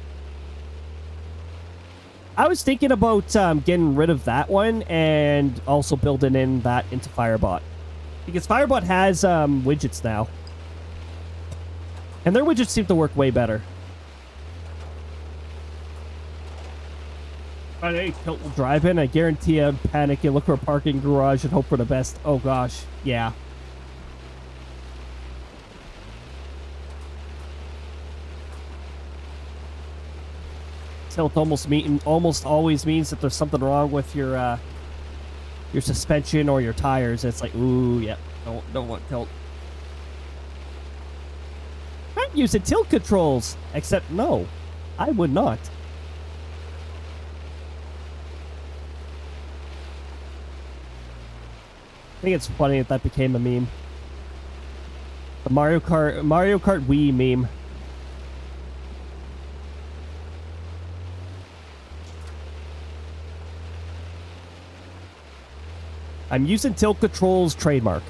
I was thinking about getting rid of that one and also building in that into Firebot. Because Firebot has widgets now. And their widgets seem to work way better. But hey, Tilt will drive in. I guarantee I'd panic and look for a parking garage and hope for the best. Oh gosh, yeah. Tilt almost always means that there's something wrong with your suspension or your tires. It's like, ooh, yeah, don't want tilt. I'm using tilt controls, except no, I would not. I think it's funny that became a meme. The Mario Kart Wii meme. I'm using tilt controls trademark.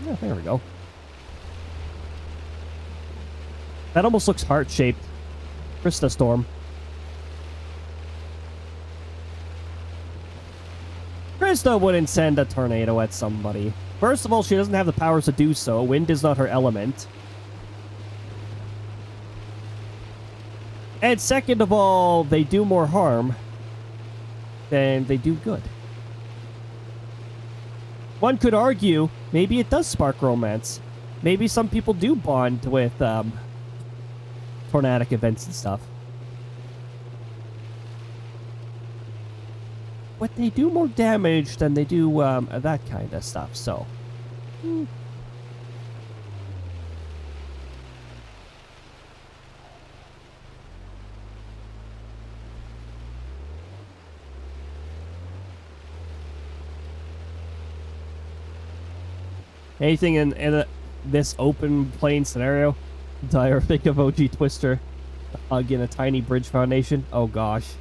Yeah, there we go. That almost looks heart-shaped. Krista Storm. Krista wouldn't send a tornado at somebody. First of all, she doesn't have the powers to do so. Wind is not her element. And second of all, they do more harm than they do good. One could argue, maybe it does spark romance. Maybe some people do bond with tornadic events and stuff. But they do more damage than they do that kind of stuff, so... Anything in this open plain scenario? Do I ever think of OG Twister hugging a tiny bridge foundation? Oh gosh.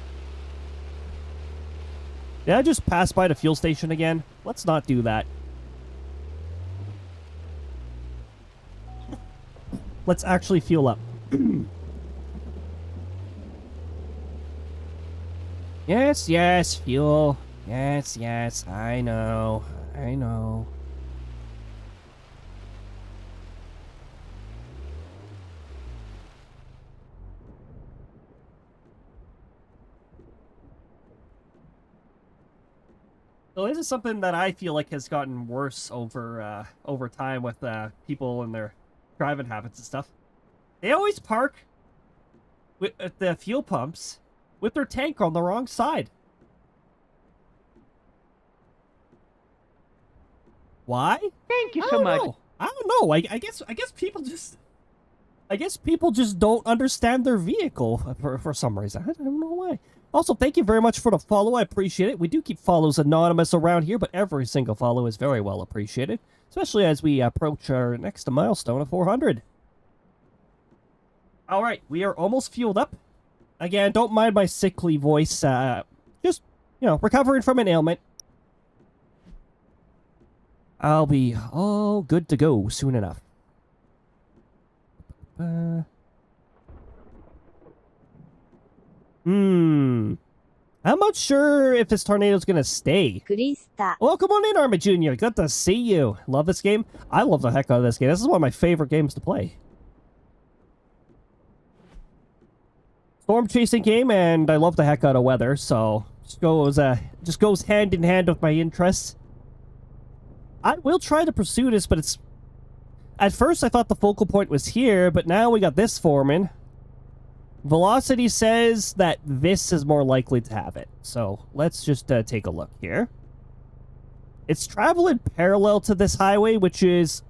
Did I just pass by the fuel station again? Let's not do that. Let's actually fuel up. Yes, yes, fuel. Yes, yes, I know. I know. So this is something that I feel like has gotten worse over time with people and their driving habits and stuff. They always park at the fuel pumps with their tank on the wrong side. Why? Thank you so much. I don't know. I guess people just don't understand their vehicle for some reason. I don't know why. Also, thank you very much for the follow. I appreciate it. We do keep follows anonymous around here, but every single follow is very well appreciated, especially as we approach our next milestone of 400. All right, we are almost fueled up. Again, don't mind my sickly voice. Just, recovering from an ailment. I'll be all good to go soon enough. I'm not sure if this tornado's gonna stay. Welcome on in, Arma Jr. Good to see you. Love this game? I love the heck out of this game. This is one of my favorite games to play. storm chasing game, and I love the heck out of weather, so just goes hand in hand with my interests. I will try to pursue this, but it's... At first, I thought the focal point was here, but now we got this forming. Velocity says that this is more likely to have it, so let's just take a look here. It's traveling parallel to this highway, which is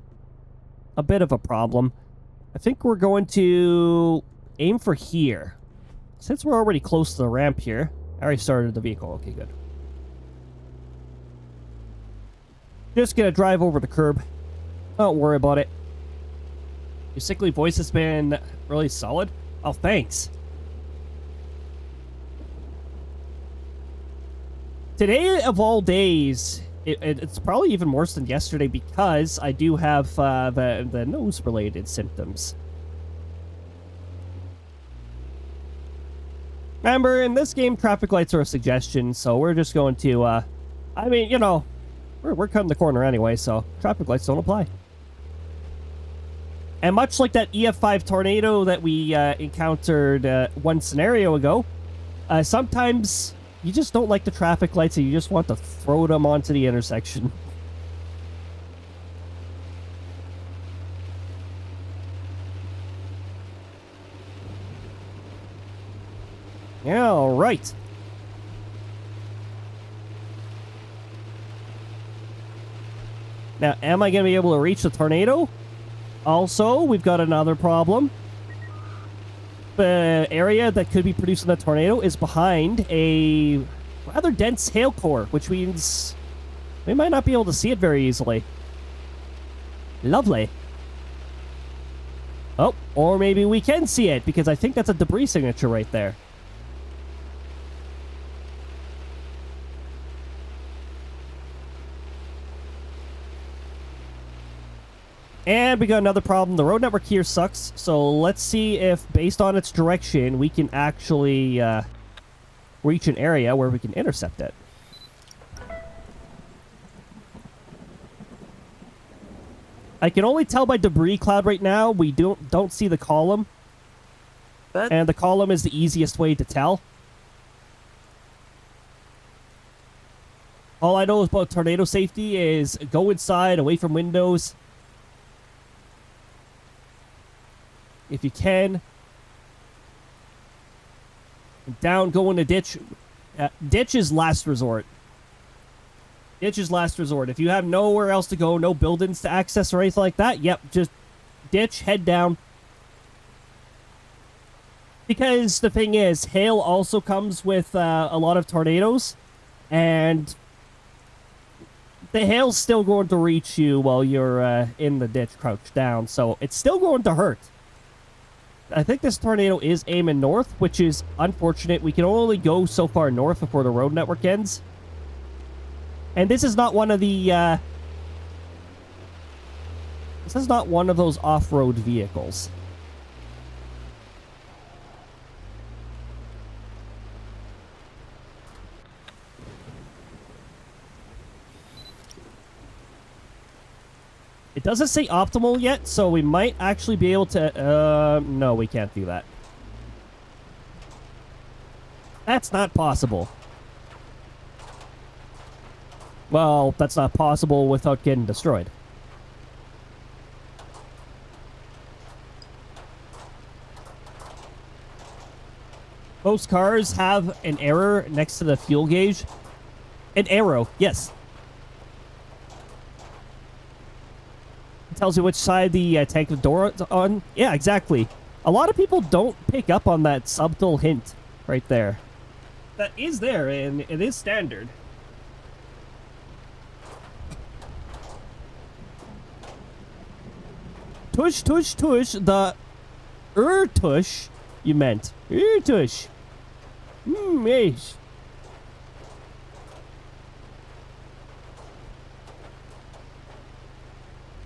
a bit of a problem. I think we're going to aim for here. Since we're already close to the ramp here. I already started the vehicle. Okay, good. Just gonna drive over the curb. Don't worry about it. Your sickly voice has been really solid. Oh, thanks. Today of all days, it's probably even worse than yesterday because I do have the nose-related symptoms. Remember, in this game, traffic lights are a suggestion, so we're just going to, I mean, you know, we're cutting the corner anyway, so traffic lights don't apply. And much like that EF5 tornado that we encountered one scenario ago, sometimes you just don't like the traffic lights and you just want to throw them onto the intersection. Yeah, all right. Now, am I going to be able to reach the tornado? Also, we've got another problem. The area that could be producing the tornado is behind a rather dense hail core, which means we might not be able to see it very easily. Lovely. Oh, or maybe we can see it, because I think that's a debris signature right there. And we got another problem. The road network here sucks, so let's see if, based on its direction, we can actually reach an area where we can intercept it. I can only tell by debris cloud right now. We don't see the column. And the column is the easiest way to tell. All I know about tornado safety is go inside, away from windows. If you can. Down, go in a ditch. Ditch is last resort. Ditch is last resort. If you have nowhere else to go, no buildings to access or anything like that, yep, just ditch, head down. Because the thing is, hail also comes with a lot of tornadoes, and the hail's still going to reach you while you're in the ditch crouched down, so it's still going to hurt. I think this tornado is aiming north, which is unfortunate. We can only go so far north before the road network ends. And this is not one of the, this is not one of those off-road vehicles. It doesn't say optimal yet, so we might actually be able to... no, we can't do that. That's not possible. Well, that's not possible without getting destroyed. Most cars have an error next to the fuel gauge. An arrow, yes. Tells you which side the tank door is on. Yeah, exactly. A lot of people don't pick up on that subtle hint right there. That is there, and it is standard. Tush, tush, tush. The tush, you meant. Tush. Yes.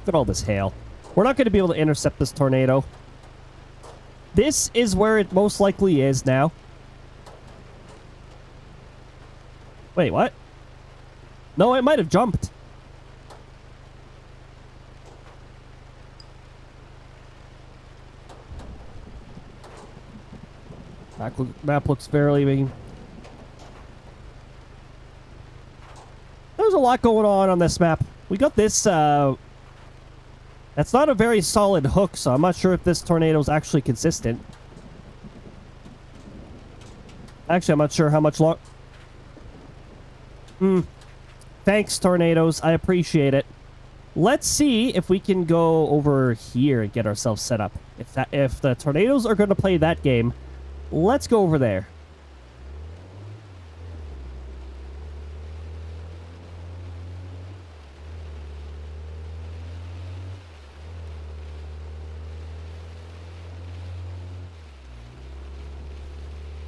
Look at all this hail. We're not going to be able to intercept this tornado. This is where it most likely is now. Wait, what? No, it might have jumped. Map looks fairly big. There's a lot going on this map. We got this, that's not a very solid hook, so I'm not sure if this tornado is actually consistent. Actually, I'm not sure how much long... Thanks, tornadoes. I appreciate it. Let's see if we can go over here and get ourselves set up. If the tornadoes are going to play that game, let's go over there.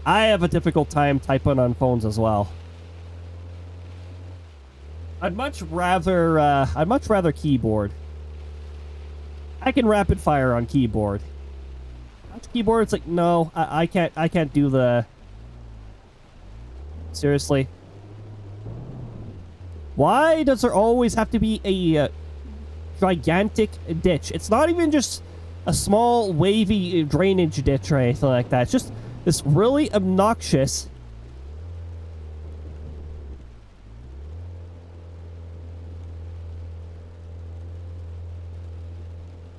I have a difficult time typing on phones as well. I'd much rather keyboard. I can rapid fire on keyboard. Touch keyboard, it's like, no, I can't do the... Seriously. Why does there always have to be a gigantic ditch? It's not even just a small wavy drainage ditch or anything like that. It's just this really obnoxious...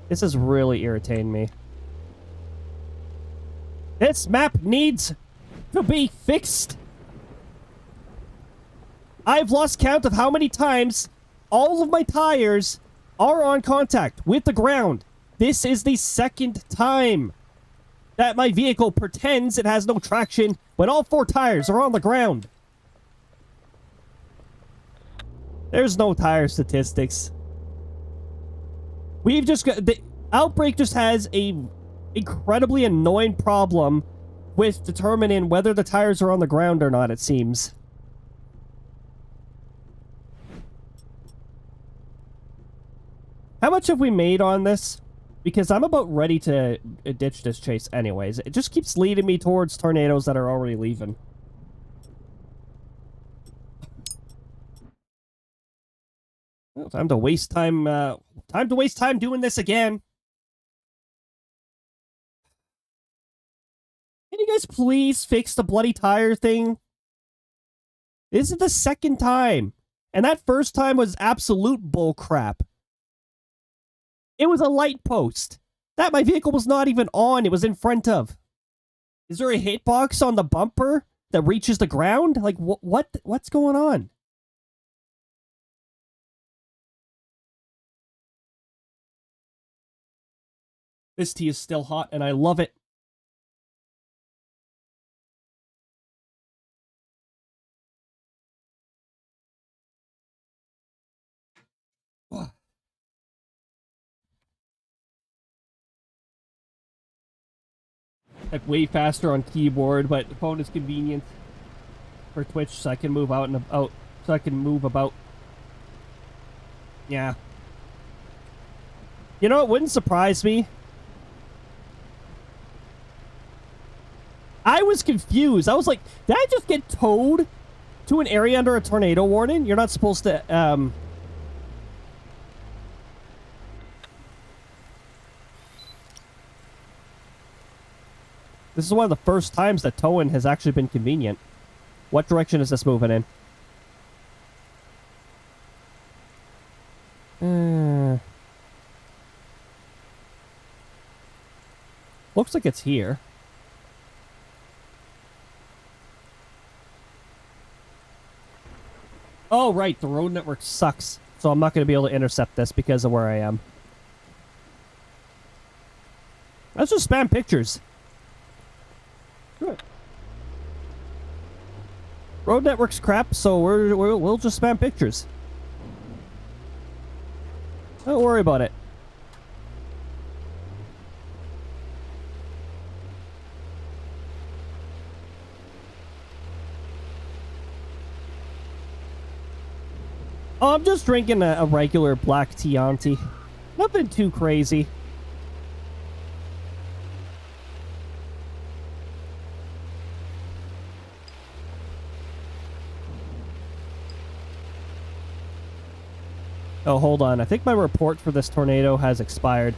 This is really irritating me. This map needs to be fixed. I've lost count of how many times all of my tires are on contact with the ground. This is the second time that my vehicle pretends it has no traction when all 4 tires are on the ground. There's no tire statistics. We've just got... The Outbrk just has a incredibly annoying problem with determining whether the tires are on the ground or not, it seems. How much have we made on this? Because I'm about ready to ditch this chase anyways. It just keeps leading me towards tornadoes that are already leaving. Well, time to waste time doing this again. Can you guys please fix the bloody tire thing? This is the second time. And that first time was absolute bullcrap. It was a light post that my vehicle was not even on. It was in front of. Is there a hitbox on the bumper that reaches the ground? Like, what's going on? This tea is still hot, and I love it. Like way faster on keyboard, but the phone is convenient for Twitch, so I can move out and out. So I can move about. Yeah. You know, it wouldn't surprise me. I was confused. I was like, did I just get towed to an area under a tornado warning? You're not supposed to, This is one of the first times that towing has actually been convenient. What direction is this moving in? Looks like it's here. Oh, right. The road network sucks. So I'm not going to be able to intercept this because of where I am. Let's just spam pictures. Good. Road network's crap, so we'll just spam pictures. Don't worry about it. Oh, I'm just drinking a regular black tea, auntie. Nothing too crazy. Oh, hold on. I think my report for this tornado has expired.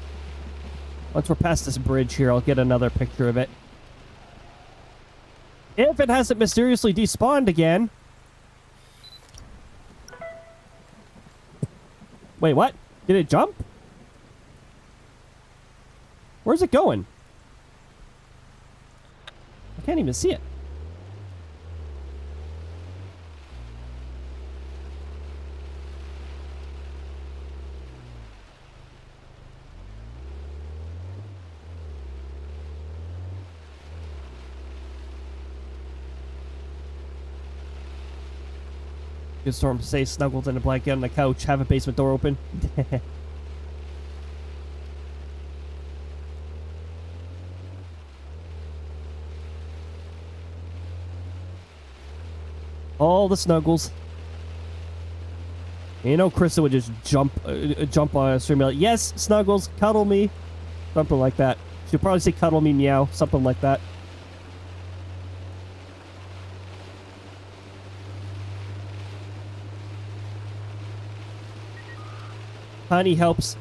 Once we're past this bridge here, I'll get another picture of it. If it hasn't mysteriously despawned again. Wait, what? Did it jump? Where's it going? I can't even see it. Good storm to say, snuggled in a blanket on the couch, have a basement door open. All the snuggles. You know, Krista would just jump on a stream like, yes, snuggles, cuddle me, something like that. She'll probably say cuddle me, meow, something like that. Honey helps.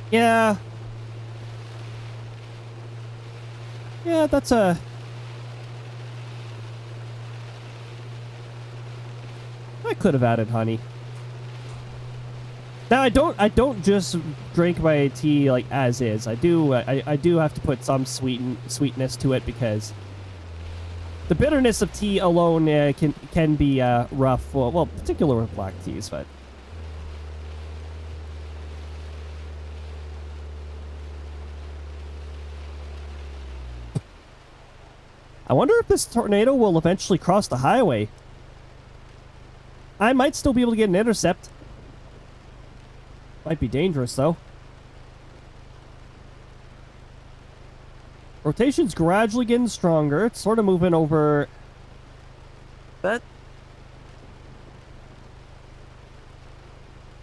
Yeah. Yeah, that's a... I could have added honey. Now I don't just drink my tea like as is. I do have to put some sweetness to it because the bitterness of tea alone can be rough. Well, particularly with black teas, but I wonder if this tornado will eventually cross the highway. I might still be able to get an intercept. Might be dangerous, though. Rotation's gradually getting stronger. It's sort of moving over... But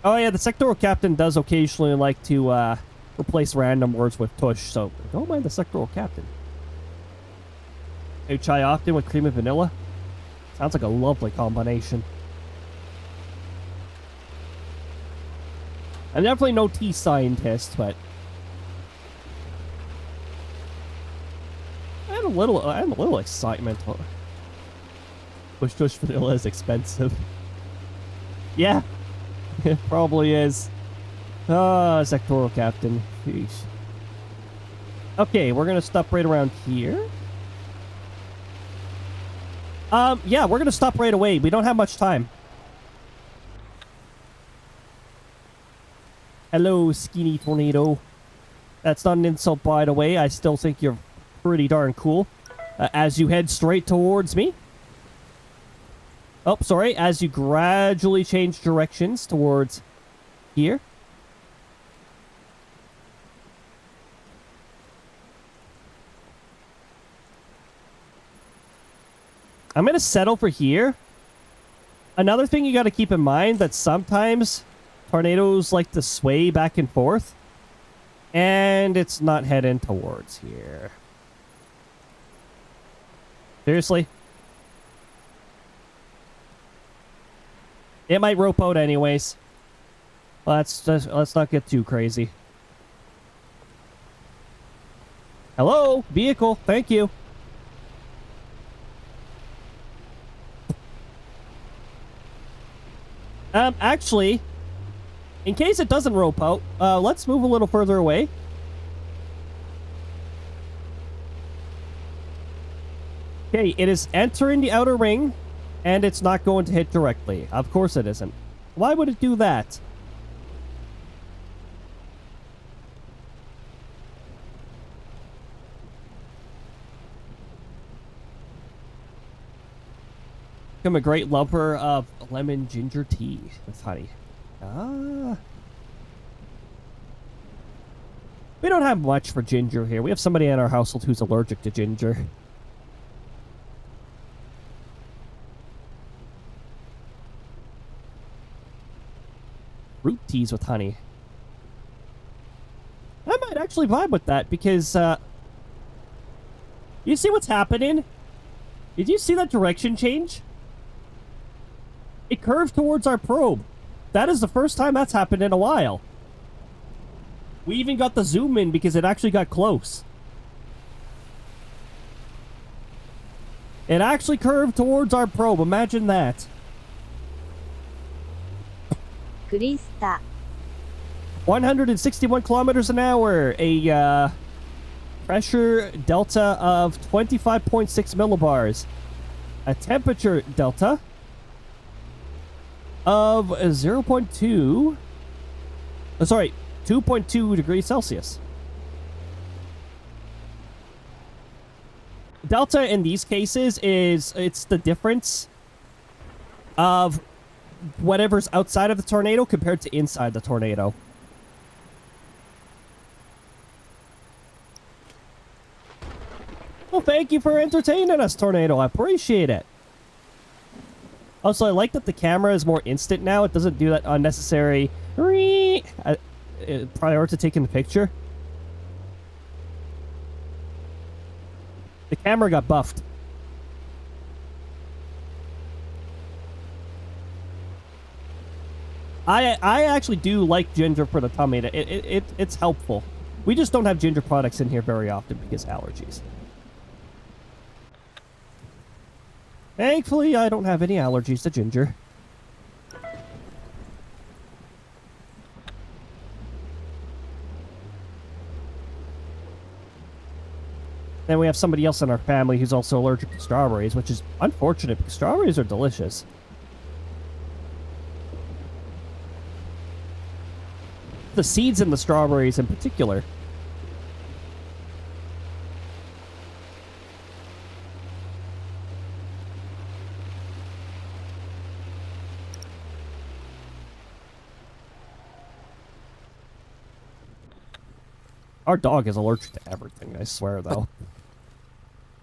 Oh, yeah, the sectoral captain does occasionally like to replace random words with tush, so don't mind the sectoral captain. Hey, chai often with cream and vanilla? Sounds like a lovely combination. I'm definitely no tea scientist, but I had a little excitement. Push tush vanilla is expensive. Yeah, it probably is. Ah, sectoral captain. Jeez. Okay, we're gonna stop right around here. Yeah, we're gonna stop right away. We don't have much time. Hello, skinny tornado. That's not an insult, by the way. I still think you're pretty darn cool. As you head straight towards me. Oh, sorry. As you gradually change directions towards here. I'm going to settle for here. Another thing you got to keep in mind that sometimes tornadoes like to sway back and forth. And it's not heading towards here. Seriously? It might rope out anyways. Let's not get too crazy. Hello? Vehicle. Thank you. Actually, in case it doesn't rope out, let's move a little further away. Okay, it is entering the outer ring, and it's not going to hit directly. Of course it isn't. Why would it do that? I'm a great lover of lemon ginger tea with honey. Ah. We don't have much for ginger here. We have somebody in our household who's allergic to ginger. Fruit teas with honey. I might actually vibe with that because, you see what's happening? Did you see that direction change? It curved towards our probe. That is the first time that's happened in a while. We even got the zoom in because it actually got close. It actually curved towards our probe. Imagine that. クリスタ 161 kilometers an hour. A pressure delta of 25.6 millibars. A temperature delta of 0.2. Sorry, 2.2 degrees Celsius. Delta in these cases it's the difference of whatever's outside of the tornado compared to inside the tornado. Well, thank you for entertaining us, Tornado. I appreciate it. Also, I like that the camera is more instant now. It doesn't do that unnecessary prior to taking the picture. The camera got buffed. I actually do like ginger for the tummy. It's helpful. We just don't have ginger products in here very often because allergies. Thankfully, I don't have any allergies to ginger. Then we have somebody else in our family who's also allergic to strawberries, which is unfortunate because strawberries are delicious. The seeds in the strawberries in particular. Our dog is allergic to everything, I swear, though.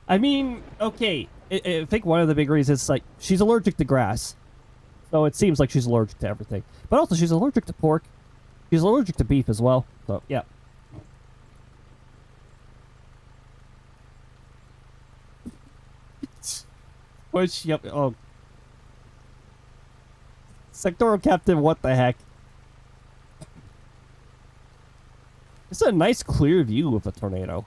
I mean, okay, I think one of the big reasons is, like, she's allergic to grass. So it seems like she's allergic to everything. But also, she's allergic to pork. She's allergic to beef as well. So, yeah. Which, yep, oh. Sectoral Captain, what the heck? It's a nice clear view of the tornado.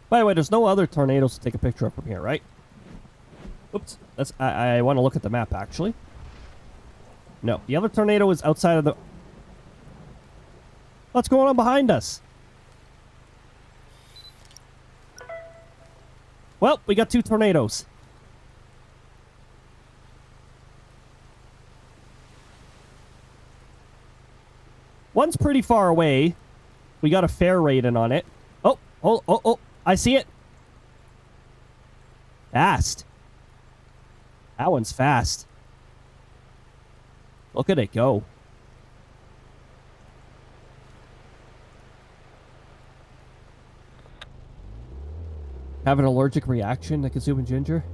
By the way, there's no other tornadoes to take a picture of from here, right? Oops. I want to look at the map, actually. No, the other tornado is outside of the... What's going on behind us? Well, we got two tornadoes. One's pretty far away. We got a fair rating on it. Oh, I see it. Fast. That one's fast. Look at it go. Have an allergic reaction to consuming ginger?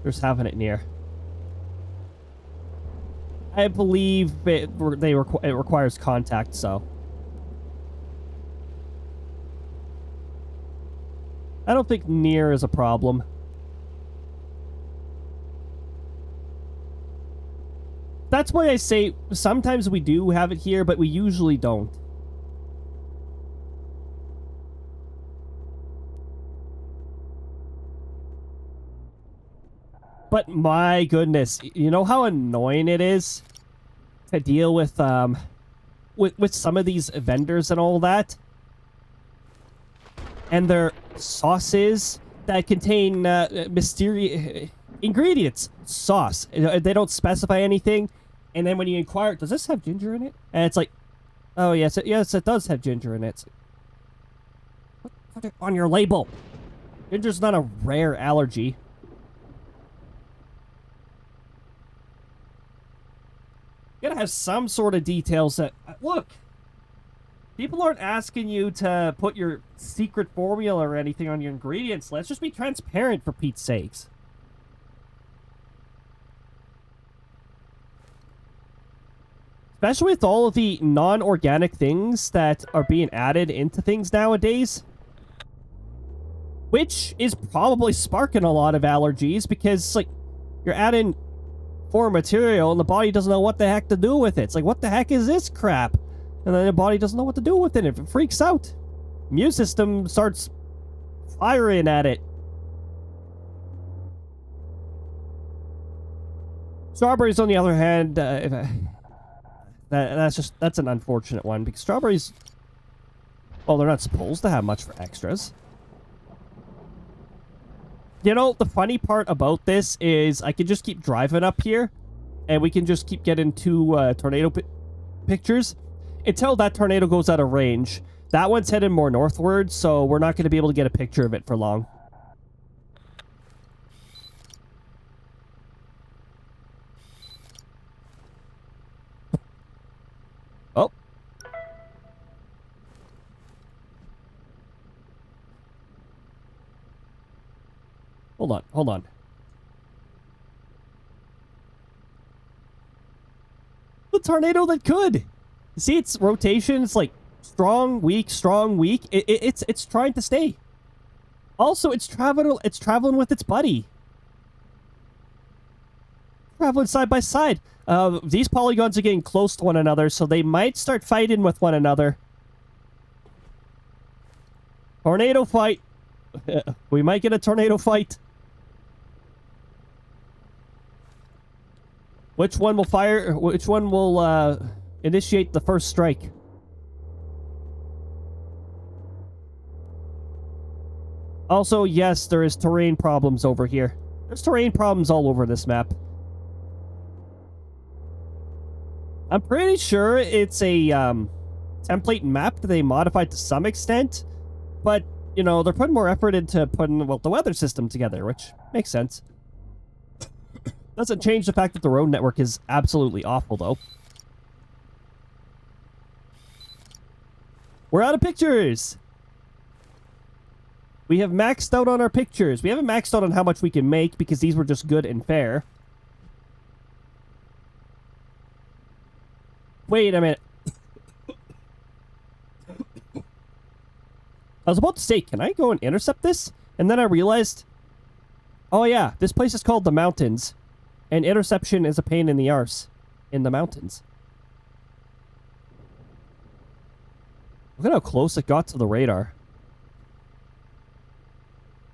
Just having it near. I believe it requires contact, so. I don't think near is a problem. That's why I say sometimes we do have it here, but we usually don't. But my goodness, you know how annoying it is to deal with some of these vendors and all that? And their sauces that contain mysterious ingredients. Sauce. They don't specify anything. And then when you inquire, does this have ginger in it? And it's like, oh, yes, it does have ginger in it. Put it on your label. Ginger's not a rare allergy. You gotta have some sort of details that... Look! People aren't asking you to put your secret formula or anything on your ingredients. Let's just be transparent, for Pete's sakes. Especially with all of the non-organic things that are being added into things nowadays. Which is probably sparking a lot of allergies because, like, you're adding foreign material and the body doesn't know what the heck to do with it. It's like, what the heck is this crap? And then the body doesn't know what to do with it. It freaks out. Immune system starts firing at it. Strawberries, on the other hand, that's an unfortunate one because strawberries, well, they're not supposed to have much for extras. You know, the funny part about this is I can just keep driving up here, and we can just keep getting two tornado pictures until that tornado goes out of range. That one's headed more northward, so we're not going to be able to get a picture of it for long. Oh. Hold on, hold on. The tornado that could. See its rotation? It's like strong, weak, strong, weak. It's trying to stay. Also, it's traveling with its buddy. Traveling side by side. These polygons are getting close to one another, so they might start fighting with one another. Tornado fight. We might get a tornado fight. Which one will fire? Which one will initiate the first strike? Also, yes, there is terrain problems over here. There's terrain problems all over this map. I'm pretty sure it's a template map that they modified to some extent, but you know, they're putting more effort into putting, well, the weather system together, which makes sense. Doesn't change the fact that the road network is absolutely awful, though. We're out of pictures! We have maxed out on our pictures. We haven't maxed out on how much we can make, because these were just good and fair. Wait a minute. I was about to say, can I go and intercept this? And then I realized, oh yeah, this place is called the Mountains. And interception is a pain in the arse in the mountains. Look at how close it got to the radar.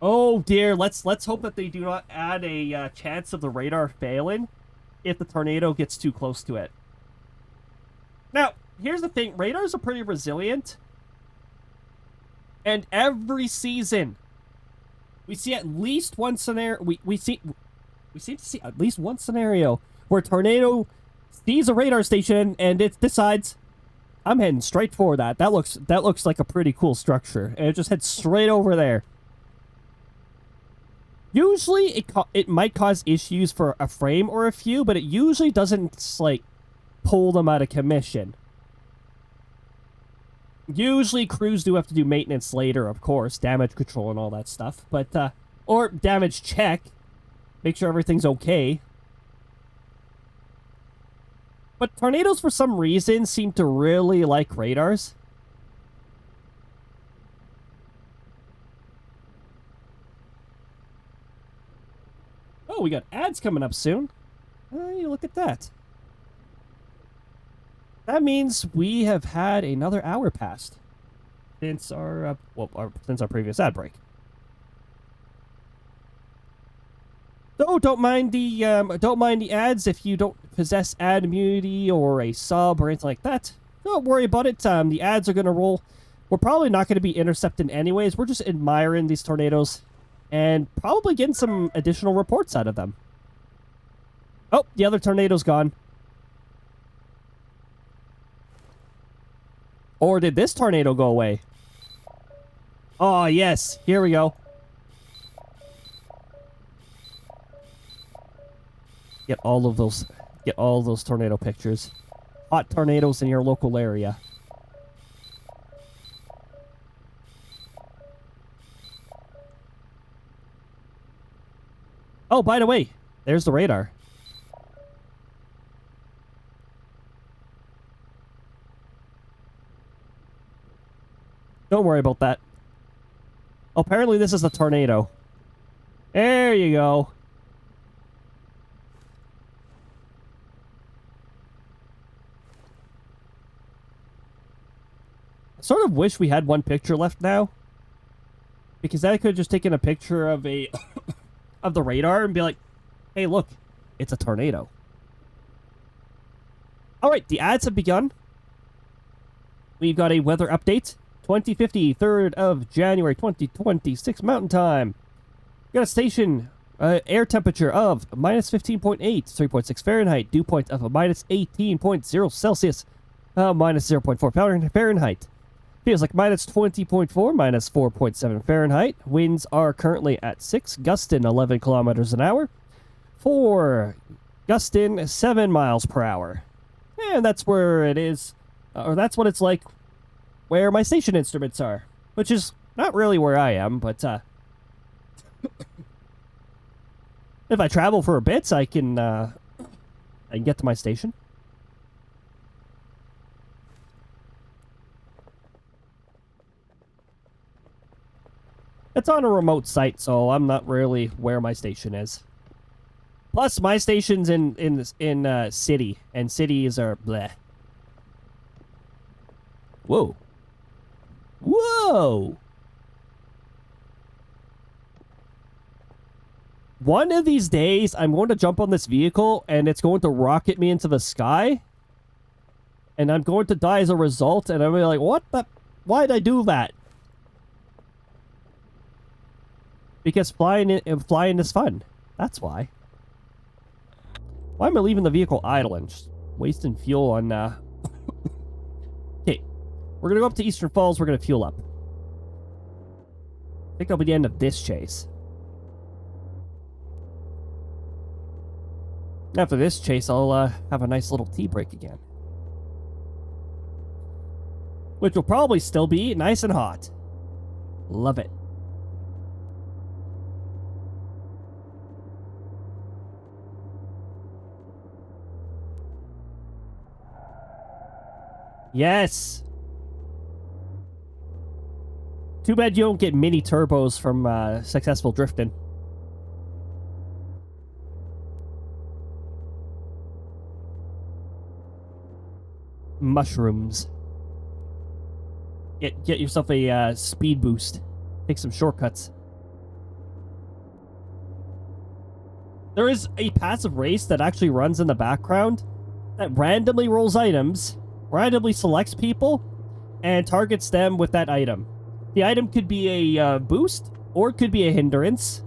Oh dear, let's hope that they do not add a chance of the radar failing if the tornado gets too close to it. Now, here's the thing. Radars are pretty resilient. And every season, we see at least one scenario. We seem to see at least one scenario where a tornado sees a radar station and it decides, I'm heading straight for that. That looks like a pretty cool structure, and it just heads straight over there. Usually, it might cause issues for a frame or a few, but it usually doesn't like pull them out of commission. Usually, crews do have to do maintenance later, of course, damage control and all that stuff, but or damage check. Make sure everything's okay. But tornadoes, for some reason, seem to really like radars. Oh, we got ads coming up soon. Hey, look at that. That means we have had another hour passed since our since our previous ad break. So don't mind the ads if you don't possess ad immunity or a sub or anything like that. Don't worry about it. The ads are gonna roll. We're probably not gonna be intercepting anyways. We're just admiring these tornadoes and probably getting some additional reports out of them. Oh, the other tornado's gone. Or did this tornado go away? Oh yes, here we go. Get all of those tornado pictures. Hot tornadoes in your local area. Oh, by the way, there's the radar. Don't worry about that. Apparently this is a tornado. There you go. I sort of wish we had one picture left now, because I could have just taken a picture of a of the radar and be like, hey look, it's a tornado. All right, the ads have begun. We've got a weather update. 2050, 3rd of January, 2026, Mountain Time. We got a station air temperature of minus 15.8, 3.6 Fahrenheit. Dew point of a minus 18.0 Celsius, minus 0.4 Fahrenheit. Feels like minus 20.4, minus 4.7 Fahrenheit. Winds are currently at 6, gusting 11 kilometers an hour. 4, gusting 7 miles per hour. And that's where it is, or that's what it's like where my station instruments are, which is not really where I am, but if I travel for a bit, I can get to my station. It's on a remote site, so I'm not really where my station is. Plus, my station's in city, and cities are bleh. Whoa. Whoa! One of these days, I'm going to jump on this vehicle, and it's going to rocket me into the sky. And I'm going to die as a result, and I'm going to be like, what the... Why'd I do that? Because flying is fun. That's why. Why am I leaving the vehicle idle and just wasting fuel on... Okay. We're going to go up to Eastern Falls. We're going to fuel up. I think that'll be the end of this chase. After this chase, I'll have a nice little tea break again. Which will probably still be nice and hot. Love it. Yes! Too bad you don't get mini turbos from successful drifting. Mushrooms. Get yourself a speed boost. Take some shortcuts. There is a passive race that actually runs in the background that randomly rolls items, randomly selects people, and targets them with that item. The item could be a boost, or it could be a hindrance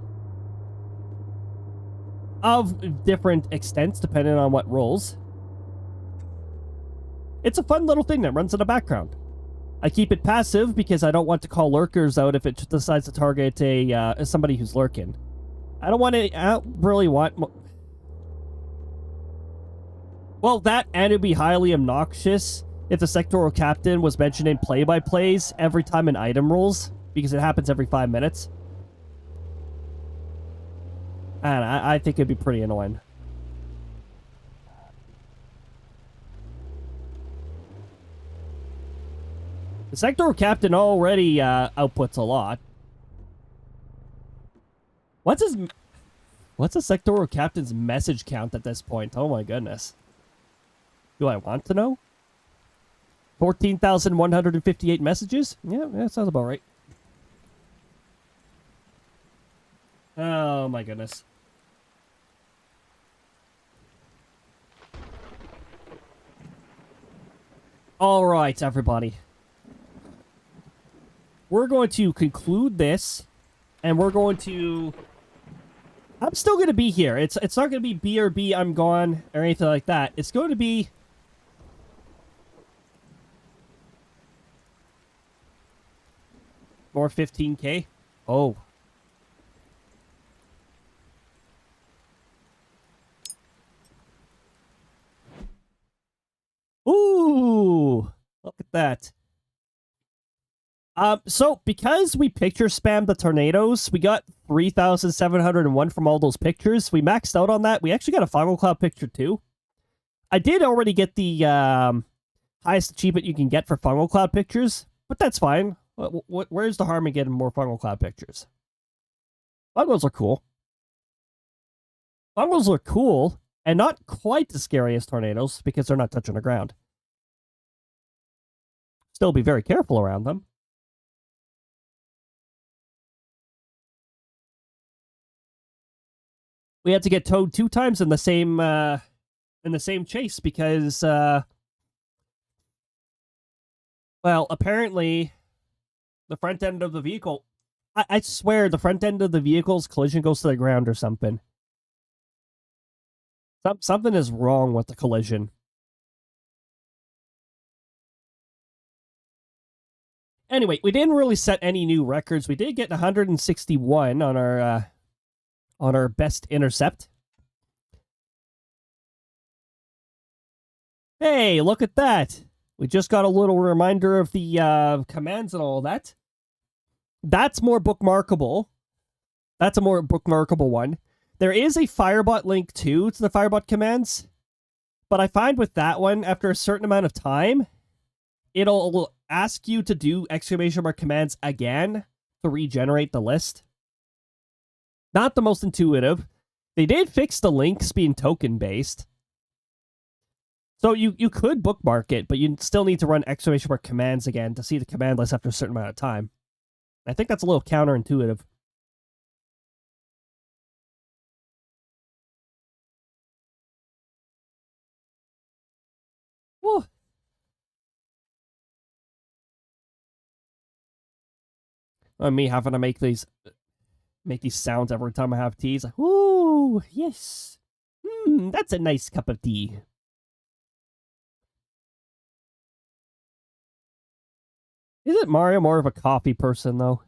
of different extents, depending on what rolls. It's a fun little thing that runs in the background. I keep it passive because I don't want to call lurkers out if it decides to target somebody who's lurking. I don't really want... Well, that, and it'd be highly obnoxious if the sectoral captain was mentioned in play-by-plays every time an item rolls, because it happens every 5 minutes. And I think it'd be pretty annoying. The sectoral captain already outputs a lot. What's the sectoral captain's message count at this point? Oh my goodness. Do I want to know? 14,158 messages? Yeah, that sounds about right. Oh my goodness. All right, everybody. We're going to conclude this, and we're going to... I'm still going to be here. It's not going to be BRB, I'm gone, or anything like that. It's going to be... More 15K? Oh. Ooh! Look at that. So, because we picture spammed the tornadoes, we got 3,701 from all those pictures. We maxed out on that. We actually got a Final Cloud picture, too. I did already get the highest achievement you can get for Final Cloud pictures, but that's fine. Where's the harm in getting more Final Cloud pictures? Fungos are cool. Fungos are cool, and not quite as scary as tornadoes, because they're not touching the ground. Still be very careful around them. We had to get towed 2 times in the same in the same chase because, well, apparently the front end of the vehicle, I swear the front end of the vehicle's collision goes to the ground or something. Something is wrong with the collision. Anyway, we didn't really set any new records. We did get 161 on our best intercept. Hey, look at that. We just got a little reminder of the commands and all that. That's more bookmarkable. That's a more bookmarkable one. There is a Firebot link too to the Firebot commands. But I find with that one, after a certain amount of time, it'll ask you to do exclamation mark commands again to regenerate the list. Not the most intuitive. They did fix the links being token-based. So you could bookmark it, but you still need to run exclamation mark commands again to see the command list after a certain amount of time. I think that's a little counterintuitive. Woo. Me having to make these sounds every time I have tea. It's like, ooh, yes. That's a nice cup of tea. Isn't Mario more of a coffee person, though?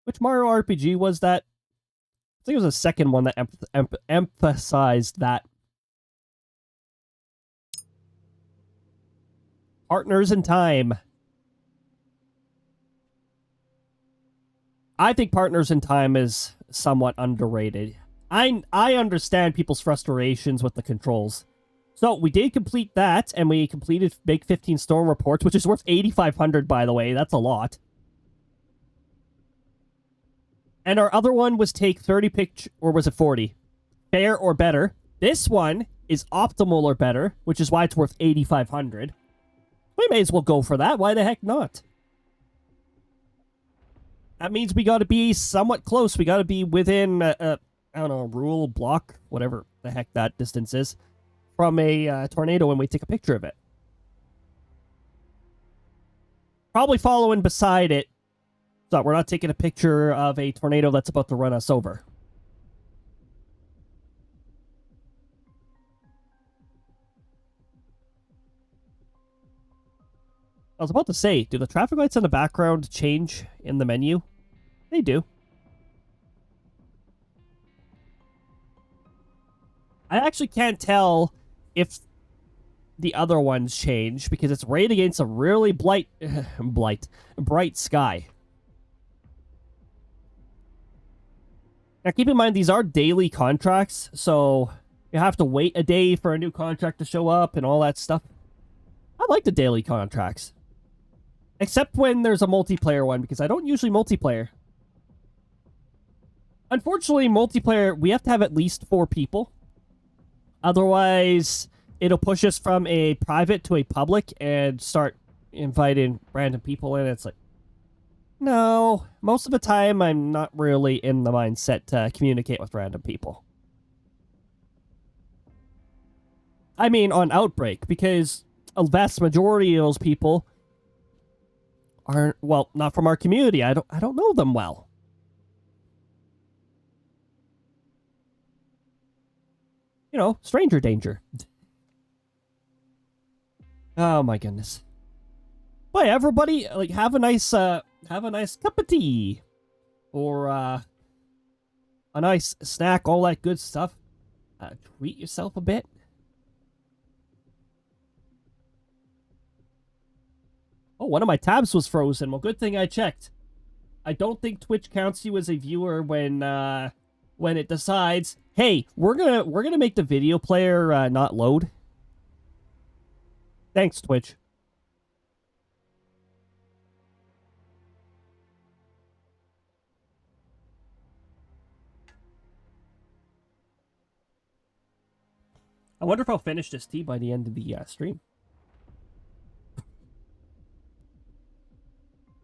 Which Mario RPG was that? I think it was the second one that emphasized that. Partners in Time. I think Partners in Time is somewhat underrated. I understand people's frustrations with the controls. So we did complete that, and we completed Big 15 Storm Reports, which is worth 8,500, by the way. That's a lot. And our other one was take 30 pictures, or was it 40? Fair or better. This one is optimal or better, which is why it's worth 8,500. We may as well go for that. Why the heck not? That means we got to be somewhat close. We got to be within, I don't know, a rule, block, whatever the heck that distance is, from a tornado when we take a picture of it. Probably following beside it, so we're not taking a picture of a tornado that's about to run us over. I was about to say, do the traffic lights in the background change in the menu? They do. I actually can't tell if the other ones change because it's right against a really bright sky. Now keep in mind, these are daily contracts, so you have to wait a day for a new contract to show up and all that stuff. I like the daily contracts. Except when there's a multiplayer one, because I don't usually multiplayer. Unfortunately, multiplayer, we have to have at least 4 people. Otherwise, it'll push us from a private to a public and start inviting random people in. It's like, no. Most of the time, I'm not really in the mindset to communicate with random people. I mean, on Outbrk, because a vast majority of those people aren't, well, not from our community. I don't know them well. You know, stranger danger. Oh my goodness. But everybody, like, have a nice cup of tea, or a nice snack, all that good stuff. Treat yourself a bit. Oh, one of my tabs was frozen. Well, good thing I checked. I don't think Twitch counts you as a viewer when it decides, hey, we're gonna make the video player not load. Thanks, Twitch. I wonder if I'll finish this tea by the end of the stream.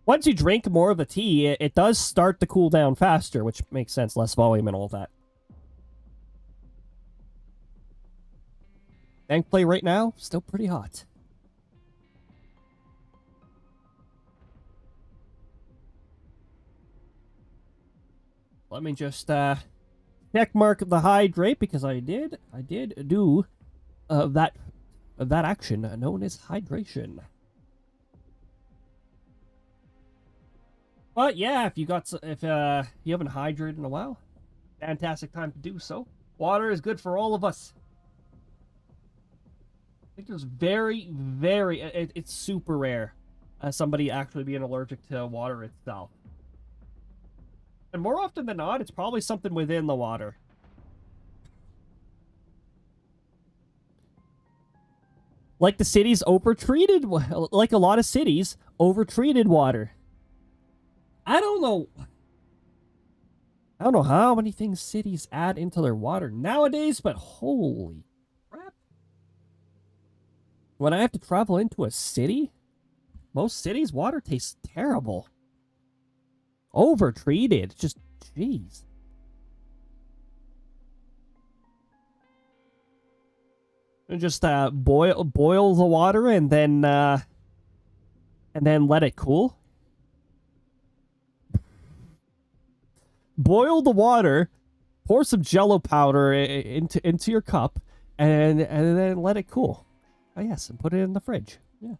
Once you drink more of the tea, it does start to cool down faster, which makes sense, less volume and all that. Gameplay right now, still pretty hot. Let me just check mark the hydrate because I did do that action known as hydration. But yeah, if you haven't hydrated in a while, fantastic time to do so. Water is good for all of us. I think there's it's super rare somebody actually being allergic to water itself. And more often than not, it's probably something within the water. Like the cities overtreated, like a lot of cities overtreated water. I don't know how many things cities add into their water nowadays, but holy crap. When I have to travel into a city, most cities' water tastes terrible. Overtreated. Just, jeez. And just boil the water and then let it cool. Boil the water, pour some Jello powder into your cup, and then let it cool. Oh yes, and put it in the fridge. Yeah,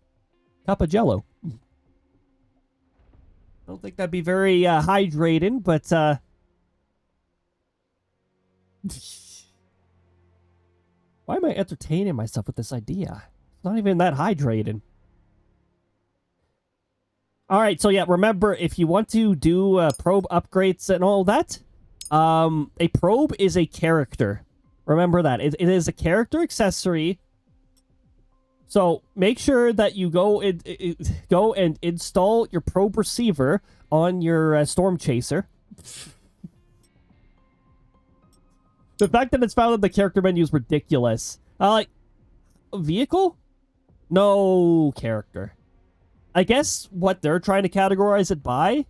cup of Jello. I don't think that'd be very hydrating, but why am I entertaining myself with this idea? It's not even that hydrating. All right, so yeah, remember, if you want to do probe upgrades and all that, a probe is a character. Remember that. It is a character accessory. So make sure that you go and install your probe receiver on your Storm Chaser. The fact that it's found in the character menu is ridiculous. Like, vehicle? No character. I guess what they're trying to categorize it by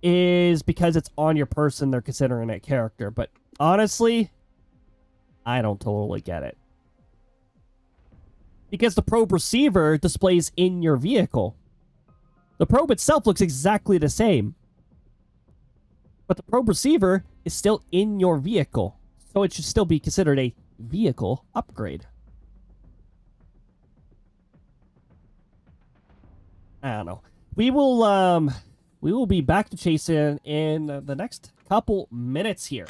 is because it's on your person, they're considering it character. But honestly, I don't totally get it. Because the probe receiver displays in your vehicle. The probe itself looks exactly the same. But the probe receiver is still in your vehicle. So it should still be considered a vehicle upgrade. I don't know. We will be back to chasing in the next couple minutes here.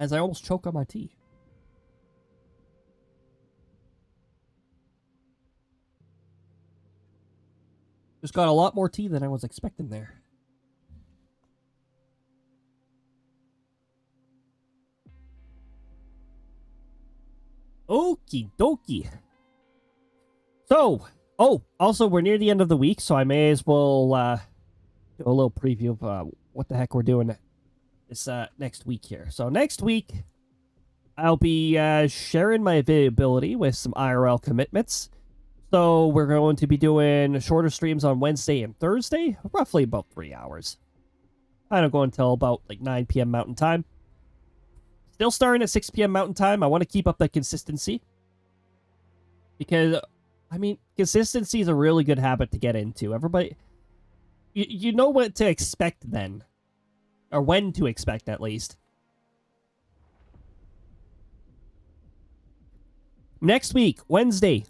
As I almost choke on my tea. Just got a lot more tea than I was expecting there. Okie dokie. So, also we're near the end of the week, so I may as well do a little preview of what the heck we're doing this next week here. So next week, I'll be sharing my availability with some IRL commitments. So we're going to be doing shorter streams on Wednesday and Thursday, roughly about 3 hours. I don't go until about like 9 p.m. Mountain Time. Still starting at 6 p.m. Mountain Time. I want to keep up that consistency. Because, I mean, consistency is a really good habit to get into. Everybody, you know what to expect then. Or when to expect, at least. Next week, Wednesday,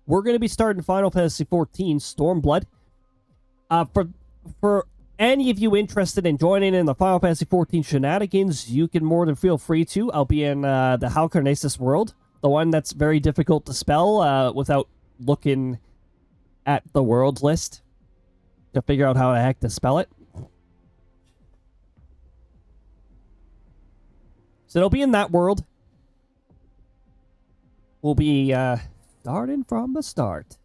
we're going to be starting Final Fantasy XIV Stormblood. For any of you interested in joining in the Final Fantasy XIV shenanigans, you can more than feel free to. I'll be in the Halcarnasis world, the one that's very difficult to spell without looking at the world list to figure out how the heck to spell it. So it'll be in that world. We'll be starting from the start.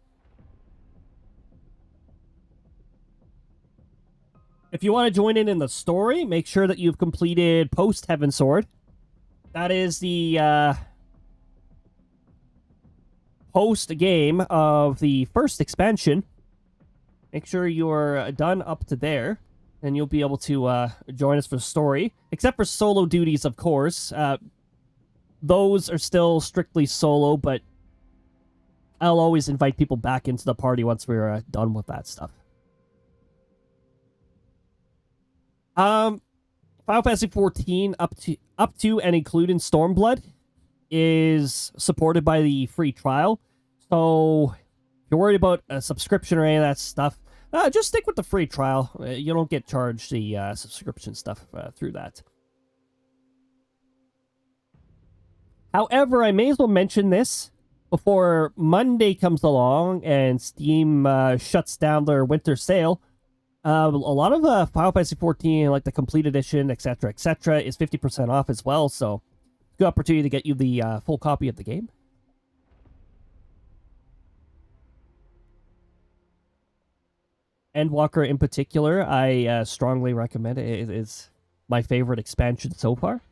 If you want to join in the story, make sure that you've completed Post Heaven Sword. That is the post game of the first expansion. Make sure you're done up to there. and you'll be able to join us for the story. Except for solo duties, of course. Those are still strictly solo, but I'll always invite people back into the party once we're done with that stuff. Final Fantasy 14 up to and including Stormblood is supported by the free trial. So if you're worried about a subscription or any of that stuff, just stick with the free trial. You don't get charged the subscription stuff through that. However, I may as well mention this before Monday comes along and Steam shuts down their winter sale. A lot of Final Fantasy 14, like the complete edition, etc., is 50% off as well. So, good opportunity to get you the full copy of the game. Endwalker in particular, I strongly recommend it. It is my favorite expansion so far.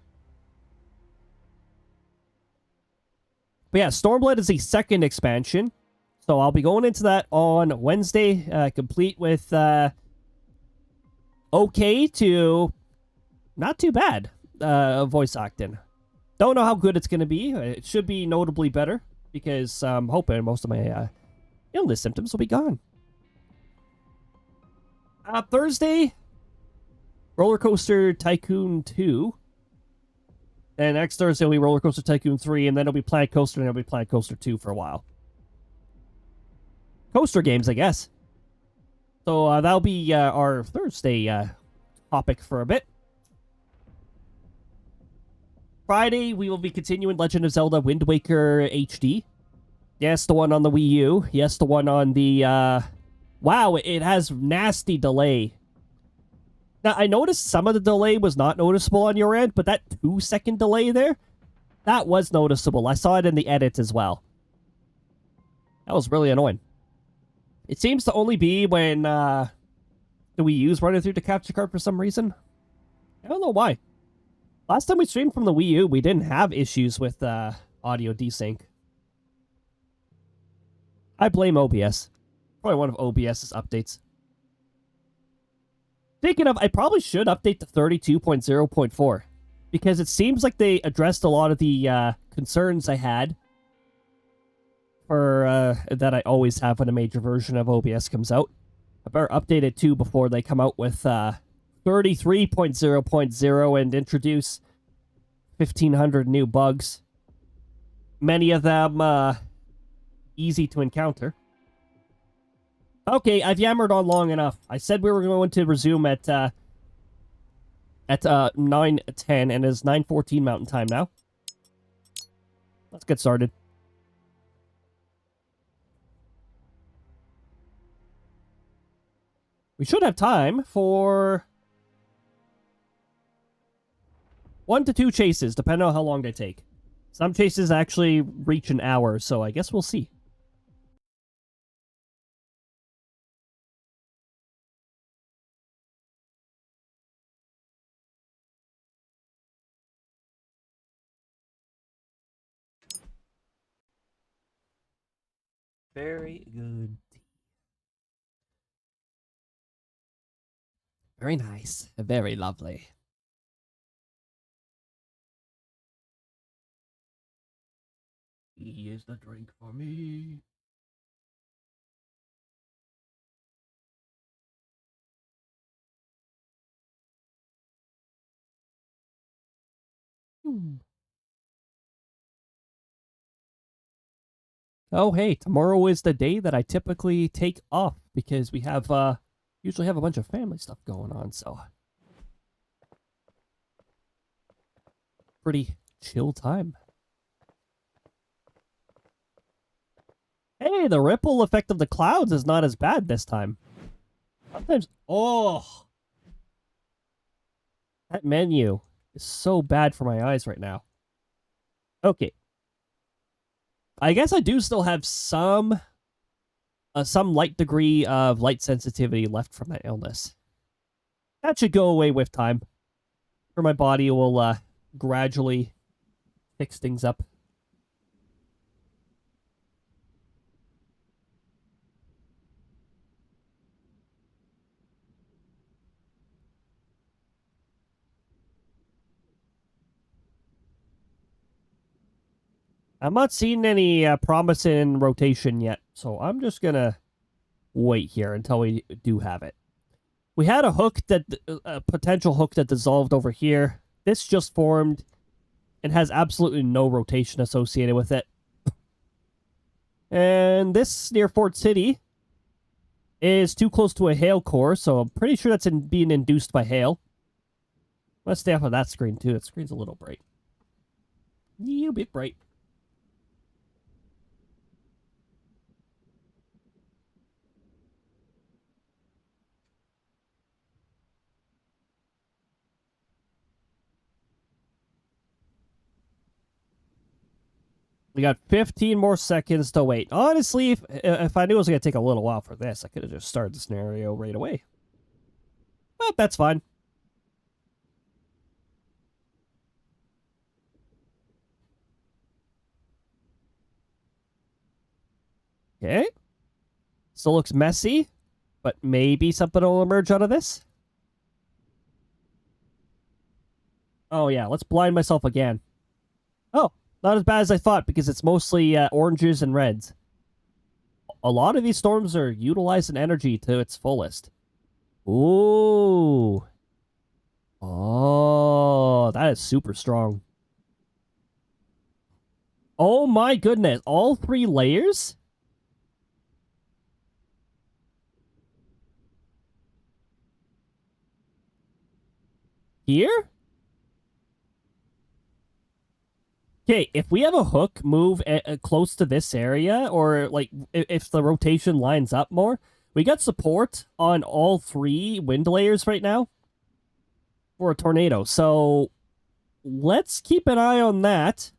But yeah, Stormblood is the second expansion. So I'll be going into that on Wednesday, complete with okay to not too bad voice acting. Don't know how good it's going to be. It should be notably better because I'm hoping most of my illness symptoms will be gone. Thursday, Roller Coaster Tycoon 2. And next Thursday will be Roller Coaster Tycoon 3, and then it'll be Planet Coaster, and it'll be Planet Coaster 2 for a while. Coaster games, I guess. So that'll be our Thursday topic for a bit. Friday, we will be continuing Legend of Zelda Wind Waker HD. Yes, the one on the Wii U. Yes, the one on the... Wow, it has nasty delay. Now, I noticed some of the delay was not noticeable on your end, but that 2-second delay there, that was noticeable. I saw it in the edit as well. That was really annoying. It seems to only be when the Wii U's running through the capture card for some reason. I don't know why. Last time we streamed from the Wii U, we didn't have issues with audio desync. I blame OBS. Probably one of OBS's updates. Speaking of, I probably should update to 32.0.4 because it seems like they addressed a lot of the concerns I had for that I always have when a major version of OBS comes out. I better update it too before they come out with 33.0.0 and introduce 1,500 new bugs. Many of them easy to encounter. Okay, I've yammered on long enough. I said we were going to resume at 9:10, and it's 9:14 Mountain Time now. Let's get started. We should have time for 1 to 2 chases, depending on how long they take. Some chases actually reach an hour, so I guess we'll see. Very good tea. Very nice. Very lovely. He is the drink for me. Oh, hey, tomorrow is the day that I typically take off because we have, usually have a bunch of family stuff going on, so. Pretty chill time. Hey, the ripple effect of the clouds is not as bad this time. Sometimes, oh! That menu is so bad for my eyes right now. Okay. I guess I do still have some light degree of light sensitivity left from that illness. That should go away with time. Or my body will gradually fix things up. I'm not seeing any promise in rotation yet, so I'm just gonna wait here until we do have it. We had a hook that, a potential hook that dissolved over here. This just formed and has absolutely no rotation associated with it. And this near Fort City is too close to a hail core, so I'm pretty sure that's being induced by hail. Let's stay off of that screen too. That screen's a little bright. A bit bright. We got 15 more seconds to wait. Honestly, if I knew it was going to take a little while for this, I could have just started the scenario right away. But that's fine. Okay. Still looks messy, but maybe something will emerge out of this. Oh, yeah. Let's blind myself again. Oh, not as bad as I thought because it's mostly oranges and reds. A lot of these storms are utilizing energy to its fullest. Ooh. Oh, that is super strong. Oh my goodness. All 3 layers? Here? Okay, if we have a hook move close to this area, or like if the rotation lines up more, we got support on all 3 wind layers right now for a tornado. So let's keep an eye on that.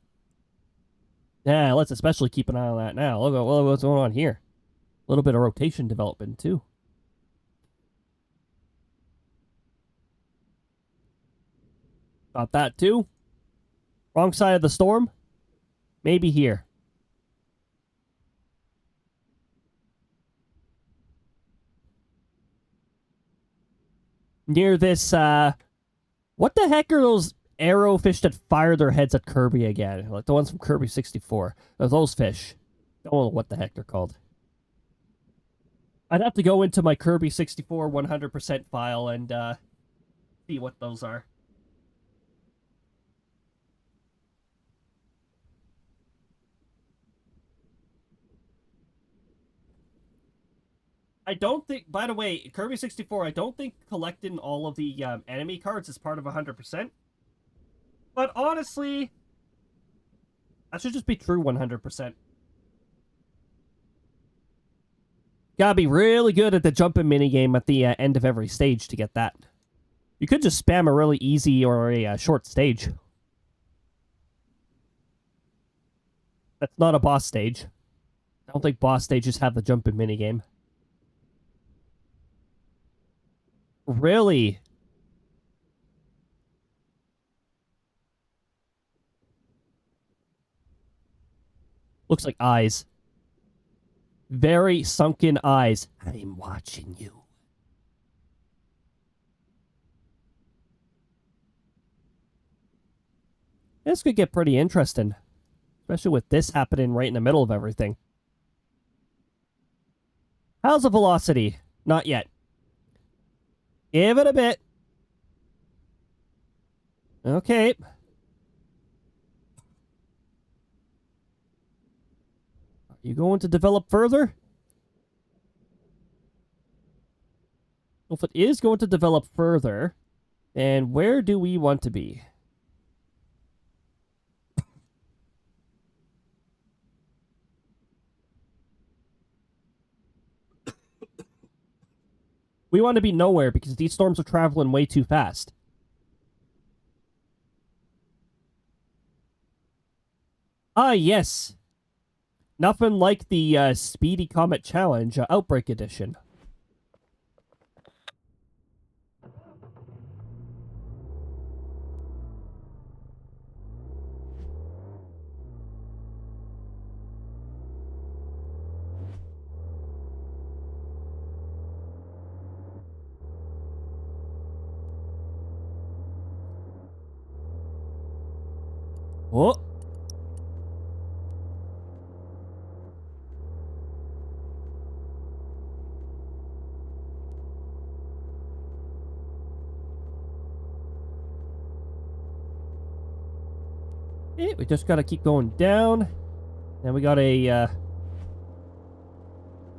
Yeah, let's especially keep an eye on that now. Look at what's going on here. A little bit of rotation development too. Got that too. Wrong side of the storm. Maybe here. Near this, what the heck are those arrow fish that fire their heads at Kirby again? Like the ones from Kirby 64. Those fish. I don't know what the heck they're called. I'd have to go into my Kirby 64 100% file and see what those are. I don't think, by the way, Kirby 64, I don't think collecting all of the enemy cards is part of 100%. But honestly, that should just be true 100%. Gotta be really good at the jumping minigame at the end of every stage to get that. You could just spam a really easy or a short stage. That's not a boss stage. I don't think boss stages have the jumping minigame. Really? Looks like eyes. Very sunken eyes. I'm watching you. This could get pretty interesting. Especially with this happening right in the middle of everything. How's the velocity? Not yet. Give it a bit. Okay. Are you going to develop further? Well, if it is going to develop further, then where do we want to be? We want to be nowhere because these storms are traveling way too fast. Ah, yes. Nothing like the Speedy Comet Challenge, Outbreak Edition. Oh. Okay, we just gotta keep going down. Then we got a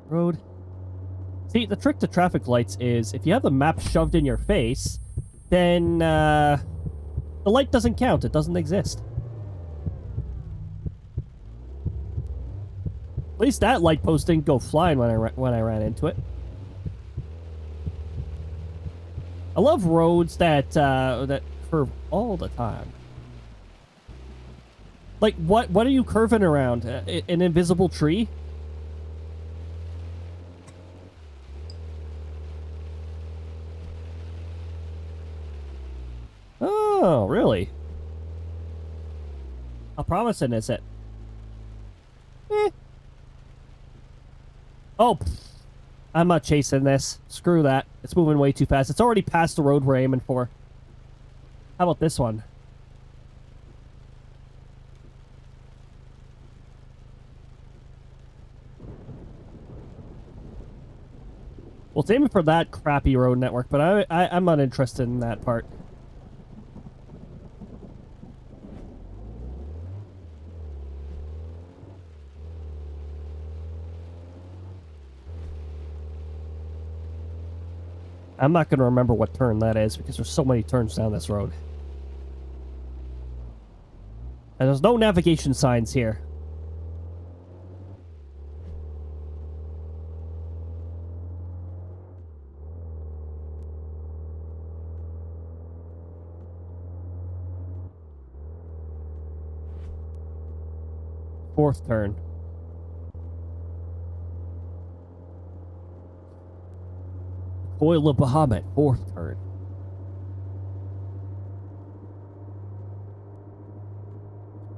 road. See, the trick to traffic lights is if you have the map shoved in your face, then the light doesn't count. It doesn't exist. At least that light post didn't go flying when I ran into it. I love roads that curve all the time. Like, what are you curving around? An invisible tree? Oh, really? How promising is it? Oh, I'm not chasing this. Screw that. It's moving way too fast. It's already past the road we're aiming for. How about this one? Well, it's aiming for that crappy road network, but I'm not interested in that part. I'm not going to remember what turn that is because there's so many turns down this road. And there's no navigation signs here. Fourth turn. Coil of Bahamut, fourth turn.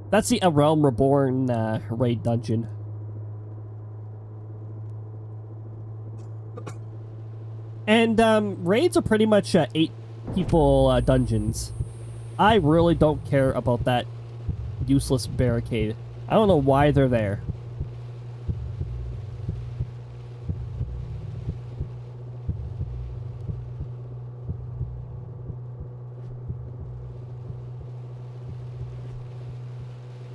That's the A Realm Reborn raid dungeon. And raids are pretty much 8 people dungeons. I really don't care about that useless barricade. I don't know why they're there.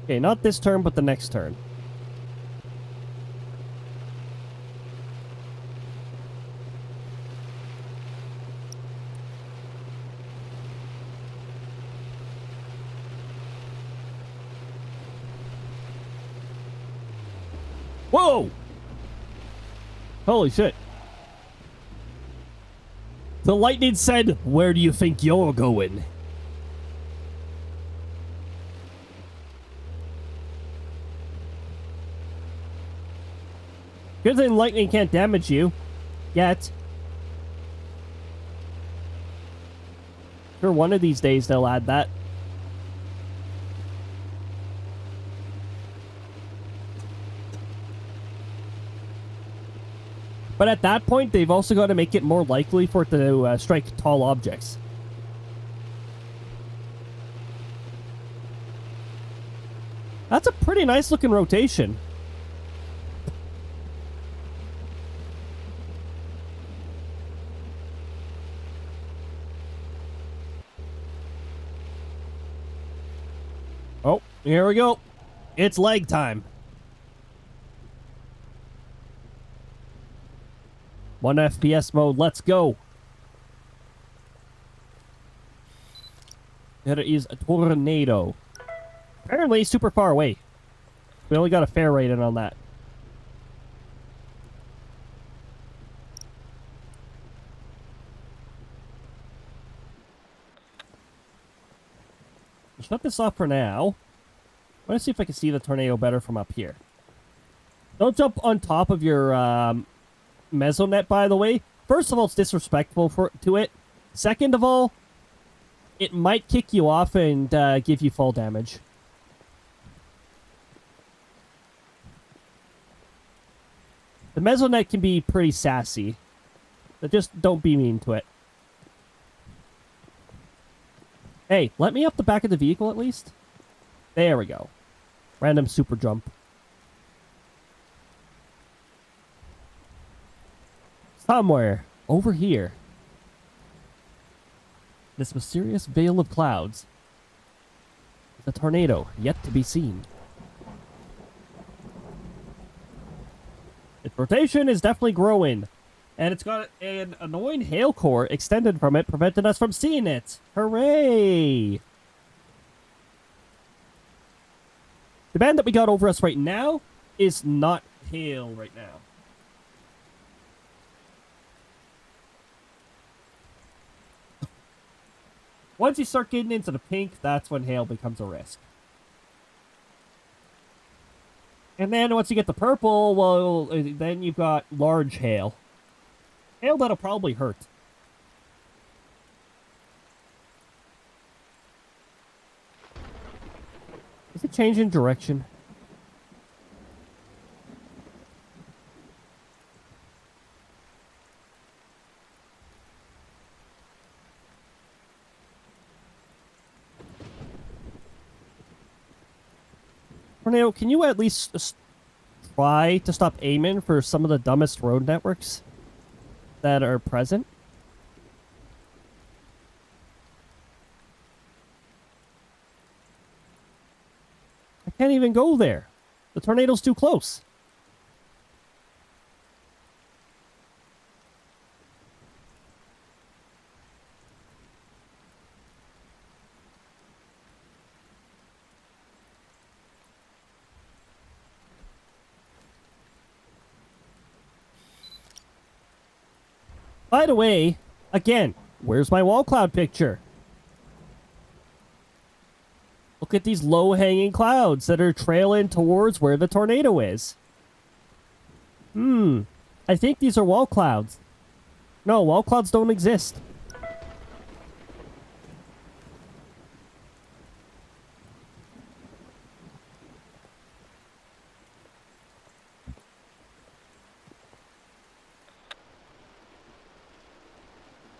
Okay, not this turn, but the next turn. Whoa! Holy shit. The lightning said, "Where do you think you're going?" Good thing lightning can't damage you. Yet. Sure, one of these days they'll add that. But at that point, they've also got to make it more likely for it to strike tall objects. That's a pretty nice looking rotation. Oh, here we go. It's leg time. 1 FPS mode, let's go. There is a tornado. Apparently super far away. We only got a fair rating on that. Shut this off for now. I want to see if I can see the tornado better from up here. Don't jump on top of your mesonet, by the way. First of all, it's disrespectful to it. Second of all, it might kick you off and give you fall damage. The mesonet can be pretty sassy. But just don't be mean to it. Hey, let me up the back of the vehicle at least. There we go. Random super jump. Somewhere over here. This mysterious veil of clouds. the tornado, yet to be seen. Its rotation is definitely growing, and it's got an annoying hail core extended from it, preventing us from seeing it. Hooray! The band that we got over us right now is not hail right now. Once you start getting into the pink, that's when hail becomes a risk. And then once you get the purple, well, then you've got large hail. Hail that'll probably hurt. Is it changing direction? Tornado, can you at least try to stop aiming for some of the dumbest road networks that are present? I can't even go there. The tornado's too close. By the way, again, where's my wall cloud picture? Look at these low-hanging clouds that are trailing towards where the tornado is. I think these are wall clouds. No, wall clouds don't exist.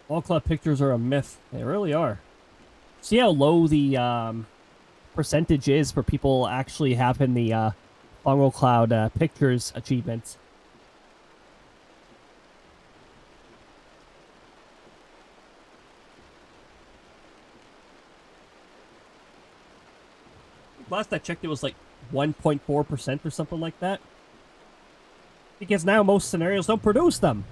Wall cloud pictures are a myth. They really are. See how low the percentage is for people actually having the fungal cloud pictures achievements. Last I checked, it was like 1.4% or something like that. Because now most scenarios don't produce them.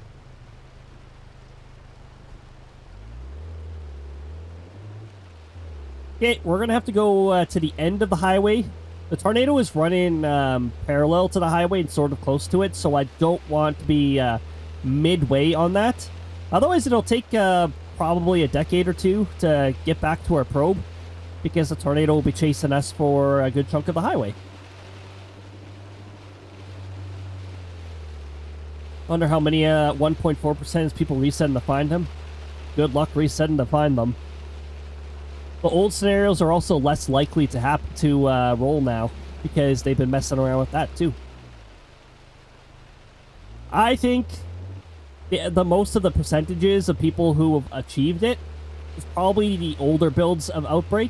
Okay, we're going to have to go to the end of the highway. The tornado is running parallel to the highway and sort of close to it, so I don't want to be midway on that. Otherwise, it'll take probably a decade or two to get back to our probe, because the tornado will be chasing us for a good chunk of the highway. Wonder how many 1.4% people resetting to find them. Good luck resetting to find them. The old scenarios are also less likely to roll now, because they've been messing around with that too. I think the most of the percentages of people who have achieved it is probably the older builds of Outbrk,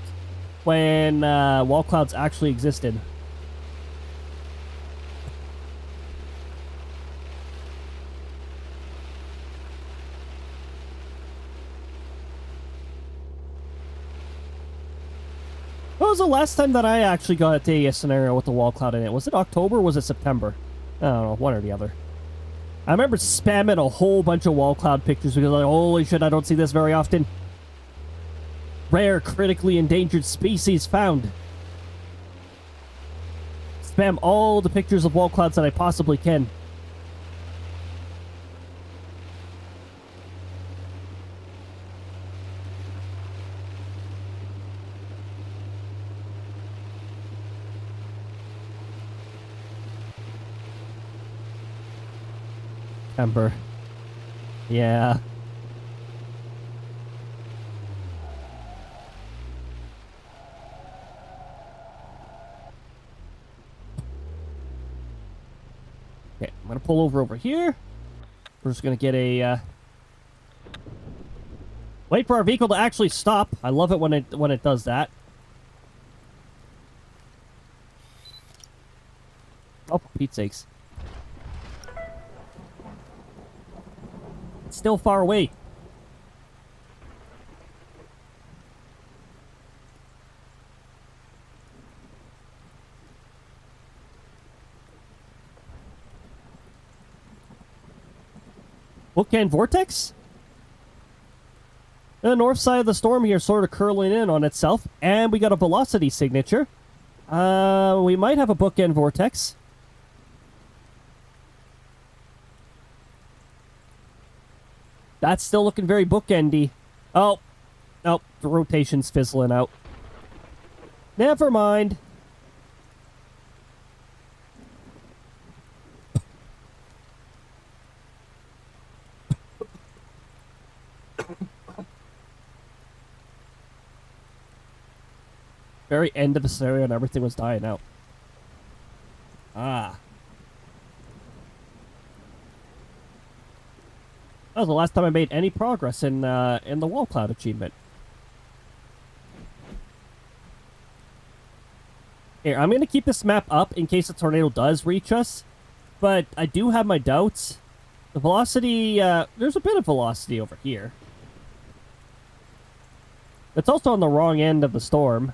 when wall clouds actually existed. When was the last time that I actually got a scenario with the wall cloud in it? Was it October or was it September? I don't know, one or the other. I remember spamming a whole bunch of wall cloud pictures because like, holy shit, I don't see this very often. Rare, critically endangered species found. Spam all the pictures of wall clouds that I possibly can. Ember. Yeah. Okay, I'm gonna pull over here. We're just gonna get a wait for our vehicle to actually stop. I love it when it does that. Oh, for Pete's sakes. It's still far away. Bookend vortex? The north side of the storm here sort of curling in on itself, and we got a velocity signature. We might have a bookend vortex. That's still looking very bookendy. Oh, the rotation's fizzling out. Never mind. Very end of the scenario and everything was dying out. Ah. That was the last time I made any progress in the wall cloud achievement. Here, I'm going to keep this map up in case a tornado does reach us. But I do have my doubts. The velocity, there's a bit of velocity over here. It's also on the wrong end of the storm.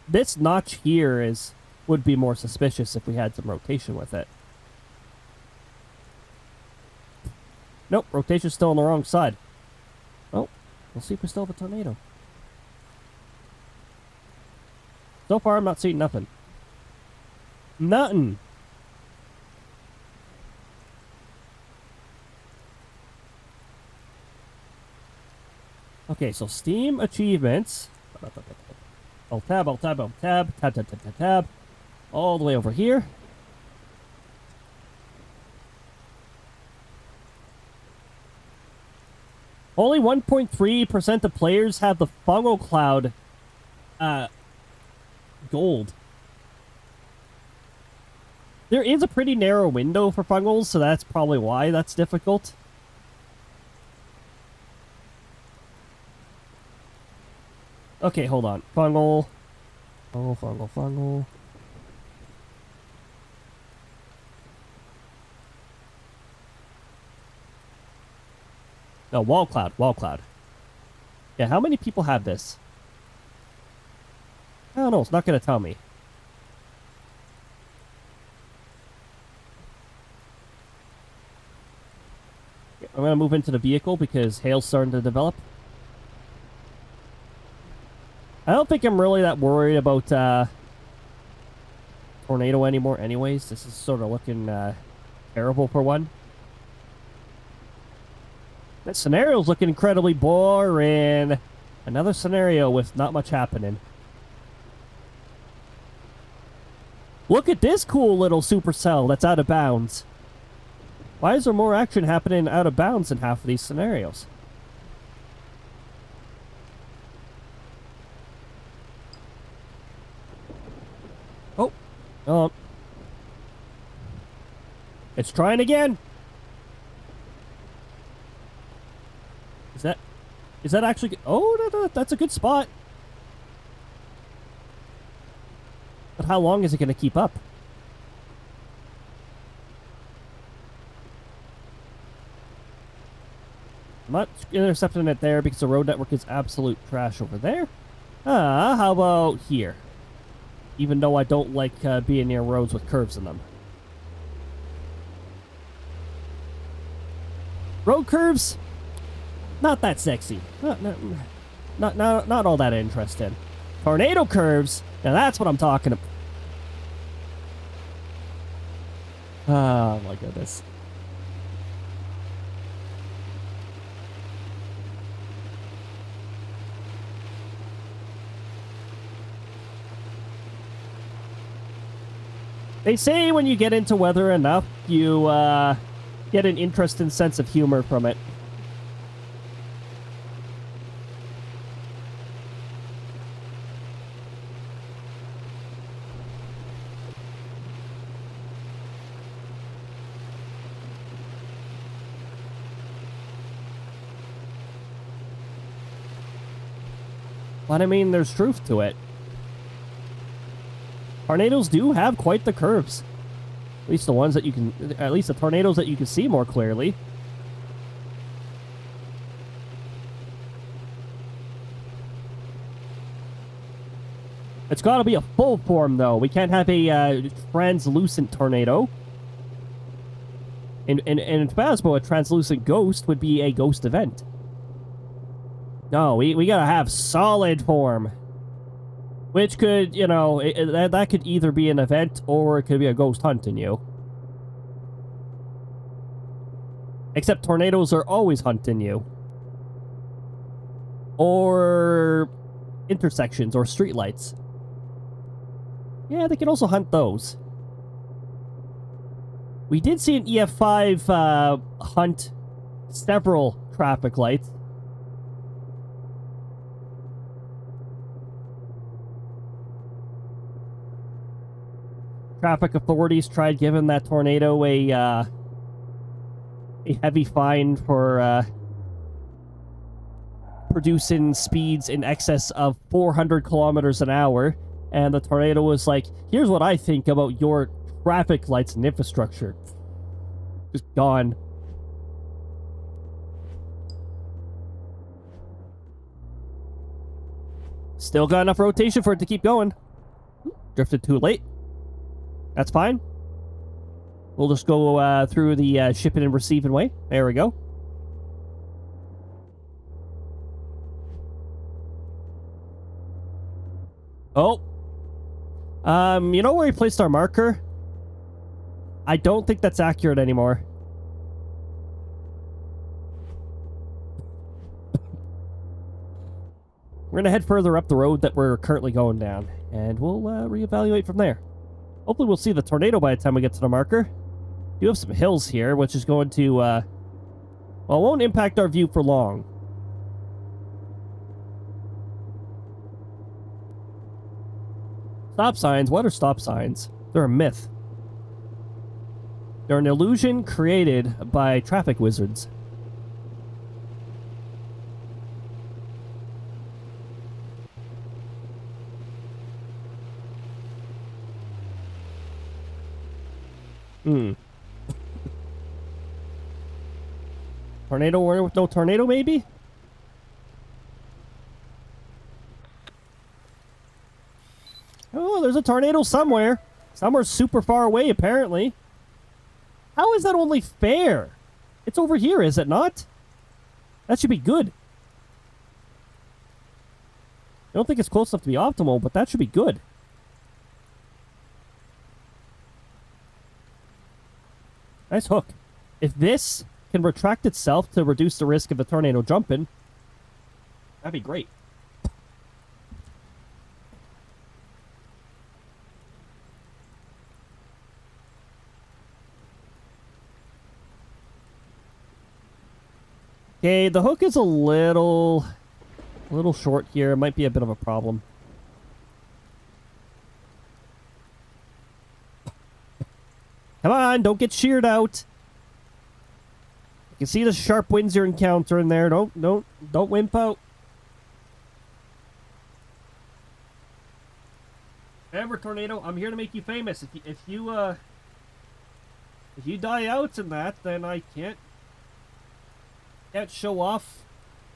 This notch here would be more suspicious if we had some rotation with it. Nope, rotation's still on the wrong side. Oh, we'll see if we still have a tornado. So far, I'm not seeing nothing. Nothing. Okay, so Steam achievements. Alt tab, alt tab, alt tab, tab, tab, tab, tab, tab. All the way over here. Only 1.3% of players have the fungal cloud gold. There is a pretty narrow window for fungals, so that's probably why that's difficult. Okay, hold on. Fungal. Fungal, fungal, fungal. No, wall cloud, wall cloud. Yeah, how many people have this? I don't know, it's not going to tell me. I'm going to move into the vehicle because hail's starting to develop. I don't think I'm really that worried about tornado anymore anyways. This is sort of looking terrible for one. That scenario's looking incredibly boring. Another scenario with not much happening. Look at this cool little supercell that's out of bounds. Why is there more action happening out of bounds in half of these scenarios? Oh. It's trying again. Is that actually... Oh, that's a good spot. But how long is it going to keep up? I'm not intercepting it there because the road network is absolute trash over there. How about here? Even though I don't like being near roads with curves in them. Road curves? Not that sexy. Not all that interesting. Tornado curves? Now that's what I'm talking about. Oh my goodness. They say when you get into weather enough, you get an interesting sense of humor from it. But I mean, there's truth to it. Tornadoes do have quite the curves. At least the ones that you can... At least the tornadoes that you can see more clearly. It's got to be a full form, though. We can't have a translucent tornado. In Phasmo, a translucent ghost would be a ghost event. No, we gotta have solid form. Which could, you know, that could either be an event or it could be a ghost hunting you. Except tornadoes are always hunting you. Or intersections or streetlights. Yeah, they can also hunt those. We did see an EF5 hunt several traffic lights. Traffic authorities tried giving that tornado a heavy fine for producing speeds in excess of 400 kilometers an hour, and the tornado was like, here's what I think about your traffic lights and infrastructure. Just gone. Still got enough rotation for it to keep going. Drifted too late. That's fine. We'll just go through the shipping and receiving way. There we go. Oh. You know where we placed our marker? I don't think that's accurate anymore. We're gonna head further up the road that we're currently going down, and we'll reevaluate from there. Hopefully we'll see the tornado by the time we get to the marker. We do have some hills here, which is going to, well, it won't impact our view for long. Stop signs? What are stop signs? They're a myth. They're an illusion created by traffic wizards. Tornado warning with no tornado, maybe? Oh, there's a tornado somewhere. Somewhere super far away, apparently. How is that only fair? It's over here, is it not? That should be good. I don't think it's close enough to be optimal, but that should be good. Nice hook. If this can retract itself to reduce the risk of a tornado jumping, that'd be great. Okay, the hook is a little short here. It might be a bit of a problem. Come on, don't get sheared out. You can see the sharp winds you're encountering there. Don't wimp out. Remember, tornado, I'm here to make you famous. If you die out in that, then I can't show off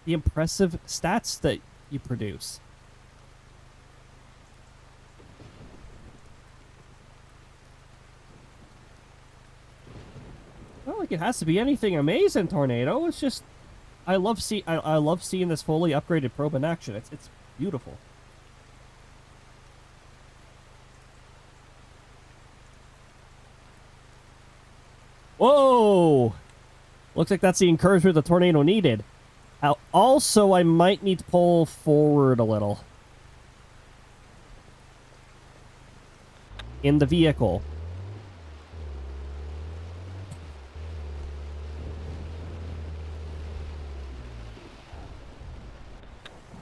the impressive stats that you produce. Not like it has to be anything amazing, tornado. It's just I love seeing this fully upgraded probe in action. It's beautiful. Whoa! Looks like that's the encouragement the tornado needed. Also, I might need to pull forward a little in the vehicle.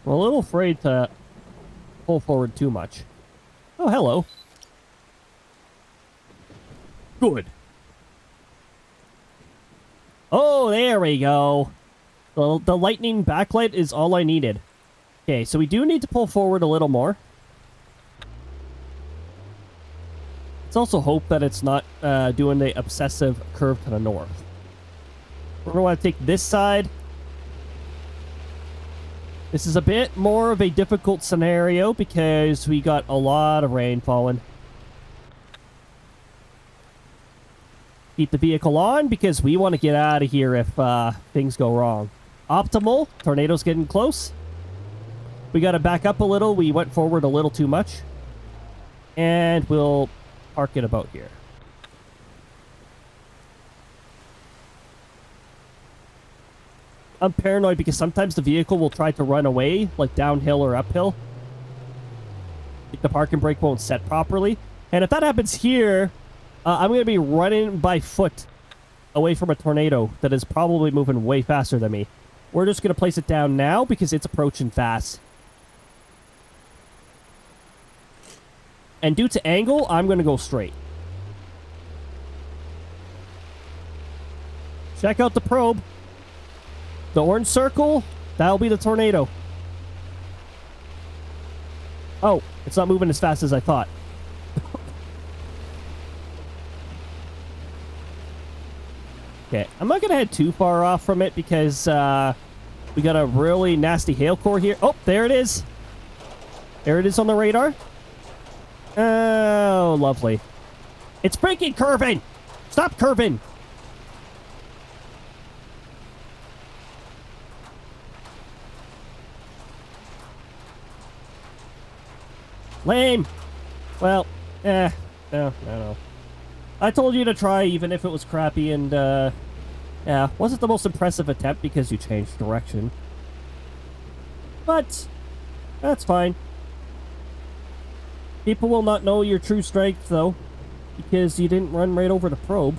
I'm a little afraid to pull forward too much. Oh, hello. Good. Oh, there we go. The lightning backlight is all I needed. Okay, so we do need to pull forward a little more. Let's also hope that it's not doing the obsessive curve to the north. We're going to want to take this side. This is a bit more of a difficult scenario because we got a lot of rain falling. Keep the vehicle on because we want to get out of here if things go wrong. Optimal. Tornado's getting close. We got to back up a little. We went forward a little too much. And we'll park it about here. I'm paranoid because sometimes the vehicle will try to run away, like downhill or uphill. If the parking brake won't set properly. And if that happens here, I'm going to be running by foot away from a tornado that is probably moving way faster than me. We're just going to place it down now because it's approaching fast. And due to angle, I'm going to go straight. Check out the probe. The orange circle, that'll be the tornado. Oh, it's not moving as fast as I thought. Okay, I'm not going to head too far off from it because we got a really nasty hail core here. Oh, there it is. There it is on the radar. Oh, lovely. It's freaking curving. Stop curving. Lame. Well, no. I told you to try even if it was crappy and, yeah, wasn't the most impressive attempt because you changed direction. But, that's fine. People will not know your true strength, though, because you didn't run right over the probe.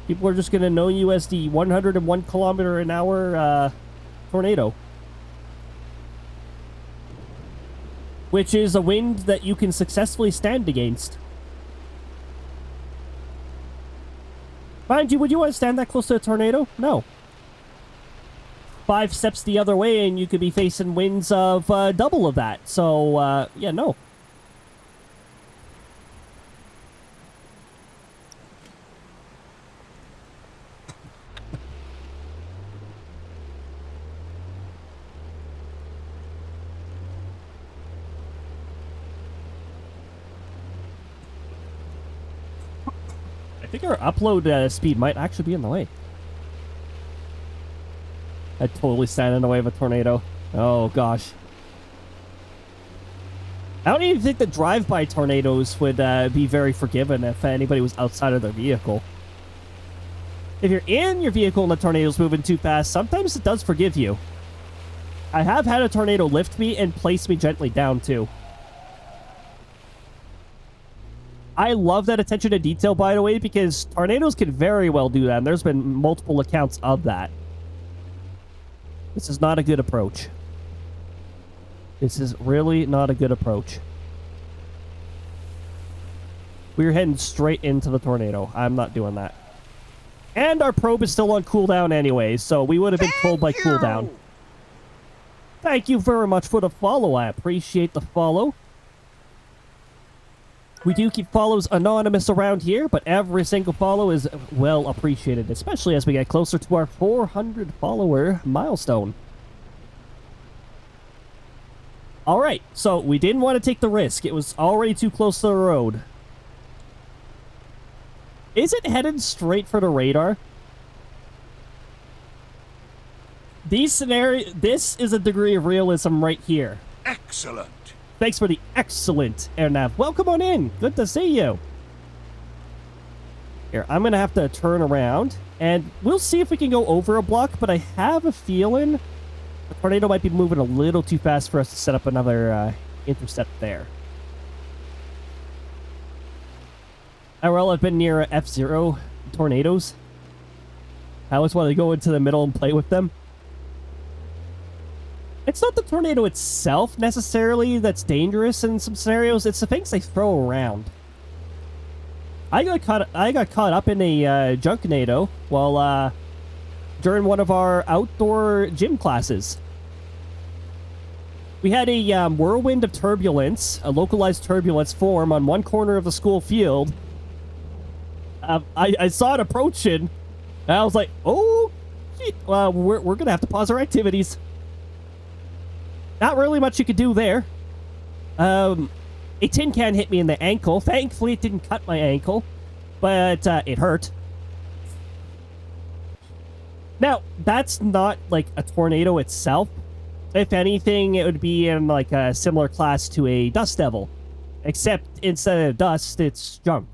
People are just going to know you as the 101 kilometer an hour, tornado. Which is a wind that you can successfully stand against. Mind you, would you want to stand that close to a tornado? No. 5 steps the other way and you could be facing winds of double of that. So, yeah, no. I think our upload speed might actually be in the way. I'd totally stand in the way of a tornado. Oh, gosh. I don't even think that drive-by tornadoes would be very forgiven if anybody was outside of their vehicle. If you're in your vehicle and the tornado's moving too fast, sometimes it does forgive you. I have had a tornado lift me and place me gently down, too. I love that attention to detail, by the way, because tornadoes can very well do that, and there's been multiple accounts of that. This is not a good approach. This is really not a good approach. We're heading straight into the tornado. I'm not doing that. And our probe is still on cooldown anyway, so we would have been told by cooldown. Thank you very much for the follow. I appreciate the follow. We do keep follows anonymous around here, but every single follow is well appreciated, especially as we get closer to our 400 follower milestone. Alright, so we didn't want to take the risk. It was already too close to the road. Is it headed straight for the radar? This is a degree of realism right here. Excellent. Thanks for the excellent AirNav. Welcome on in. Good to see you. Here, I'm going to have to turn around, and we'll see if we can go over a block, but I have a feeling the tornado might be moving a little too fast for us to set up another intercept there. IRL, I've been near F-Zero tornadoes. I always want to go into the middle and play with them. It's not the tornado itself, necessarily, that's dangerous in some scenarios. It's the things they throw around. I got caught up in a junknado while, during one of our outdoor gym classes. We had a whirlwind of turbulence, a localized turbulence form on one corner of the school field. I saw it approaching, and I was like, oh, shit, we're going to have to pause our activities. Not really much you could do there. A tin can hit me in the ankle. Thankfully, it didn't cut my ankle, but it hurt. Now, that's not like a tornado itself. If anything, it would be in like a similar class to a dust devil. Except instead of dust, it's junk.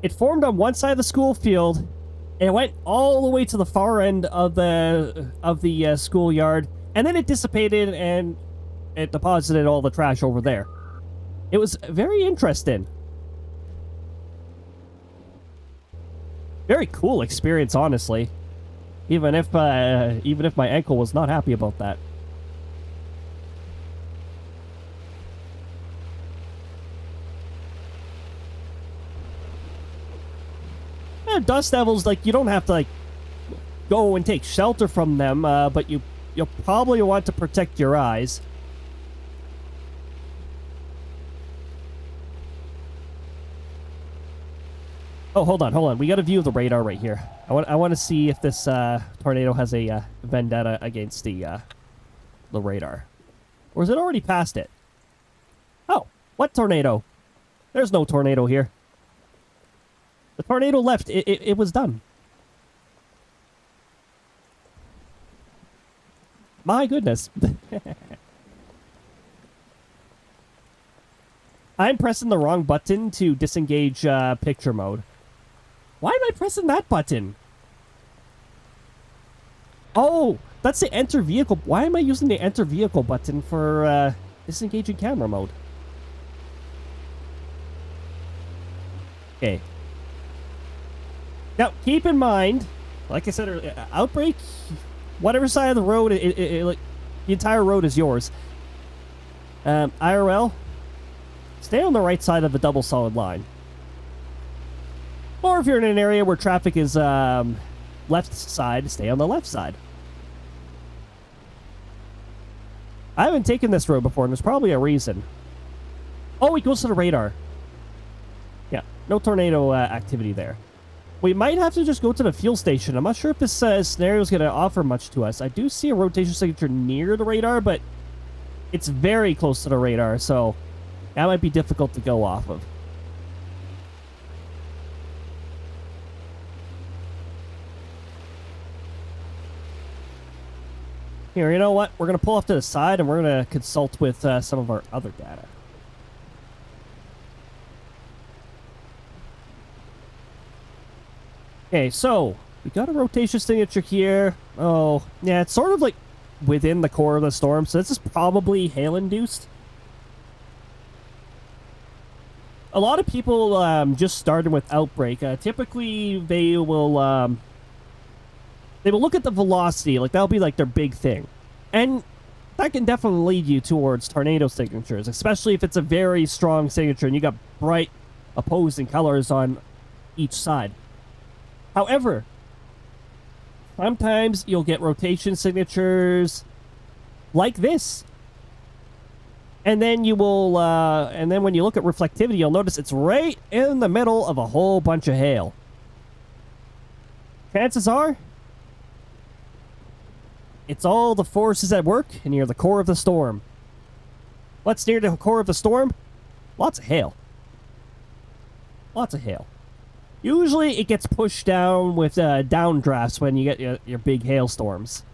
It formed on one side of the school field. It went all the way to the far end of the schoolyard, and then it dissipated and it deposited all the trash over there. It was very interesting. Very cool experience, honestly. Even if my ankle was not happy about that. Dust devils, like, you don't have to like go and take shelter from them, but you'll probably want to protect your eyes. Oh, hold on. We got a view of the radar right here. I want to see if this tornado has a vendetta against the radar, or is it already past it? Oh, what tornado? There's no tornado here. The tornado left. It was done. My goodness. I'm pressing the wrong button to disengage picture mode. Why am I pressing that button? Oh, that's the enter vehicle. Why am I using the enter vehicle button for disengaging camera mode? Okay. Now, keep in mind, like I said earlier, Outbrk, whatever side of the road, like, the entire road is yours. IRL, stay on the right side of the double solid line. Or if you're in an area where traffic is left side, stay on the left side. I haven't taken this road before, and there's probably a reason. Oh, it goes to the radar. Yeah, no tornado activity there. We might have to just go to the fuel station. I'm not sure if this scenario is going to offer much to us. I do see a rotation signature near the radar, but it's very close to the radar, so that might be difficult to go off of. Here, you know what? We're going to pull off to the side, and we're going to consult with some of our other data. Okay, so we got a rotation signature here. Oh, yeah, it's sort of like within the core of the storm, so this is probably hail-induced. A lot of people just starting with Outbrk. Typically, they will look at the velocity, like that'll be like their big thing, and that can definitely lead you towards tornado signatures, especially if it's a very strong signature and you got bright opposing colors on each side. However, sometimes you'll get rotation signatures like this. And then you will, and then when you look at reflectivity, you'll notice it's right in the middle of a whole bunch of hail. Chances are, it's all the forces at work near the core of the storm. What's near the core of the storm? Lots of hail. Lots of hail. Usually it gets pushed down with downdrafts when you get your big hailstorms.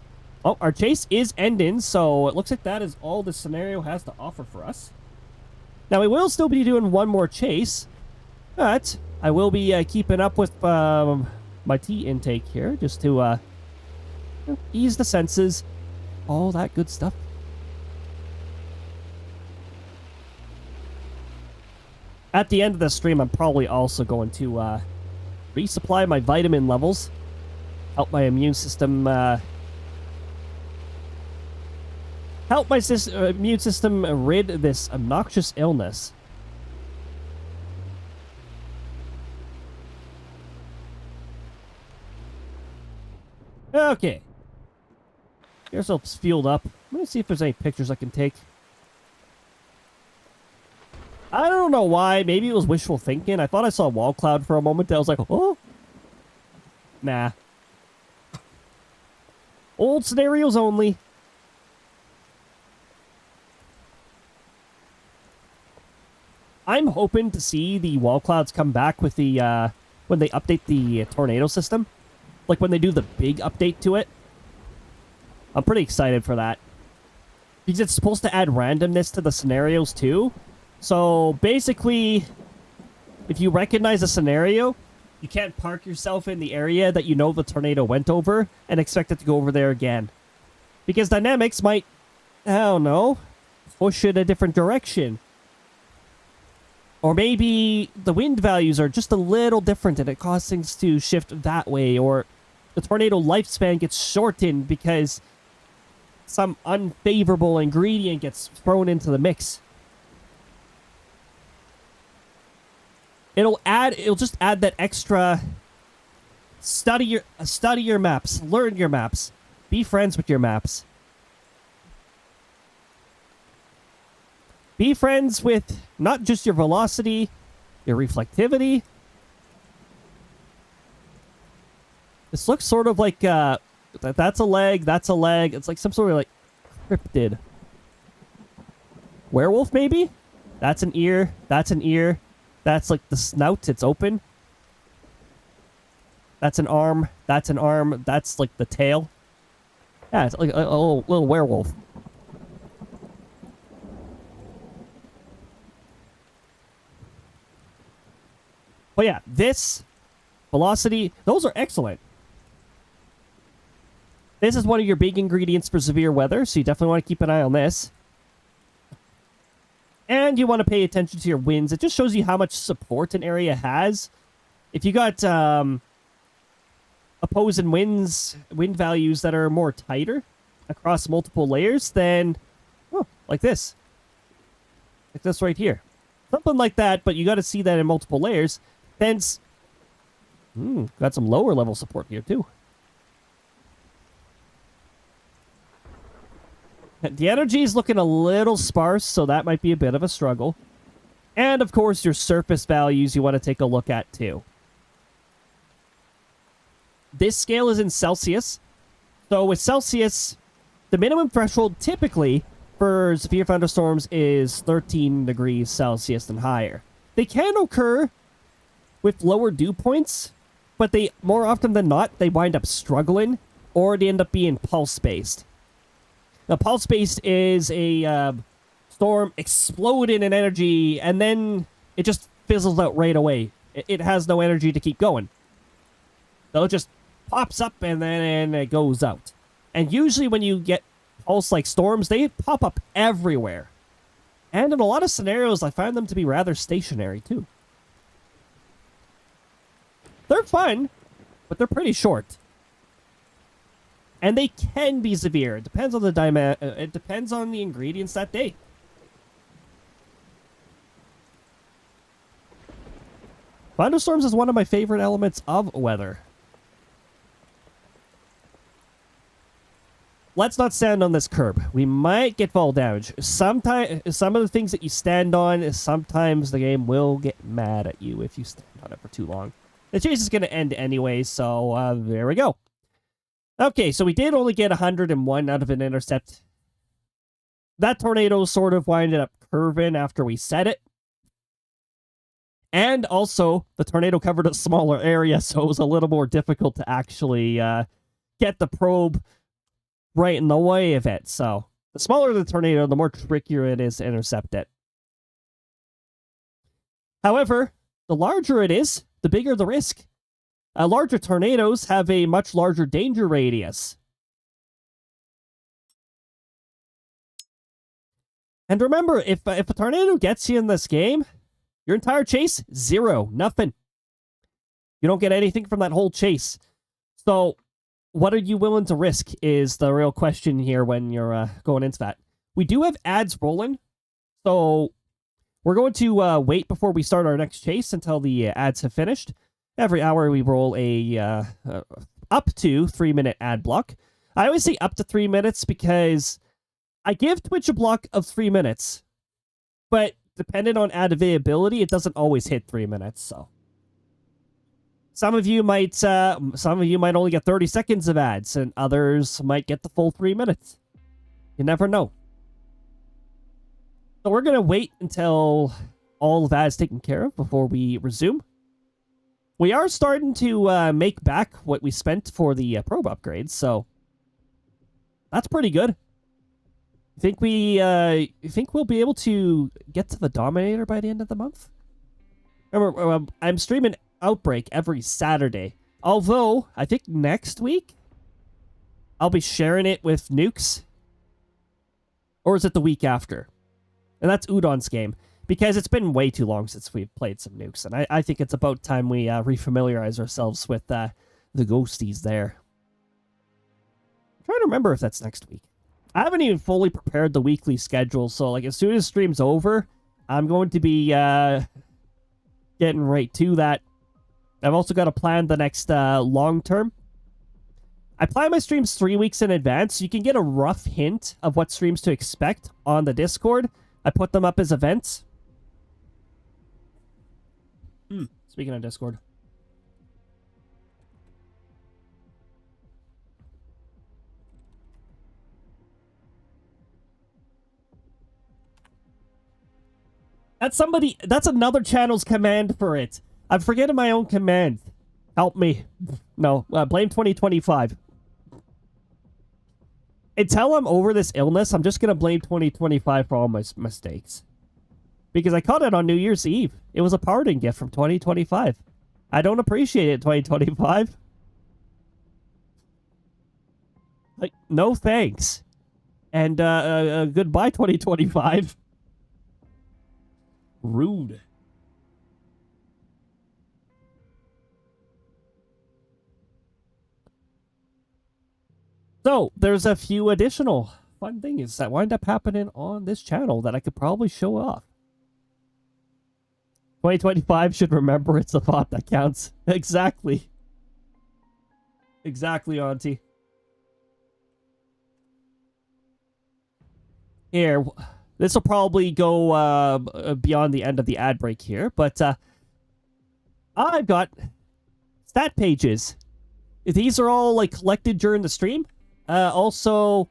Oh, our chase is ending, so it looks like that is all the scenario has to offer for us. Now, we will still be doing one more chase, but I will be keeping up with my tea intake here, just to ease the senses, all that good stuff. At the end of the stream, I'm probably also going to resupply my vitamin levels, help my immune system, immune system rid this obnoxious illness. Okay. Get ourselves fueled up. Let me see if there's any pictures I can take. I don't know why. Maybe it was wishful thinking. I thought I saw a wall cloud for a moment. I was like, oh. Nah. Old scenarios only. I'm hoping to see the wall clouds come back with the when they update the tornado system. Like when they do the big update to it. I'm pretty excited for that. Because it's supposed to add randomness to the scenarios too. So basically, if you recognize a scenario, you can't park yourself in the area that you know the tornado went over and expect it to go over there again. Because dynamics might, I don't know, push it a different direction. Or maybe the wind values are just a little different and it causes things to shift that way. Or the tornado lifespan gets shortened because some unfavorable ingredient gets thrown into the mix. It'll just add that extra study your maps, learn your maps, be friends with your maps. Be friends with not just your velocity, your reflectivity. This looks sort of like that's a leg, that's a leg. It's like some sort of like cryptid. Werewolf maybe? That's an ear, that's an ear. That's like the snout, it's open. That's an arm, that's an arm, that's like the tail. Yeah, it's like a little werewolf. But yeah, this velocity, those are excellent. This is one of your big ingredients for severe weather, so you definitely want to keep an eye on this. And you want to pay attention to your winds. It just shows you how much support an area has. If you got opposing wind values that are more tighter across multiple layers, then, oh, like this. Like this right here. Something like that, but you got to see that in multiple layers. Hence, got some lower level support here too. The energy is looking a little sparse, so that might be a bit of a struggle. And, of course, your surface values you want to take a look at, too. This scale is in Celsius. So, with Celsius, the minimum threshold typically for severe thunderstorms is 13 degrees Celsius and higher. They can occur with lower dew points, but they, more often than not, they wind up struggling, or they end up being pulse-based. Now, pulse-based is a storm exploding in energy, and then it just fizzles out right away. It has no energy to keep going. So it just pops up, and then it goes out. And usually when you get pulse-like storms, they pop up everywhere. And in a lot of scenarios, I find them to be rather stationary, too. They're fun, but they're pretty short. And they can be severe. It depends on the it depends on the ingredients that day. Thunderstorms is one of my favorite elements of weather. Let's not stand on this curb. We might get fall damage. Sometimes, some of the things that you stand on, sometimes the game will get mad at you if you stand on it for too long. The chase is going to end anyway, so there we go. Okay, so we did only get 101 out of an intercept. That tornado sort of winded up curving after we set it. And also, the tornado covered a smaller area, so it was a little more difficult to actually get the probe right in the way of it. So, the smaller the tornado, the more trickier it is to intercept it. However, the larger it is, the bigger the risk. Larger tornadoes have a much larger danger radius. And remember, if a tornado gets you in this game, your entire chase, zero, nothing. You don't get anything from that whole chase. So, what are you willing to risk is the real question here when you're going into that. We do have ads rolling, so we're going to wait before we start our next chase until the ads have finished. Every hour we roll a up to 3-minute ad block. I always say up to 3 minutes because I give Twitch a block of 3 minutes, but depending on ad availability, it doesn't always hit 3 minutes. So some of you might only get 30 seconds of ads, and others might get the full 3 minutes. You never know. So we're gonna wait until all of that is taken care of before we resume. we are starting to make back what we spent for the probe upgrades, so that's pretty good. Think we'll be able to get to the Dominator by the end of the month? Remember, I'm streaming Outbrk every Saturday. Although, I think next week, I'll be sharing it with Nukes. Or is it the week after? And that's Udon's game. Because it's been way too long since we've played some Nukes. And I think it's about time we refamiliarize ourselves with the ghosties there. I'm trying to remember if that's next week. I haven't even fully prepared the weekly schedule. So, like, as soon as stream's over, I'm going to be getting right to that. I've also got to plan the next long term. I plan my streams 3 weeks in advance, so you can get a rough hint of what streams to expect on the Discord. I put them up as events. Speaking of Discord. That's another channel's command for it. I'm forgetting my own command. Help me. No, blame 2025. Until I'm over this illness, I'm just going to blame 2025 for all my mistakes. Because I caught it on New Year's Eve. It was a parting gift from 2025. I don't appreciate it, 2025. Like, no thanks. And goodbye, 2025. Rude. So, there's a few additional fun things that wind up happening on this channel that I could probably show off. 2025 should remember it's the thought that counts. Exactly. Exactly, Auntie. Here, this will probably go beyond the end of the ad break here, but I've got stat pages. These are all like collected during the stream. Also,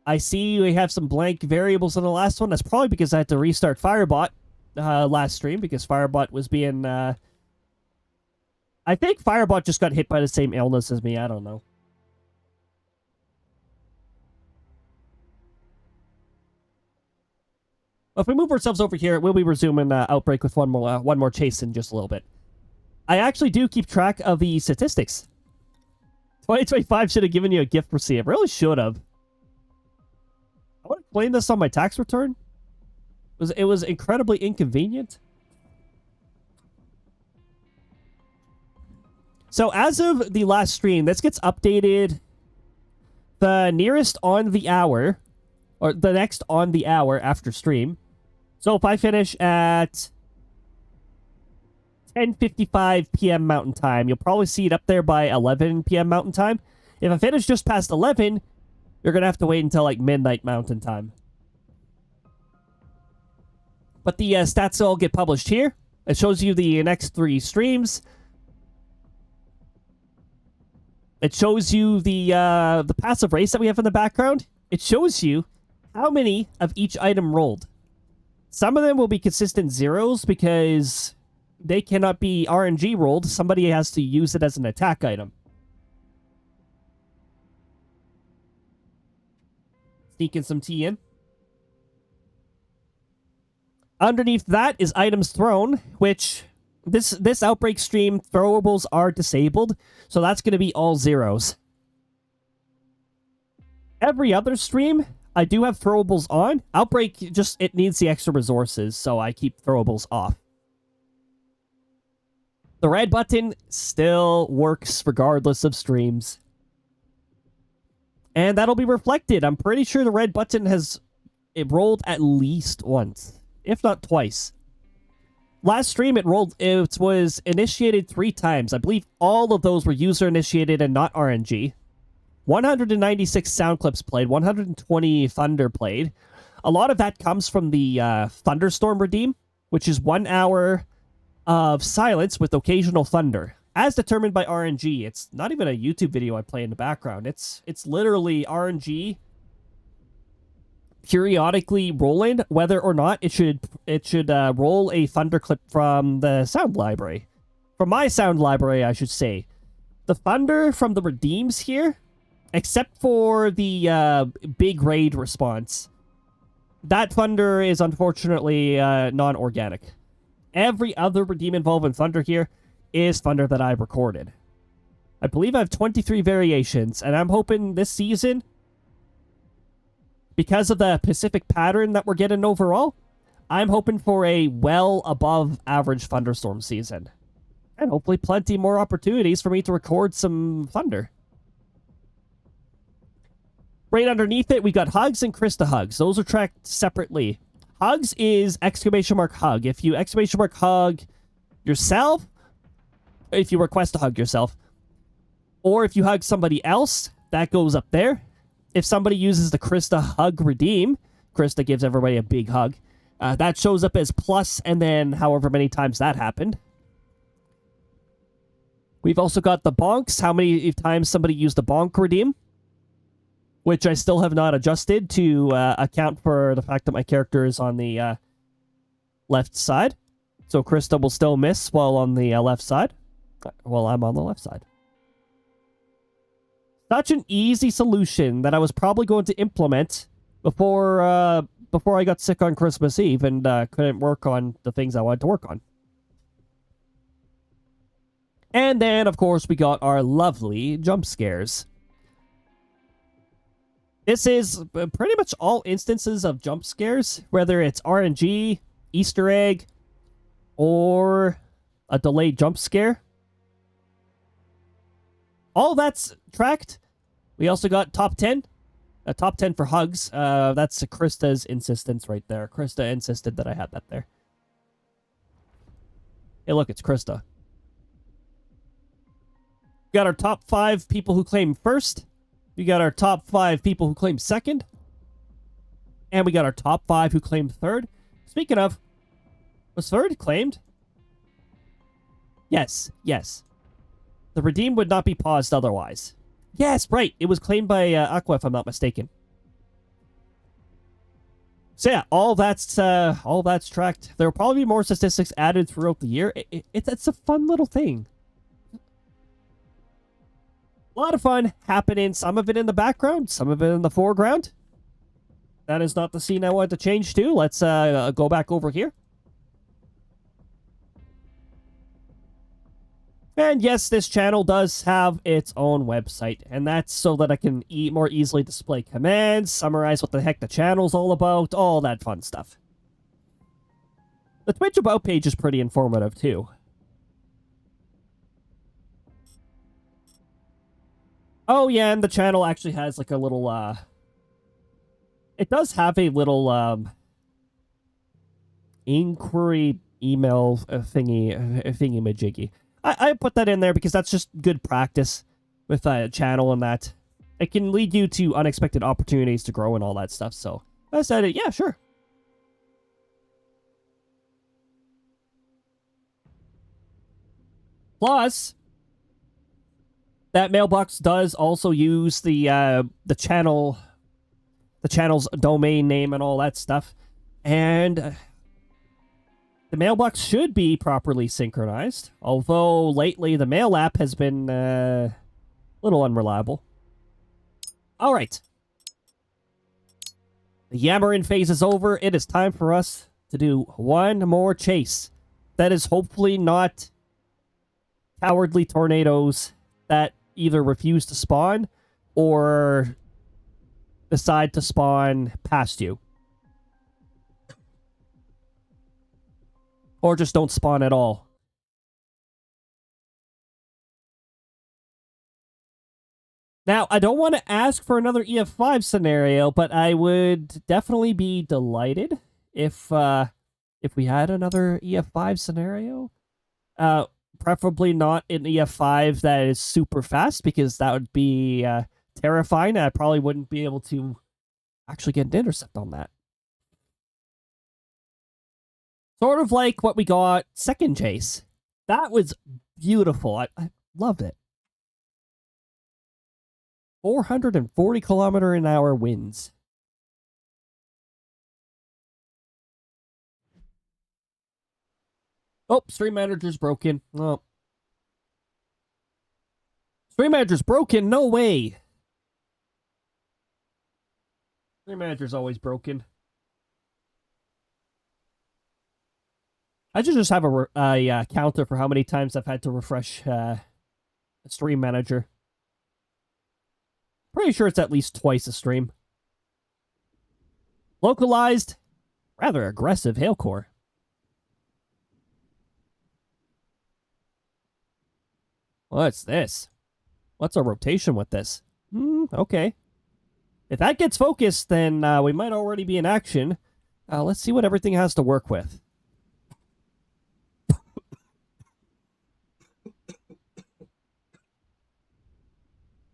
I see we have some blank variables in the last one. That's probably because I had to restart Firebot last stream because Firebot was being... I think Firebot just got hit by the same illness as me. I don't know. Well, if we move ourselves over here, we'll be resuming Outbrk with one more chase in just a little bit. I actually do keep track of the statistics. 2025 should have given you a gift receipt. It really should have. I want to claim this on my tax return. It was incredibly inconvenient. So as of the last stream, this gets updated the nearest on the hour, or the next on the hour after stream. So if I finish at 10:55 p.m. Mountain Time, you'll probably see it up there by 11 p.m. Mountain Time. If I finish just past 11, you're going to have to wait until like midnight Mountain Time. But the stats all get published here. It shows you the next 3 streams. It shows you the passive race that we have in the background. It shows you how many of each item rolled. Some of them will be consistent zeros because they cannot be RNG rolled. Somebody has to use it as an attack item. Sneaking some tea in. Underneath that is items thrown, which this Outbrk stream throwables are disabled, so that's going to be all zeros. Every other stream, I do have throwables on. Outbrk just, it needs the extra resources, so I keep throwables off. The red button still works regardless of streams. And that'll be reflected. I'm pretty sure the red button it rolled at least once, if not twice. Last stream, it was initiated 3 times. I believe all of those were user-initiated and not RNG. 196 sound clips played, 120 thunder played. A lot of that comes from the thunderstorm redeem, which is 1 hour of silence with occasional thunder, as determined by RNG. It's not even a YouTube video I play in the background. It's literally RNG periodically rolling whether or not it should roll a thunder clip from the sound library. from my sound library, I should say, the thunder from the redeems here, except for the big raid response, that thunder is unfortunately non-organic. Every other redeem involving thunder here is thunder that I've recorded. I believe I have 23 variations, and I'm hoping this season, because of the Pacific pattern that we're getting overall, I'm hoping for a well above average thunderstorm season. And hopefully plenty more opportunities for me to record some thunder. Right underneath it, we got Hugs and Krista Hugs. Those are tracked separately. Hugs is exclamation mark hug. If you exclamation mark hug yourself, if you request to hug yourself, or if you hug somebody else, that goes up there. If somebody uses the Krista Hug Redeem, Krista gives everybody a big hug, that shows up as plus, and then however many times that happened. We've also got the bonks, how many times somebody used the bonk redeem, which I still have not adjusted to account for the fact that my character is on the left side. So Krista will still miss while on the left side, while I'm on the left side. Such an easy solution that I was probably going to implement before I got sick on Christmas Eve and couldn't work on the things I wanted to work on. And then, of course, we got our lovely jump scares. This is pretty much all instances of jump scares, whether it's RNG, Easter egg, or a delayed jump scare. All that's tracked. We also got top 10. A top 10 for hugs. That's Krista's insistence right there. Krista insisted that I had that there. Hey, look, it's Krista. We got our top 5 people who claim first. We got our top 5 people who claim second. And we got our top 5 who claimed third. Speaking of, was third claimed? Yes, yes. The redeem would not be paused otherwise. Yes, right. It was claimed by Aqua, if I'm not mistaken. So yeah, all that's tracked. There will probably be more statistics added throughout the year. It's a fun little thing. A lot of fun happening. Some of it in the background, some of it in the foreground. That is not the scene I wanted to change to. Let's go back over here. And yes, this channel does have its own website, and that's so that I can more easily display commands, summarize what the heck the channel's all about, all that fun stuff. The Twitch About page is pretty informative, too. Oh, yeah, and the channel actually has, like, a little, it does have a little, inquiry email thingy-majiggy. I put that in there because that's just good practice with a channel and that. It can lead you to unexpected opportunities to grow and all that stuff, so I said, yeah, sure. Plus, that mailbox does also use the channel's domain name and all that stuff, and the mailbox should be properly synchronized, although lately the mail app has been a little unreliable. All right. The yammering phase is over. It is time for us to do one more chase. That is hopefully not cowardly tornadoes that either refuse to spawn or decide to spawn past you. Or just don't spawn at all. Now, I don't want to ask for another EF5 scenario, but I would definitely be delighted if we had another EF5 scenario. Preferably not an EF5 that is super fast, because that would be terrifying. I probably wouldn't be able to actually get an intercept on that. Sort of like what we got second chase. That was beautiful. I loved it. 440-kilometer-an-hour winds. Oh, stream manager's broken. Oh, Stream Manager's broken? No way. Stream Manager's always broken. I should just have a counter for how many times I've had to refresh Stream Manager. Pretty sure it's at least twice a stream. Localized, rather aggressive hail core. What's this? What's our rotation with this? Okay. If that gets focused, then we might already be in action. Let's see what everything has to work with.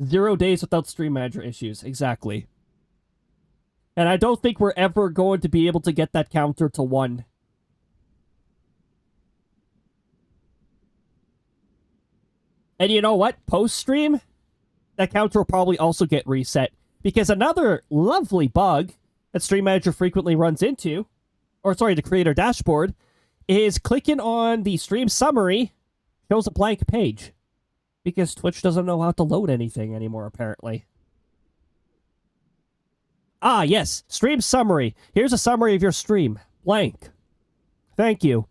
0 days without Stream Manager issues. Exactly. And I don't think we're ever going to be able to get that counter to 1. And you know what? Post-stream, that counter will probably also get reset. Because another lovely bug that Stream Manager frequently runs into, or sorry, the creator dashboard, is clicking on the stream summary, shows a blank page. Because Twitch doesn't know how to load anything anymore, apparently. Ah, yes. Stream summary. Here's a summary of your stream. Blank. Thank you.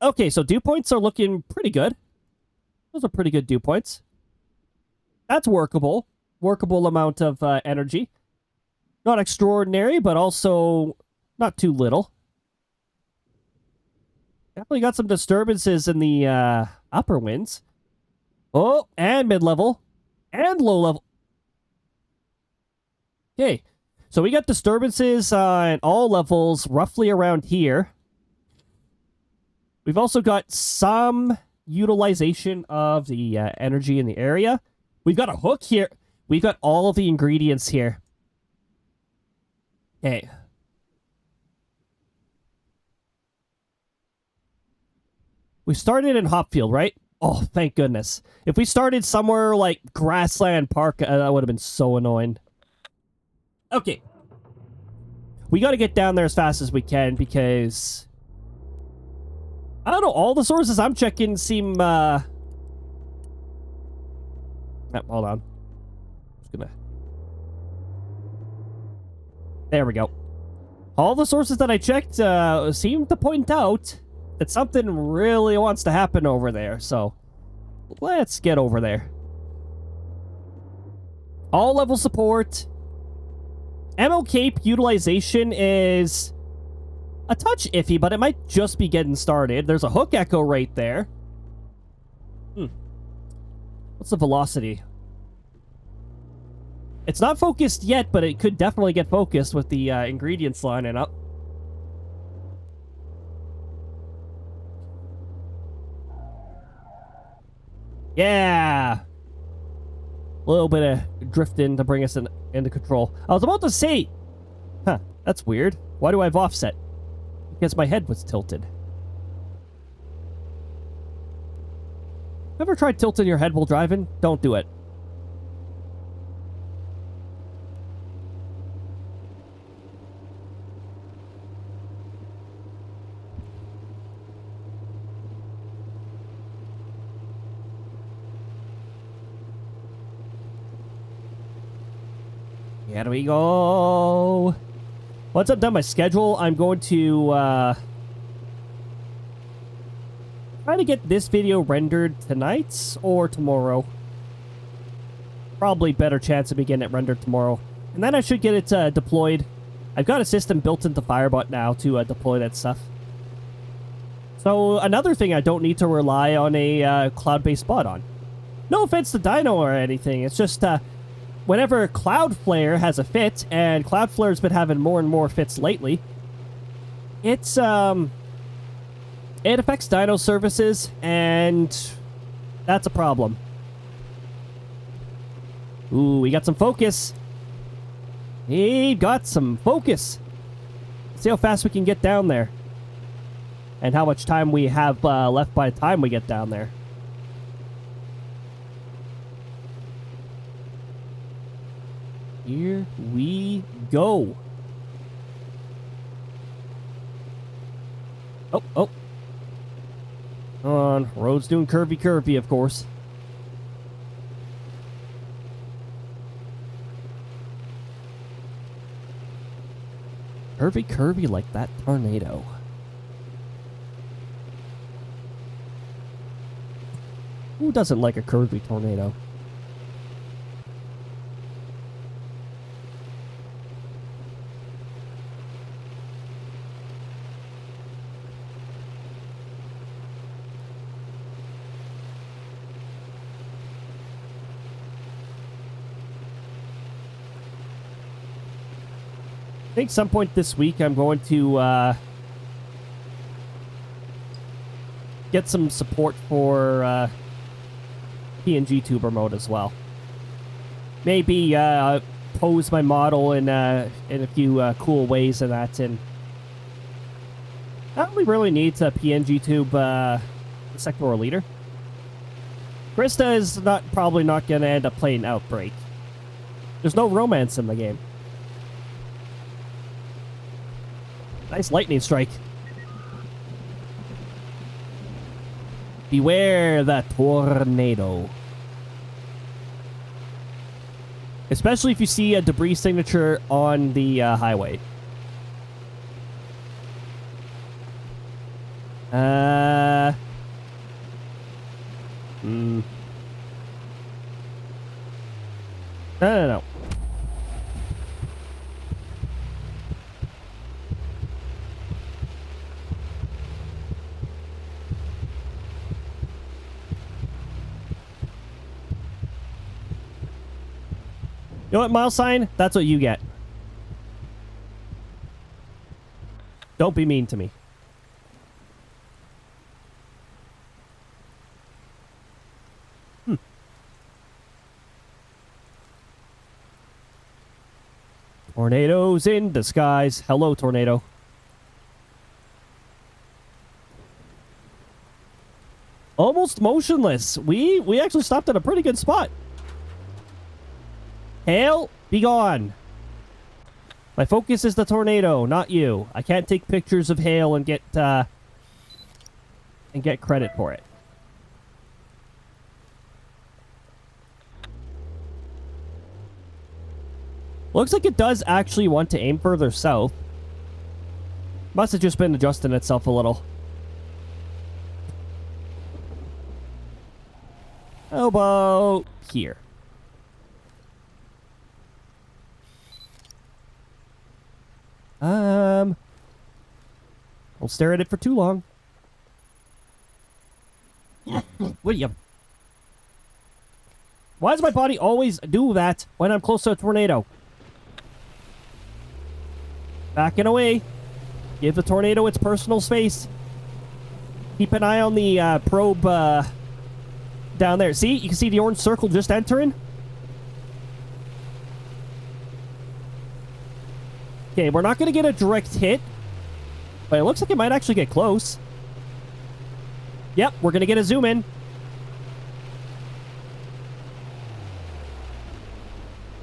Okay, so dew points are looking pretty good. Those are pretty good dew points. That's workable. Workable amount of energy. Not extraordinary, but also not too little. Definitely got some disturbances in the upper winds. Oh, and mid-level. And low-level. Okay, so we got disturbances at all levels roughly around here. We've also got some utilization of the energy in the area. We've got a hook here. We've got all of the ingredients here. Okay. We started in Hopfield, right? Oh, thank goodness. If we started somewhere like Grassland Park, that would have been so annoying. Okay. We got to get down there as fast as we can because... I don't know, all the sources I'm checking seem, hold on. Just gonna... There we go. All the sources that I checked seem to point out that something really wants to happen over there, so let's get over there. All level support. Ammo cape utilization is a touch iffy, but it might just be getting started. There's a hook echo right there. What's the velocity? It's not focused yet, but it could definitely get focused with the ingredients lining up. Yeah! A little bit of drifting to bring us into control. I was about to say... Huh, that's weird. Why do I have offset? Because my head was tilted. Ever tried tilting your head while driving? Don't do it. Here we go. Once I've done my schedule, I'm going to try to get this video rendered tonight or tomorrow. Probably better chance of me getting it rendered tomorrow. And then I should get it deployed. I've got a system built into Firebot now to deploy that stuff. So another thing I don't need to rely on a cloud-based bot on. No offense to Dino or anything, it's just... whenever Cloudflare has a fit, and Cloudflare's been having more and more fits lately, it's, it affects Dino services, and that's a problem. Ooh, we got some focus. We got some focus. Let's see how fast we can get down there. And how much time we have left by the time we get down there. Here we go. Oh. Come on. Road's doing curvy, of course. Curvy like that tornado. Who doesn't like a curvy tornado? I think some point this week I'm going to get some support for PNG tuber mode as well. Maybe pose my model in a few cool ways and that. And I only really need a PNG tube sectoral leader. Krista is probably not going to end up playing Outbrk. There's no romance in the game. Nice lightning strike. Beware the tornado. Especially if you see a debris signature on the highway. No. You know what, mile sign? That's what you get. Don't be mean to me. Tornadoes in disguise. Hello, tornado. Almost motionless. We actually stopped at a pretty good spot. Hail, be gone. My focus is the tornado, not you. I can't take pictures of hail and get credit for it. Looks like it does actually want to aim further south. Must have just been adjusting itself a little. How about here? Don't stare at it for too long. William. Why does my body always do that when I'm close to a tornado? Backing away. Give the tornado its personal space. Keep an eye on the probe down there. See? You can see the orange circle just entering. Okay, we're not going to get a direct hit. But it looks like it might actually get close. Yep, we're going to get a zoom in.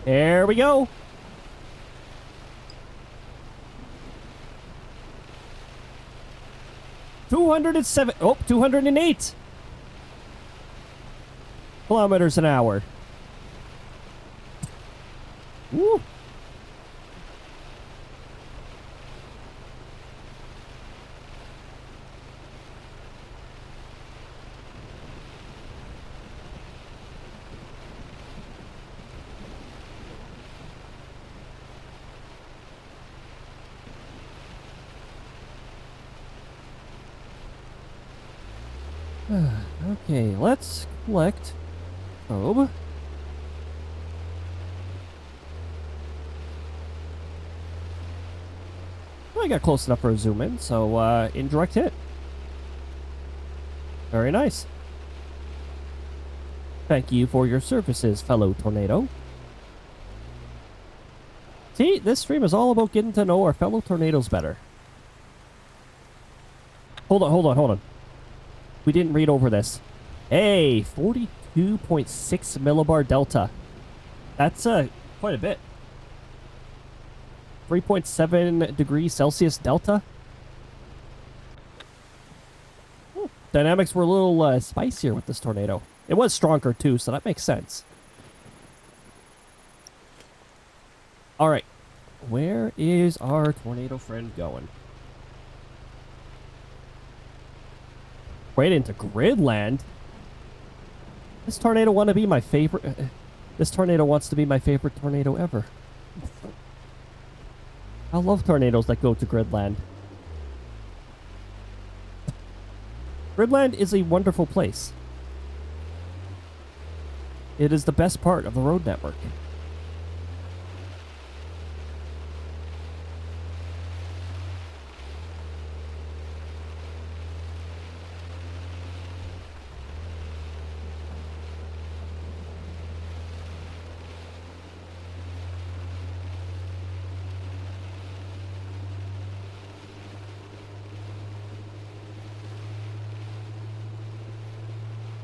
There we go. Oh, 208 kilometers an hour. Woo. Okay, let's collect probe. Well, I got close enough for a zoom in, so indirect hit. Very nice. Thank you for your services, fellow tornado. See, this stream is all about getting to know our fellow tornadoes better. Hold on. We didn't read over this. Hey, 42.6 millibar delta. That's quite a bit. 3.7 degrees Celsius delta. Dynamics were a little spicier with this tornado. It was stronger too, so that makes sense. All right, Where is our tornado friend going? Right into Gridland? This tornado want to be my favorite. This tornado wants to be my favorite tornado ever. I love tornadoes that go to Gridland. Gridland is a wonderful place. It is the best part of the road network.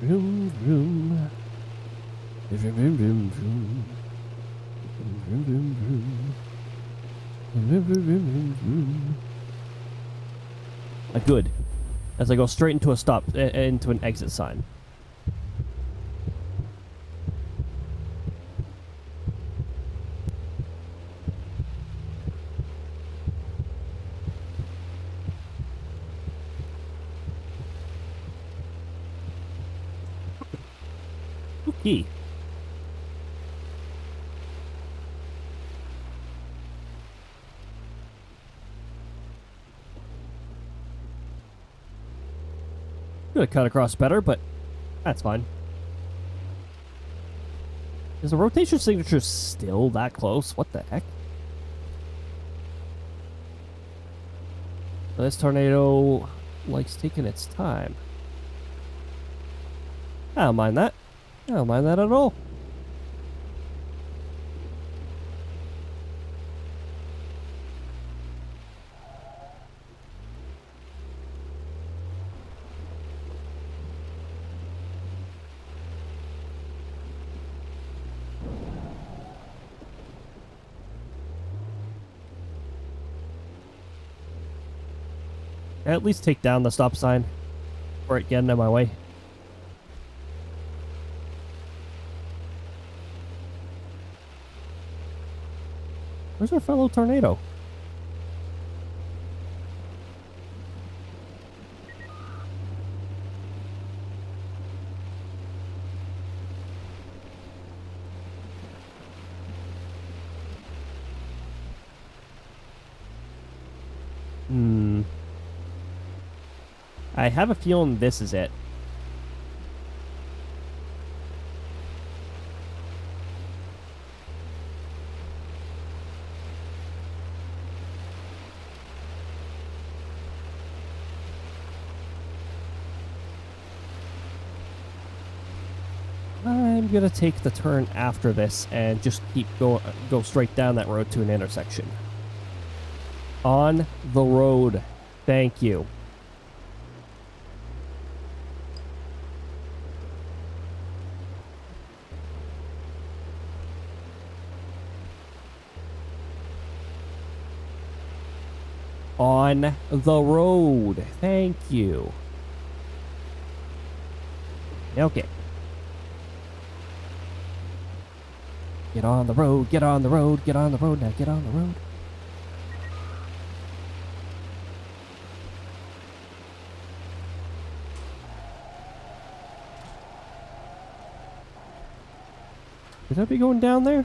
Vroom, vroom. Vroom, vroom, vroom, vroom. Vroom, vroom, vroom. Vroom, vroom, vroom, vroom. Good. As I go straight into a stop, into an exit sign. Key. Could have cut across better, but that's fine. Is the rotation signature still that close? What the heck? This tornado likes taking its time. I don't mind that. I don't mind that at all. At least take down the stop sign before it getting in my way. Where's our fellow tornado? I have a feeling this is it. I'm gonna take the turn after this and just go straight down that road to an intersection. On the road. Thank you. On the road. Thank you. Okay. Get on the road, get on the road, get on the road, now get on the road. Should I be going down there?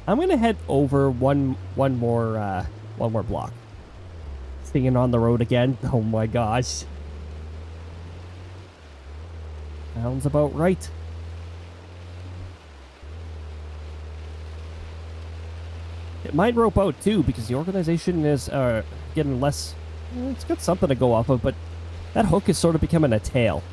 I'm gonna head over one more block. Staying on the road again. Oh my gosh. Sounds about right. It might rope out too because the organization is getting less. It's got something to go off of, but that hook is sort of becoming a tail.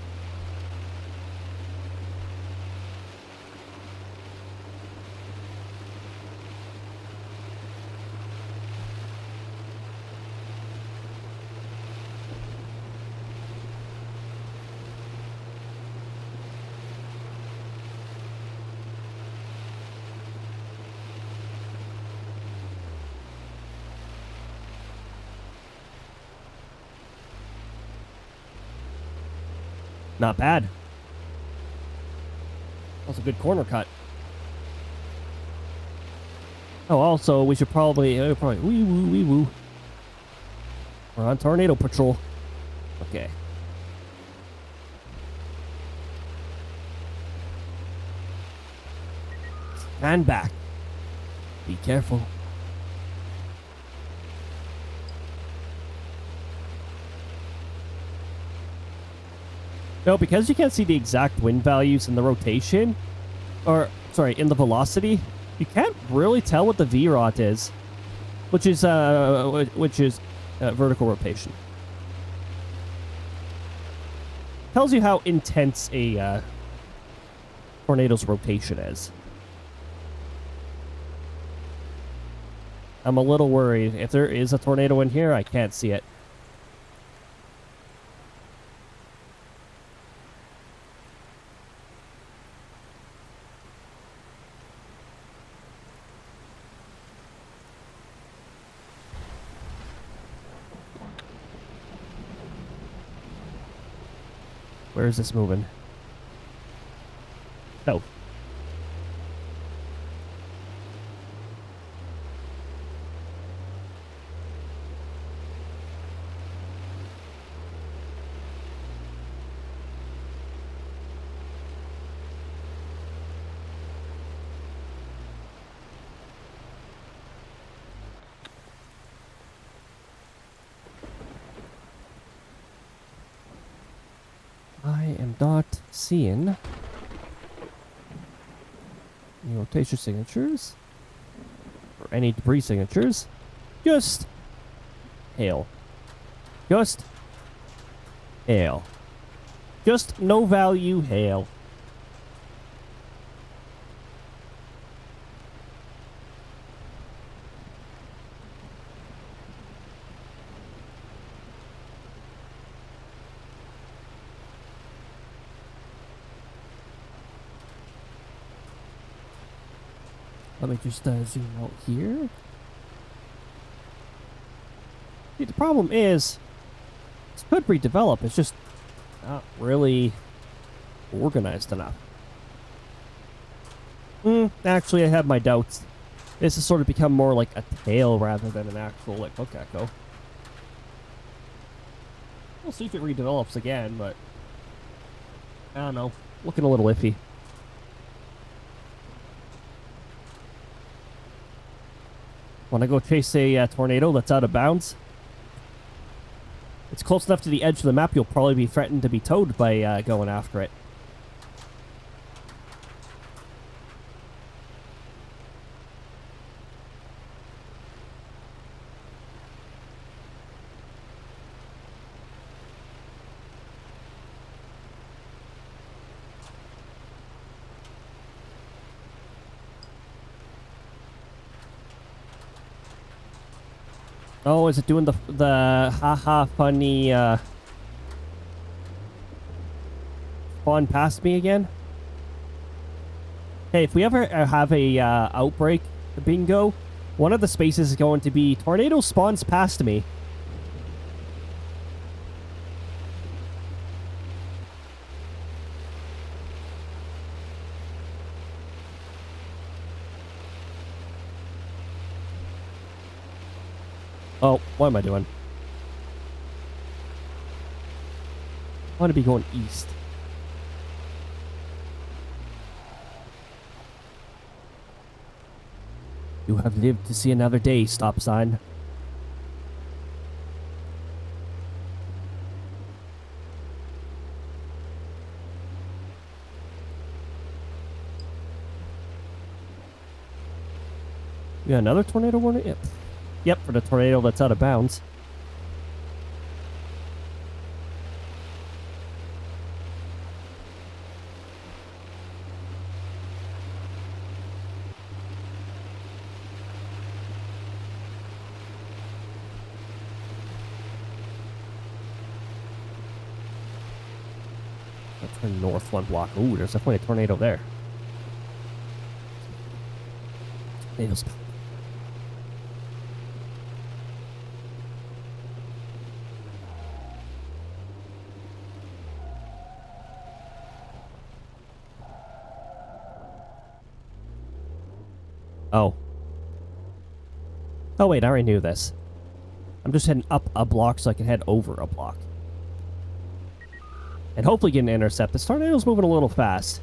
Not bad. That was a good corner cut. Oh, also, we should probably wee woo, wee woo. We're on tornado patrol. Okay. Stand back. Be careful. No, because you can't see the exact wind values in the rotation, or, sorry, in the velocity, you can't really tell what the V-rot is, which is vertical rotation. Tells you how intense a tornado's rotation is. I'm a little worried. If there is a tornado in here, I can't see it. Where is this moving? No. I am not seeing any rotation signatures or any debris signatures. Just hail. Just hail. Just no value hail. Let me just zoom out here. See, the problem is, this could redevelop. It's just not really organized enough. Actually, I have my doubts. This has sort of become more like a tail rather than an actual, like, hook echo. We'll see if it redevelops again, but I don't know. Looking a little iffy. Want to go chase a tornado that's out of bounds? It's close enough to the edge of the map, you'll probably be threatened to be towed by going after it. Oh, is it doing the haha funny spawn past me again? Hey, if we ever have a outbreak bingo, one of the spaces is going to be tornado spawns past me. Oh, what am I doing? I want to be going east. You have lived to see another day, stop sign. You got another tornado warning? Yep. Yep, for the tornado that's out of bounds. Let's turn north one block. Ooh, there's definitely a tornado there. Tornadoes. Oh. Oh wait, I already knew this. I'm just heading up a block so I can head over a block. And hopefully get an intercept. This tornado's moving a little fast.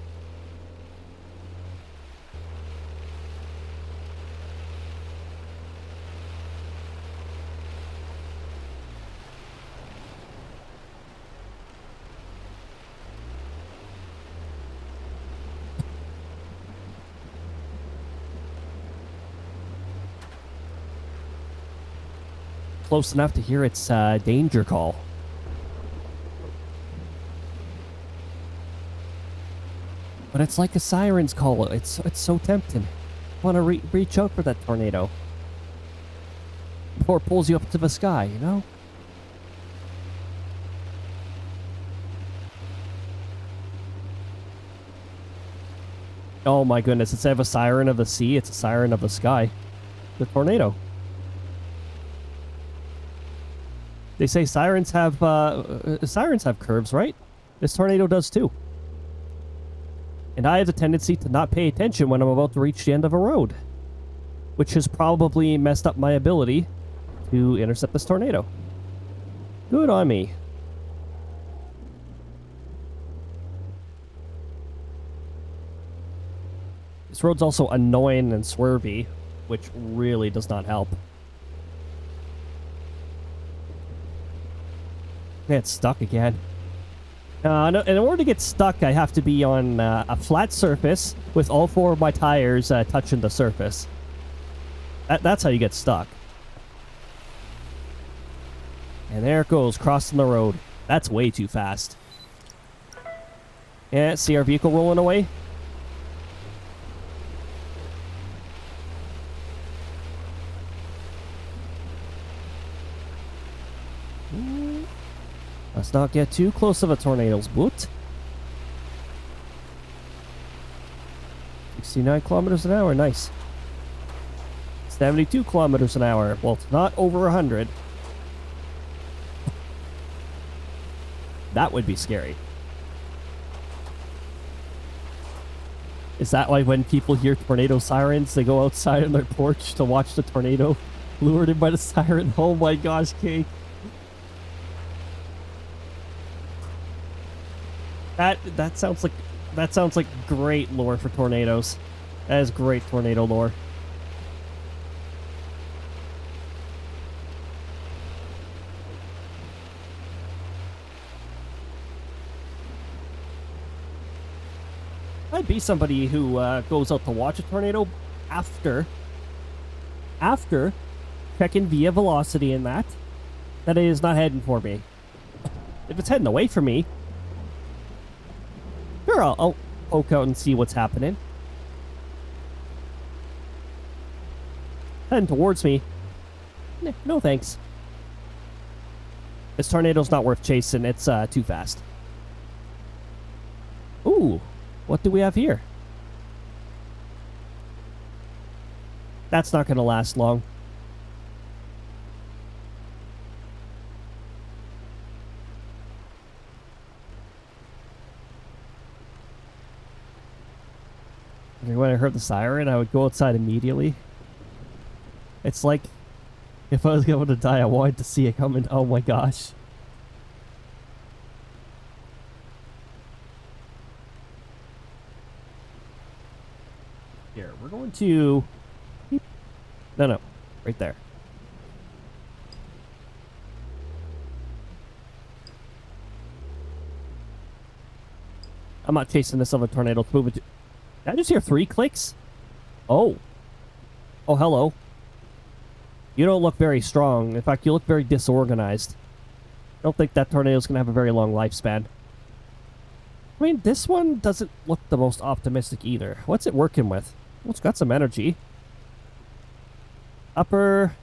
Close enough to hear its danger call. But it's like a siren's call. It's so tempting. I want to reach out for that tornado before it pulls you up to the sky, you know? Oh my goodness, instead of a siren of the sea, it's a siren of the sky. The tornado. They say sirens have curves, right? This tornado does too. And I have a tendency to not pay attention when I'm about to reach the end of a road, which has probably messed up my ability to intercept this tornado. Good on me. This road's also annoying and swervy, which really does not help. Get stuck again. No, in order to get stuck, I have to be on a flat surface with all four of my tires touching the surface. That's how you get stuck. And there it goes, crossing the road. That's way too fast. Yeah, see our vehicle rolling away? Let's not get too close of a tornado's boot. 69 kilometers an hour, nice. 72 kilometers an hour. Well, it's not over 100. That would be scary. Is that why when people hear tornado sirens, they go outside on their porch to watch the tornado lured in by the siren? Oh my gosh, Kate. That sounds like great lore for tornadoes. That is great tornado lore. I'd be somebody who goes out to watch a tornado after checking via velocity in that it is not heading for me. If it's heading away from me, sure, I'll poke out and see what's happening. Heading towards me. No thanks. This tornado's not worth chasing. It's too fast. Ooh, what do we have here? That's not going to last long. When I heard the siren, I would go outside immediately. It's like if I was going to die, I wanted to see it coming. Oh my gosh. Here, we're going to... No, right there. I'm not chasing this other tornado. It's moving to... Did I just hear 3 clicks? Oh. Oh, hello. You don't look very strong. In fact, you look very disorganized. I don't think that tornado's going to have a very long lifespan. I mean, this one doesn't look the most optimistic either. What's it working with? Well, it's got some energy. Upper...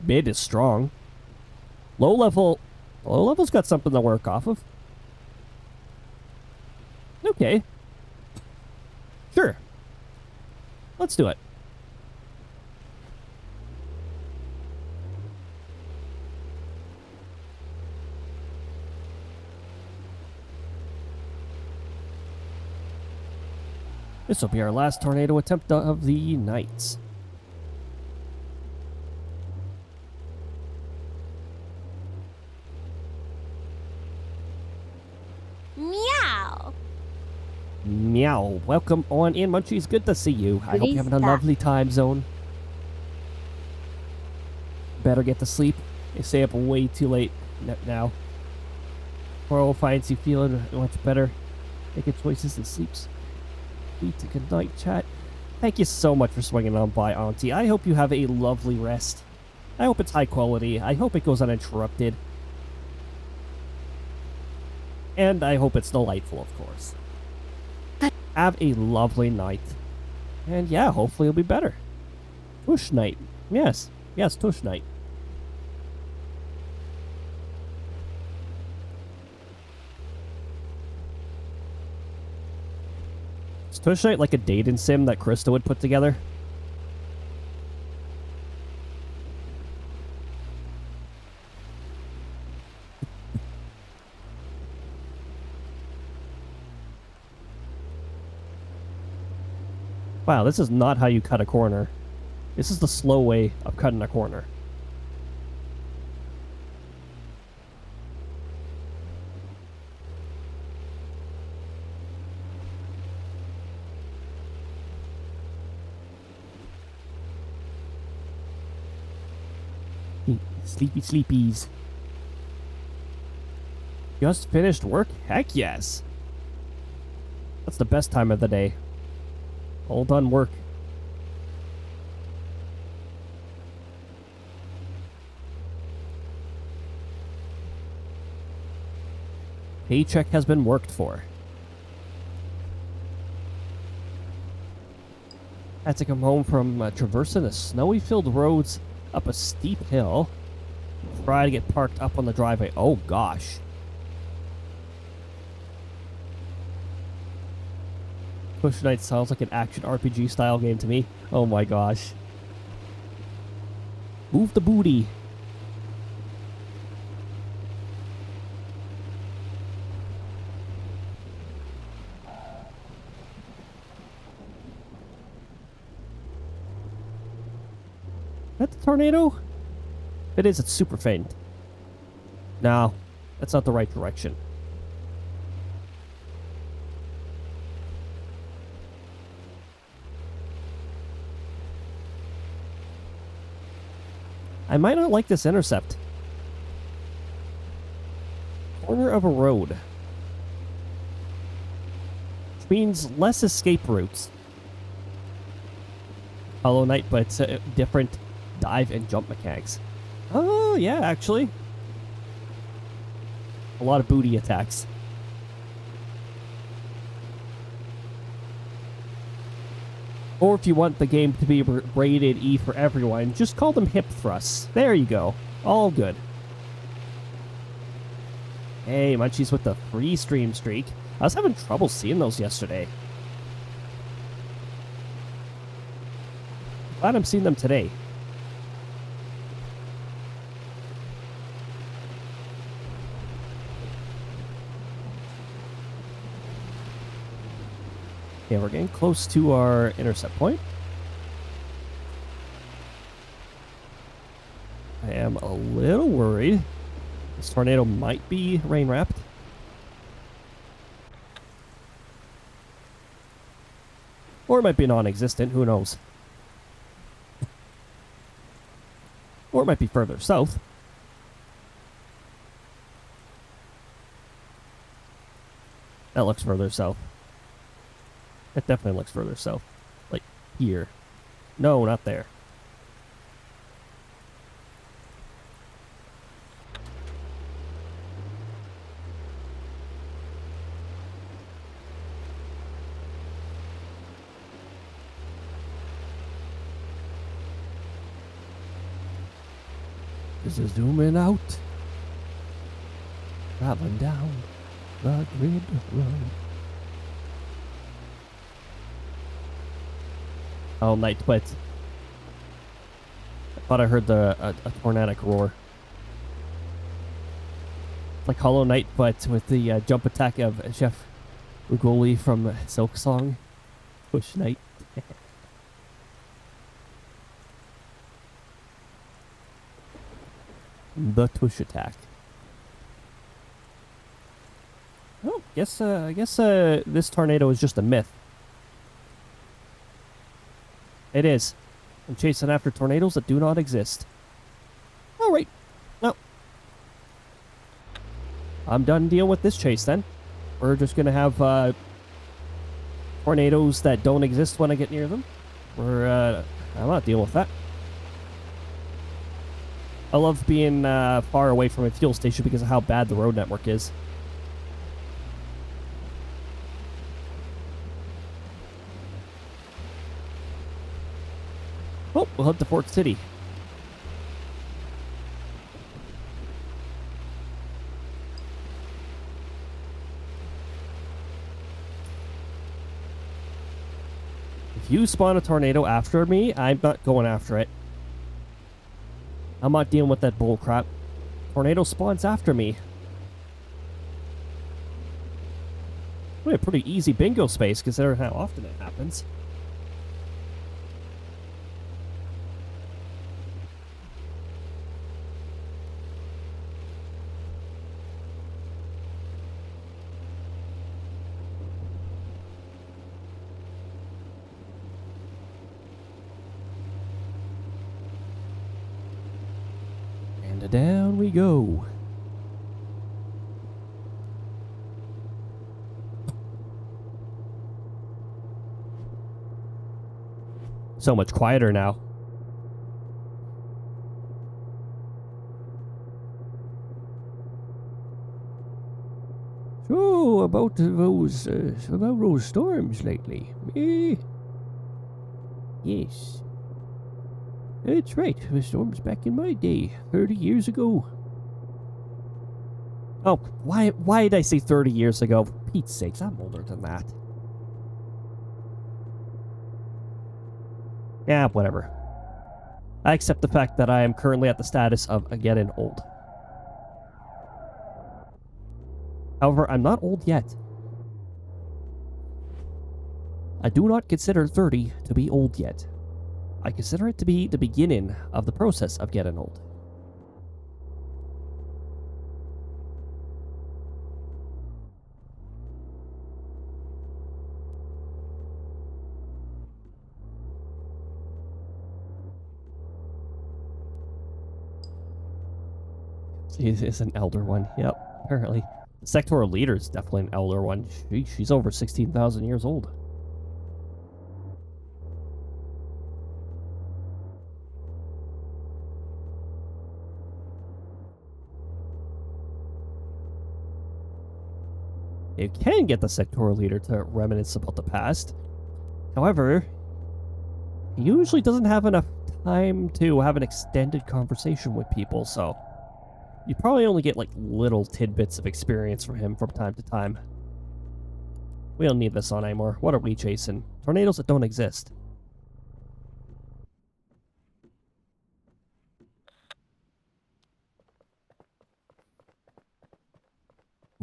Mid is strong. Low level's got something to work off of. Okay. Sure. Let's do it. This will be our last tornado attempt of the night. Meow. Welcome on in, Munchies. Good to see you. I hope you're having a Krista. lovely time zone. Better get to sleep. You stay up way too late now. Tomorrow finds you feeling much better. Making choices and sleeps. Sweet. Good night, chat. Thank you so much for swinging on by, Auntie. I hope you have a lovely rest. I hope it's high quality. I hope it goes uninterrupted. And I hope it's delightful, of course. Have a lovely night. And yeah, hopefully it'll be better. Tush night. Yes. Yes, tush night. Is tush night like a dating sim that Krista would put together? Wow, this is not how you cut a corner. This is the slow way of cutting a corner. Sleepy sleepies. Just finished work? Heck yes. That's the best time of the day. All done work. Paycheck has been worked for. Had to come home from traversing the snowy-filled roads up a steep hill. Try to get parked up on the driveway. Oh gosh. Push Night sounds like an action RPG style game to me. Oh my gosh. Move the booty. Is that the tornado? If it is, it's super faint. No, that's not the right direction. I might not like this intercept. Corner of a road. Which means less escape routes. Hollow Knight, but different dive and jump mechanics. Oh, yeah, actually. A lot of booty attacks. Or if you want the game to be rated E for everyone, just call them hip thrusts. There you go. All good. Hey, Munchies with the free stream streak. I was having trouble seeing those yesterday. Glad I'm seeing them today. Okay, we're getting close to our intercept point. I am a little worried. This tornado might be rain-wrapped. Or it might be non-existent, who knows. Or it might be further south. That looks further south. It definitely looks further south. Like, here. No, not there. This is zooming out. Traveling down the grid road. All night, but I thought I heard a tornadic roar. It's like Hollow Knight, but with the jump attack of Chef Ugoli from Silk Song. Push Knight. The tush attack. Oh, I guess this tornado is just a myth. It is. I'm chasing after tornadoes that do not exist. All right. Well, I'm done dealing with this chase then. We're just gonna have tornadoes that don't exist when I get near them. I'm not dealing with that. I love being far away from a fuel station because of how bad the road network is. Oh, we'll head to Fort City. If you spawn a tornado after me, I'm not going after it. I'm not dealing with that bull crap. Tornado spawns after me. We have a pretty easy bingo space considering how often it happens. And down we go. So much quieter now. So about those storms lately, eh? Yes, that's right. The storms back in my day, 30 years ago. Oh, why did I say 30 years ago? For Pete's sakes, I'm older than that. Yeah, whatever. I accept the fact that I am currently at the status of getting old. However, I'm not old yet. I do not consider 30 to be old yet. I consider it to be the beginning of the process of getting old. She is an elder one. Yep, apparently. The sectoral leader is definitely an elder one. She's over 16,000 years old. You can get the sectoral leader to reminisce about the past. However, he usually doesn't have enough time to have an extended conversation with people, so you probably only get like little tidbits of experience from him from time to time. We don't need this on anymore. What are we chasing? Tornadoes that don't exist.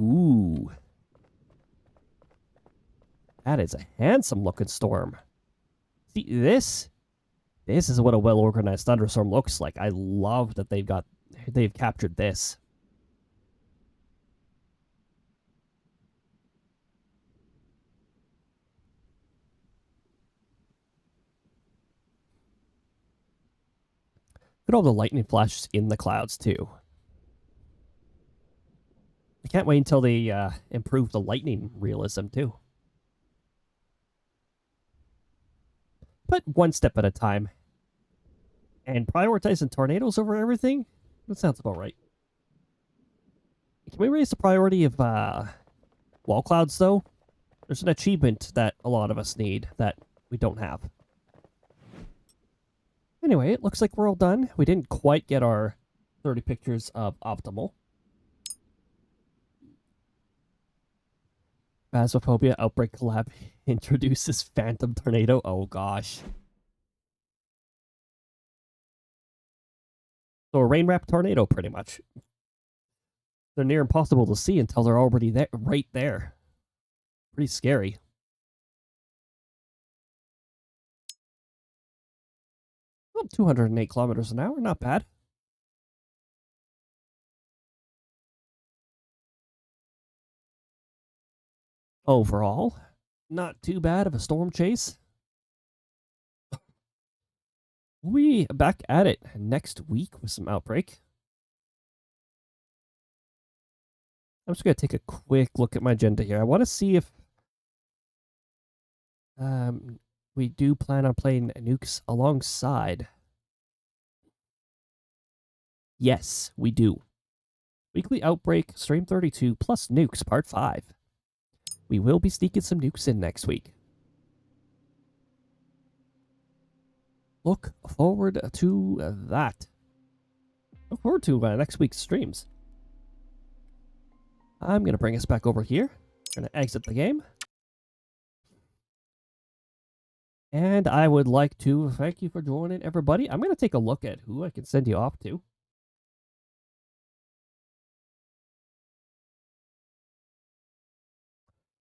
Ooh. That is a handsome looking storm. See, this is what a well-organized thunderstorm looks like. I love that they've captured this. Look at all the lightning flashes in the clouds, too. I can't wait until they improve the lightning realism, too. But one step at a time. And prioritizing tornadoes over everything? That sounds about right. Can we raise the priority of wall clouds, though? There's an achievement that a lot of us need that we don't have. Anyway, it looks like we're all done. We didn't quite get our 30 pictures of Optimal. Phasmophobia Outbreak Collab introduces Phantom Tornado. Oh gosh. So a rain-wrapped tornado, pretty much. They're near impossible to see until they're already there, right there. Pretty scary. Well, 208 kilometers an hour, not bad. overall. Not too bad of a storm chase. We'll be back at it next week with some Outbreak. I'm just going to take a quick look at my agenda here. I want to see if we do plan on playing nukes alongside. Yes, we do. Weekly Outbreak, Stream 32, plus nukes, Part 5. We will be sneaking some nukes in next week. Look forward to that. Look forward to next week's streams. I'm going to bring us back over here. Going to exit the game. And I would like to thank you for joining, everybody. I'm going to take a look at who I can send you off to.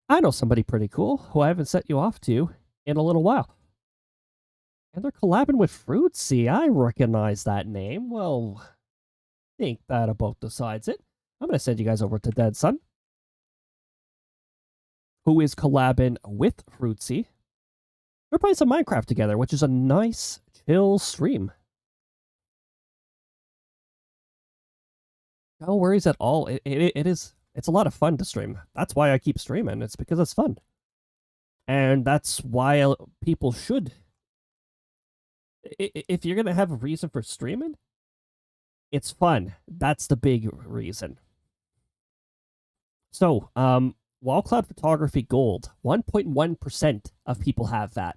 I know somebody pretty cool who I haven't sent you off to in a little while. And they're collabing with Fruitsy. I recognize that name. Well, think that about decides it. I'm going to send you guys over to Dead Sun, who is collabing with Fruitsy. They're playing some Minecraft together, which is a nice, chill stream. No worries at all. It's a lot of fun to stream. That's why I keep streaming. It's because it's fun. And that's why people should. If you're going to have a reason for streaming, it's fun. That's the big reason. So, Wall Cloud Photography Gold, 1.1% of people have that.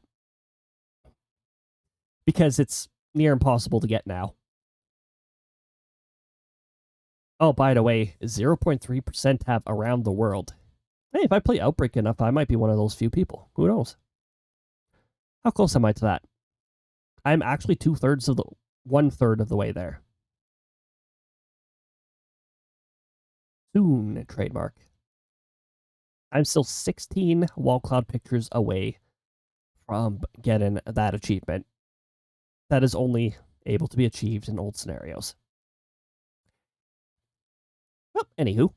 Because it's near impossible to get now. Oh, by the way, 0.3% have around the world. Hey, if I play Outbreak enough, I might be one of those few people. Who knows? How close am I to that? I'm actually 1/3 of the way there. Soon, trademark. I'm still 16 wall cloud pictures away from getting that achievement. That is only able to be achieved in old scenarios. Well, anywho.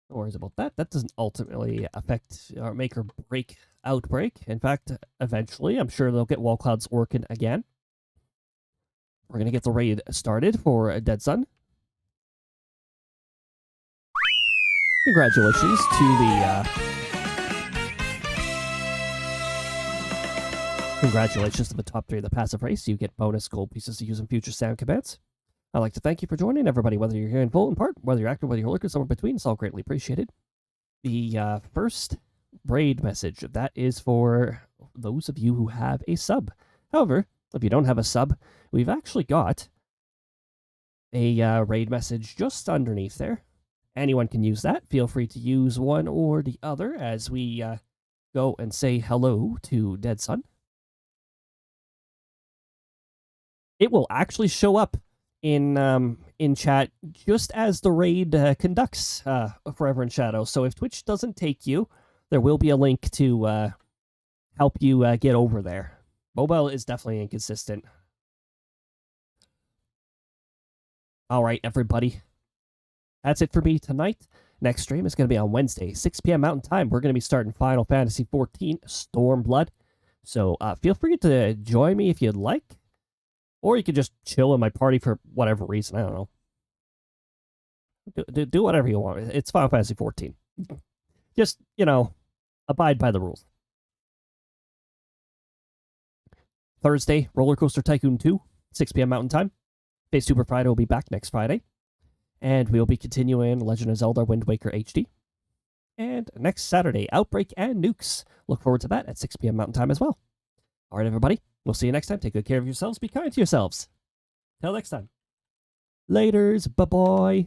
No worries about that. That doesn't ultimately affect or make or break Outbreak. In fact, eventually, I'm sure they'll get wall clouds working again. We're going to get the raid started for Dead Sun. Congratulations to the top 3 of the passive race. You get bonus gold pieces to use in future sound commands. I'd like to thank you for joining, everybody, whether you're here in full and part, whether you're active, whether you're lurking, somewhere between. It's all greatly appreciated. The first raid message, that is for those of you who have a sub. However, if you don't have a sub, we've actually got a raid message just underneath there. Anyone can use that. Feel free to use one or the other as we go and say hello to Dead Sun. It will actually show up in chat just as the raid conducts Forever in Shadow. So if Twitch doesn't take you, there will be a link to help you get over there. Mobile is definitely inconsistent. All right, everybody. That's it for me tonight. Next stream is going to be on Wednesday, 6 p.m. Mountain Time. We're going to be starting Final Fantasy XIV Stormblood. So feel free to join me if you'd like. Or you could just chill in my party for whatever reason. I don't know. Do whatever you want. It's Final Fantasy XIV. Just, abide by the rules. Thursday, Roller Coaster Tycoon 2, 6 p.m. Mountain Time. Phase Super Friday will be back next Friday. And we'll be continuing Legend of Zelda Wind Waker HD. And next Saturday, Outbreak and Nukes. Look forward to that at 6 p.m. Mountain Time as well. All right, everybody. We'll see you next time. Take good care of yourselves. Be kind to yourselves. Till next time. Laters. Bye-bye.